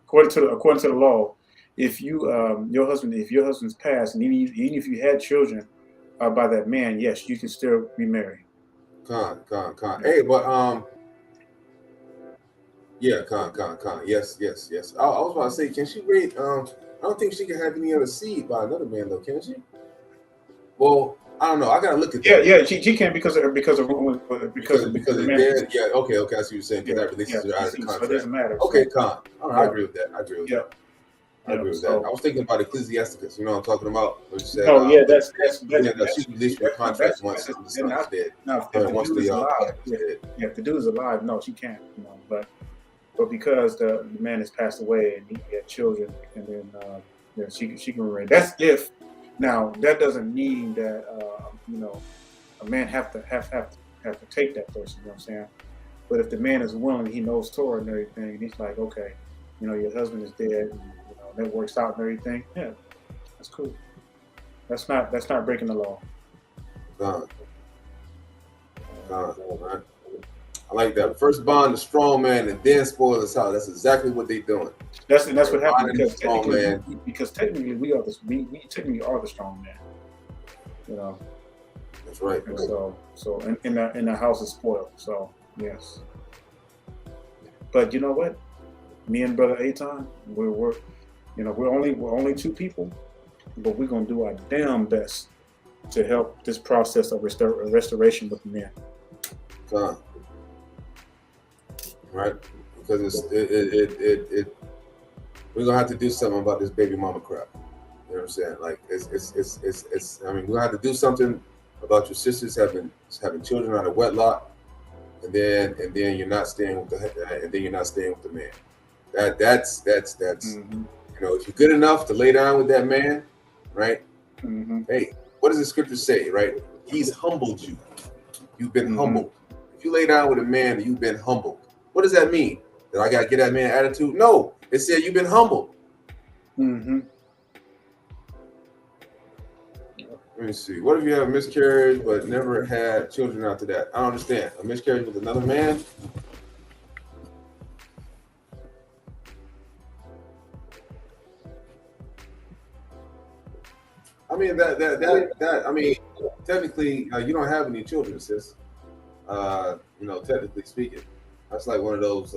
according to the law, if your husband's passed, and even if you had children by that man, yes, you can still remarry. Con. Hey, but yeah, con. Yes. I was about to say, can she raise? I don't think she can have any other seed by another man, though, can she? Well, I don't know. I gotta look at that. Yeah, she can because of because of dead. Yeah, okay. I see what you're saying. Because that releases her out of the contract. So it doesn't matter. Okay, con. All right, I agree with that. I agree with that. I was thinking about Ecclesiasticus. You know what I'm talking about? Which said, that's she released from contract once the son is dead. Now, if once the dude is alive, dead. if the dude is alive, no, she can't. You know, but because the man has passed away and he had children, and then she can marry. That's if. Now that doesn't mean that a man have to take that person. You know what I'm saying? But if the man is willing, he knows Torah and everything, and he's like, okay, your husband is dead, and that works out and everything. Yeah, that's cool. That's not breaking the law. Right. I like that. First bond the strong man and then spoil his house. That's exactly what they're doing. That's what happened because technically we technically are the strong man. That's right. And so in the house is spoiled. So yes. But you know what? Me and Brother Aton, we're only two people, but we're gonna do our damn best to help this process of restoration with the men. Right, because we're gonna have to do something about this baby mama crap. You know what I'm saying? Like it's I mean, we're gonna have to do something about your sisters having children out of wedlock, and then you're not staying with the man. That's Mm-hmm. if you're good enough to lay down with that man, right? Mm-hmm. Hey, what does the scripture say, right? He's humbled you. You've been humbled. If you lay down with a man, you've been humbled. What does that mean? That I gotta get that man attitude? No, it said you've been humbled. Mm-hmm. Let me see. What if you have a miscarriage but never had children after that? I don't understand. A miscarriage with another man? I mean that I mean technically you don't have any children, sis. Technically speaking. That's like one of those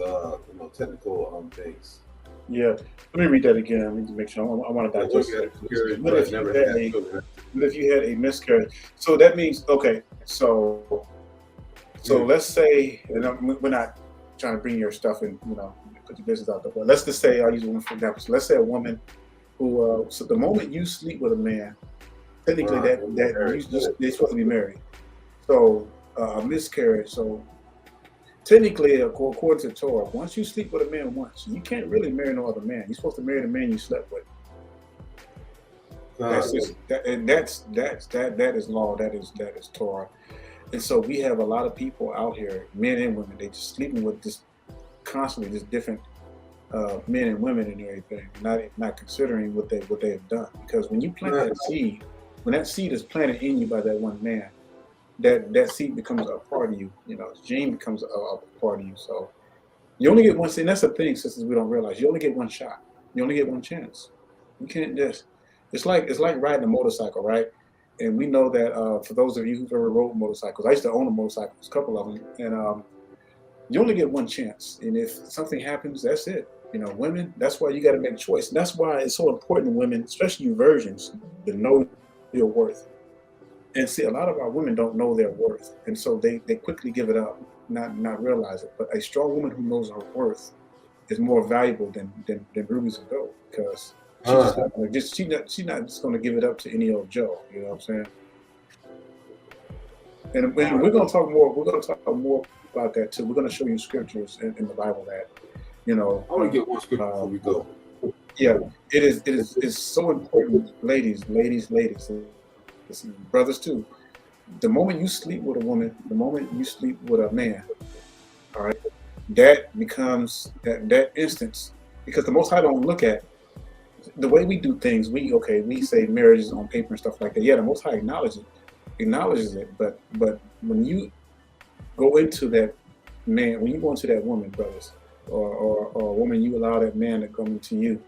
technical things. Yeah. Let me read that again. I need to make sure. I want to digest it. But if you had a miscarriage, so that means okay. So let's say, and we're not trying to bring your stuff in, put your business out there. But let's just say I'll use one for example. So let's say a woman who, so the moment you sleep with a man, technically they're supposed to be married. So a miscarriage. So technically, according to Torah, once you sleep with a man once, you can't really marry no other man. You're supposed to marry the man you slept with. That is law. That is Torah. And so we have a lot of people out here, men and women, they just sleeping with just constantly just different men and women and everything, not considering what they have done. Because when you plant that seed, when that seed is planted in you by that one man, that seed becomes a part of you. The gene becomes a part of you. So you only get one. And that's the thing, sisters, we don't realize. You only get one shot. You only get one chance. You can't just. It's like riding a motorcycle, right? And we know that for those of you who've ever rode motorcycles, I used to own a motorcycle, a couple of them, and you only get one chance. And if something happens, that's it. Women. That's why you got to make a choice. And that's why it's so important, women, especially you virgins, to know your worth. And see, a lot of our women don't know their worth, and so they quickly give it up, not realize it. But a strong woman who knows her worth is more valuable than rubies and gold, because she's not just going to give it up to any old Joe. You know what I'm saying? And we're going to talk more. We're going to talk more about that too. We're going to show you scriptures in the Bible that I want to get one scripture before we go. Yeah, it's so important, ladies. Listen, brothers too. The moment you sleep with a woman, the moment you sleep with a man, all right, that becomes that instance, because the Most High don't look at the way we do things. We say marriage is on paper and stuff like that. Yeah, the Most High acknowledges it, but when you go into that man, when you go into that woman, brothers, or a woman, you allow that man to come into you,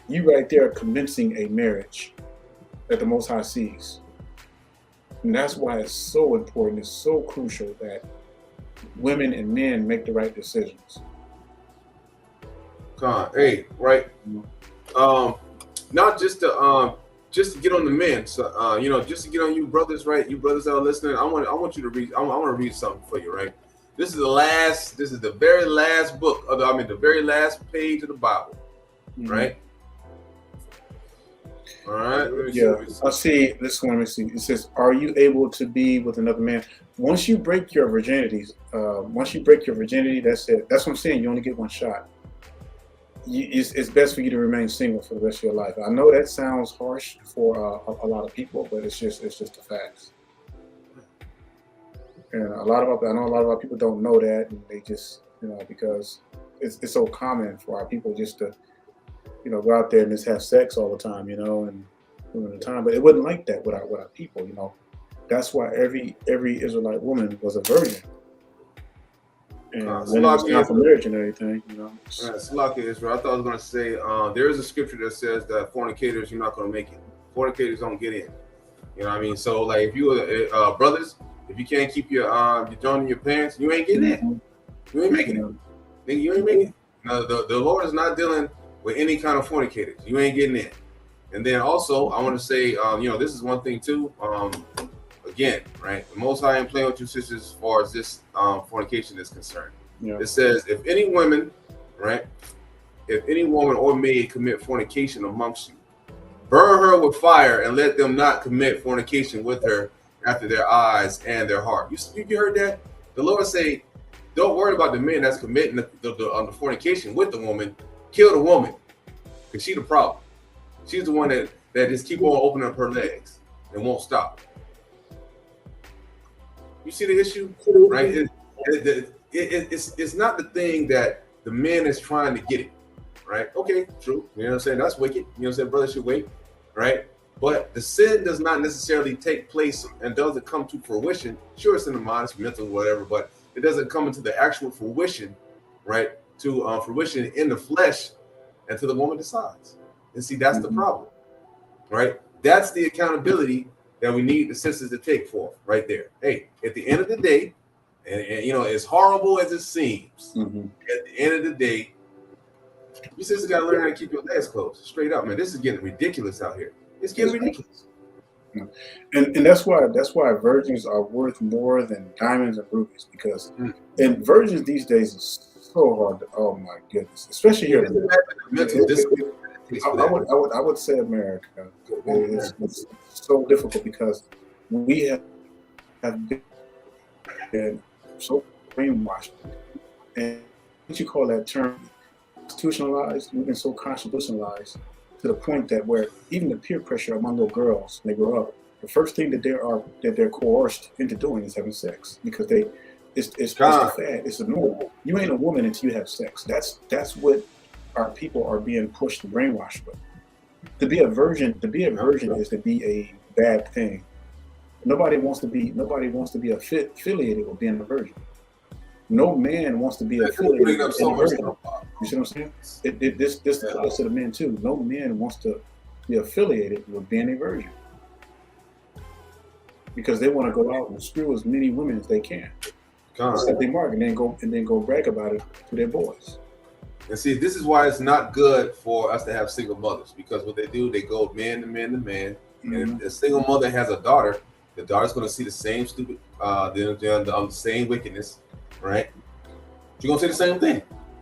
you right there commencing a marriage that the Most High sees. And that's why it's so important, it's so crucial that women and men make the right decisions. Hey, right. Not just to get on the men, so just to get on you brothers, right? You brothers that are listening, I want you to read. I want to read something for you, right? This is the very last book the very last page of the Bible, right? All right. Let me Yeah. see. I see. This one. Let me see. It says, "Are you able to be with another man once you break your virginity? That's it. That's what I'm saying. You only get one shot. It's best for you to remain single for the rest of your life. I know that sounds harsh for a lot of people, but it's just the facts. And I know a lot of our people don't know that, and they just because it's so common for our people just to go out there and just have sex all the time, and the time. But it wasn't like that with our people, That's why every Israelite woman was a virgin. And when it was time for marriage and everything, Salaki Israel. I thought I was going to say there is a scripture that says that fornicators, you're not going to make it. Fornicators don't get in. You know what I mean? So, like, if you brothers, if you can't keep your joint in your pants, you ain't getting in. You ain't making it. Nigga, you ain't making it. No, the Lord is not dealing with any kind of fornicators. You ain't getting in. And then also, I want to say, this is one thing too. Again, right? The Most High ain't playing with you sisters as far as this fornication is concerned. Yeah. It says, if any woman or maid commit fornication amongst you, burn her with fire and let them not commit fornication with her after their eyes and their heart. You heard that? The Lord say, don't worry about the men that's committing the fornication with the woman. Kill the woman, because she's the problem. She's the one that just keep on opening up her legs and won't stop. You see the issue, right? It's not the thing that the man is trying to get it, right? Okay, true. You know what I'm saying? That's wicked. You know what I'm saying? Brother should wait, right? But the sin does not necessarily take place and doesn't come to fruition. Sure, it's in the mind, it's mental, whatever, but it doesn't come into the actual fruition, right? To fruition in the flesh until the woman decides. And see, that's the problem, right? That's the accountability that we need the sisters to take for right there. Hey, at the end of the day, and as horrible as it seems, at the end of the day, you sisters got to learn how to keep your legs closed. Straight up, man. This is getting ridiculous out here. It's getting ridiculous. And that's why virgins are worth more than diamonds and rubies, because and virgins these days is so hard to, oh my goodness, especially here. I would say America. It's so difficult because we have been so brainwashed, and what you call that term, institutionalized. We've been so constitutionalized to the point that where even the peer pressure among little girls when they grow up, the first thing that they're coerced into doing is having sex, because it's the fad, it's the norm. You ain't a woman until you have sex. That's what our people are being pushed and brainwashed with. To be a virgin is to be a bad thing. Nobody wants to be affiliated with being a virgin. No man wants to be affiliated with being a virgin. You see what I'm saying? This applies to the men too. No man wants to be affiliated with being a virgin, because they want to go out and screw as many women as they can. Set their mark and then go brag about it to their boys. And see, this is why it's not good for us to have single mothers, because what they do, they go man to man to man. And if a single mother has a daughter, the daughter's going to see the same stupid, the same wickedness, right? She's going to say the same thing.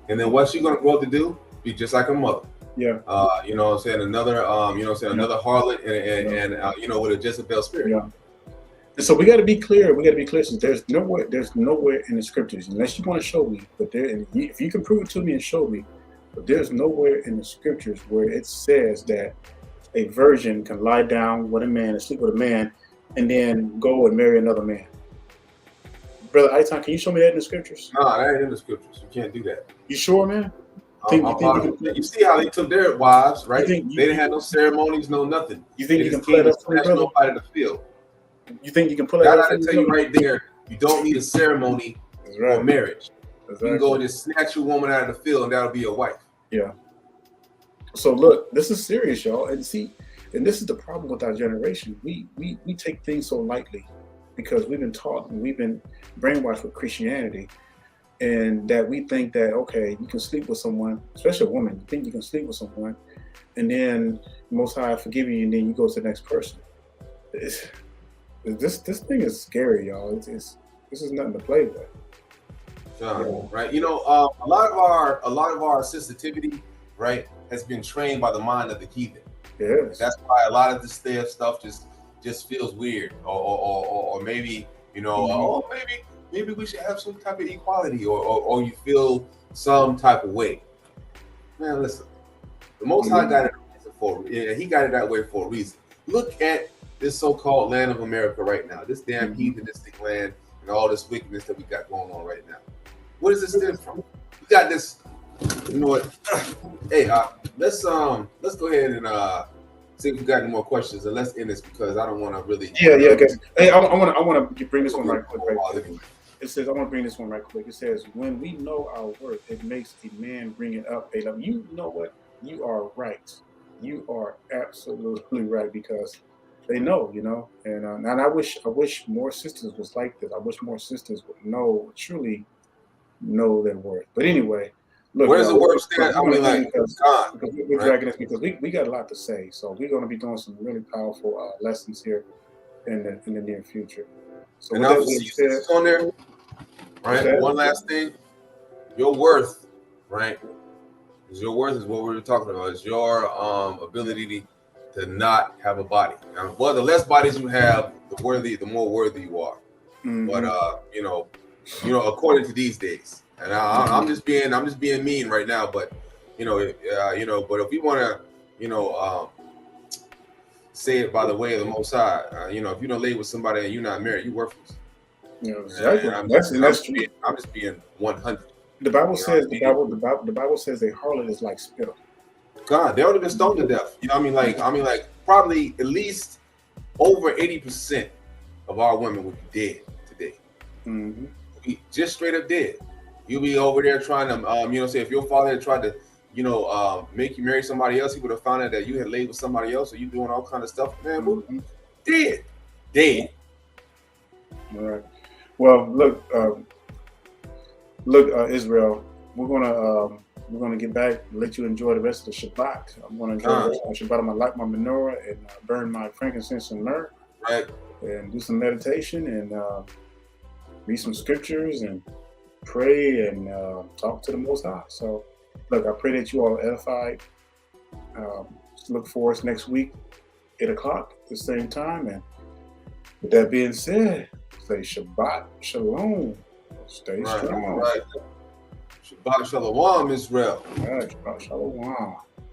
And then what's she going to grow up to do? Be just like her mother. Yeah. You know what I'm saying? Another, another harlot and with a Jezebel spirit. Yeah. And so we got to be clear. So there's nowhere in the scriptures, unless you want to show me, but if you can prove it to me and show me, but there's nowhere in the scriptures where it says that a virgin can lie down with a man and sleep with a man and then go and marry another man. Brother Aitan, can you show me that in the scriptures? No, that ain't in the scriptures. You can't do that. You sure, man? You see how they took their wives, right? They didn't have no ceremonies, no nothing. You think you can play that for me, brother? Nobody in the field. You think you can pull it out? I gotta tell you right there, you don't need a ceremony for marriage. Exactly. You can go and just snatch your woman out of the field, and that'll be your wife. Yeah. So look, this is serious, y'all. And this is the problem with our generation. We take things so lightly because we've been taught and we've been brainwashed with Christianity, and that we think that, okay, you can sleep with someone, especially a woman. You think you can sleep with someone, and then the Most High forgive you, and then you go to the next person. This thing is scary, y'all. This is nothing to play with. Right? A lot of our sensitivity, right, has been trained by the mind of the heathen. Yes. That's why a lot of this stuff just feels weird, or maybe oh maybe we should have some type of equality, or you feel some type of way. Man, listen, the Most High got it he got it that way for a reason. Look at this so-called land of America right now, this damn heathenistic land and all this wickedness that we got going on right now. Where does this stem from? We got this. You know what? Hey, let's go ahead and see if we got any more questions, and let's end this because I don't want to really. Yeah. Okay. Hey, I want to bring this one right quick. It says, I want to bring this one right quick. It says, when we know our worth, it makes a man bring it up. Hey, you know what? You are right. You are absolutely right, because they know, and I wish more sisters was like this. I wish more sisters would truly know their worth. But anyway, look, where's the worth stand? I mean, like, because we're dragging this because we got a lot to say. So we're going to be doing some really powerful lessons here in the near future. So and I'll see you on there. Right. One last thing, your worth, right? Because your worth is what we were talking about. Is your ability to not have a body. Now, well, the less bodies you have, the more worthy you are. But according to these days, and I'm just being mean right now. But but if we want to, say it by the way of the Most High, if you don't lay with somebody and you're not married, you're worthless. Exactly. That's true. I'm just being 100. The Bible says the Bible says a harlot is like spittle. God, they already been stoned to death. I mean, like probably at least over 80% of our women would be dead today. Be just straight up dead. You'll be over there trying to, say if your father had tried to, make you marry somebody else, he would have found out that you had laid with somebody else, or you doing all kind of stuff. Man, dead. All right. Well, look, Israel, we're gonna get back, let you enjoy the rest of the Shabbat. I'm gonna enjoy the rest of the Shabbat. I'm gonna light my menorah and burn my frankincense and myrrh, right? And do some meditation and read some scriptures and pray and talk to the Most High. So, look, I pray that you all are edified. Look for us next week, 8 o'clock, the same time. And with that being said, say Shabbat Shalom. Stay strong. Right. Shabbat Shalom, Israel. All right, Shabbat Shalom.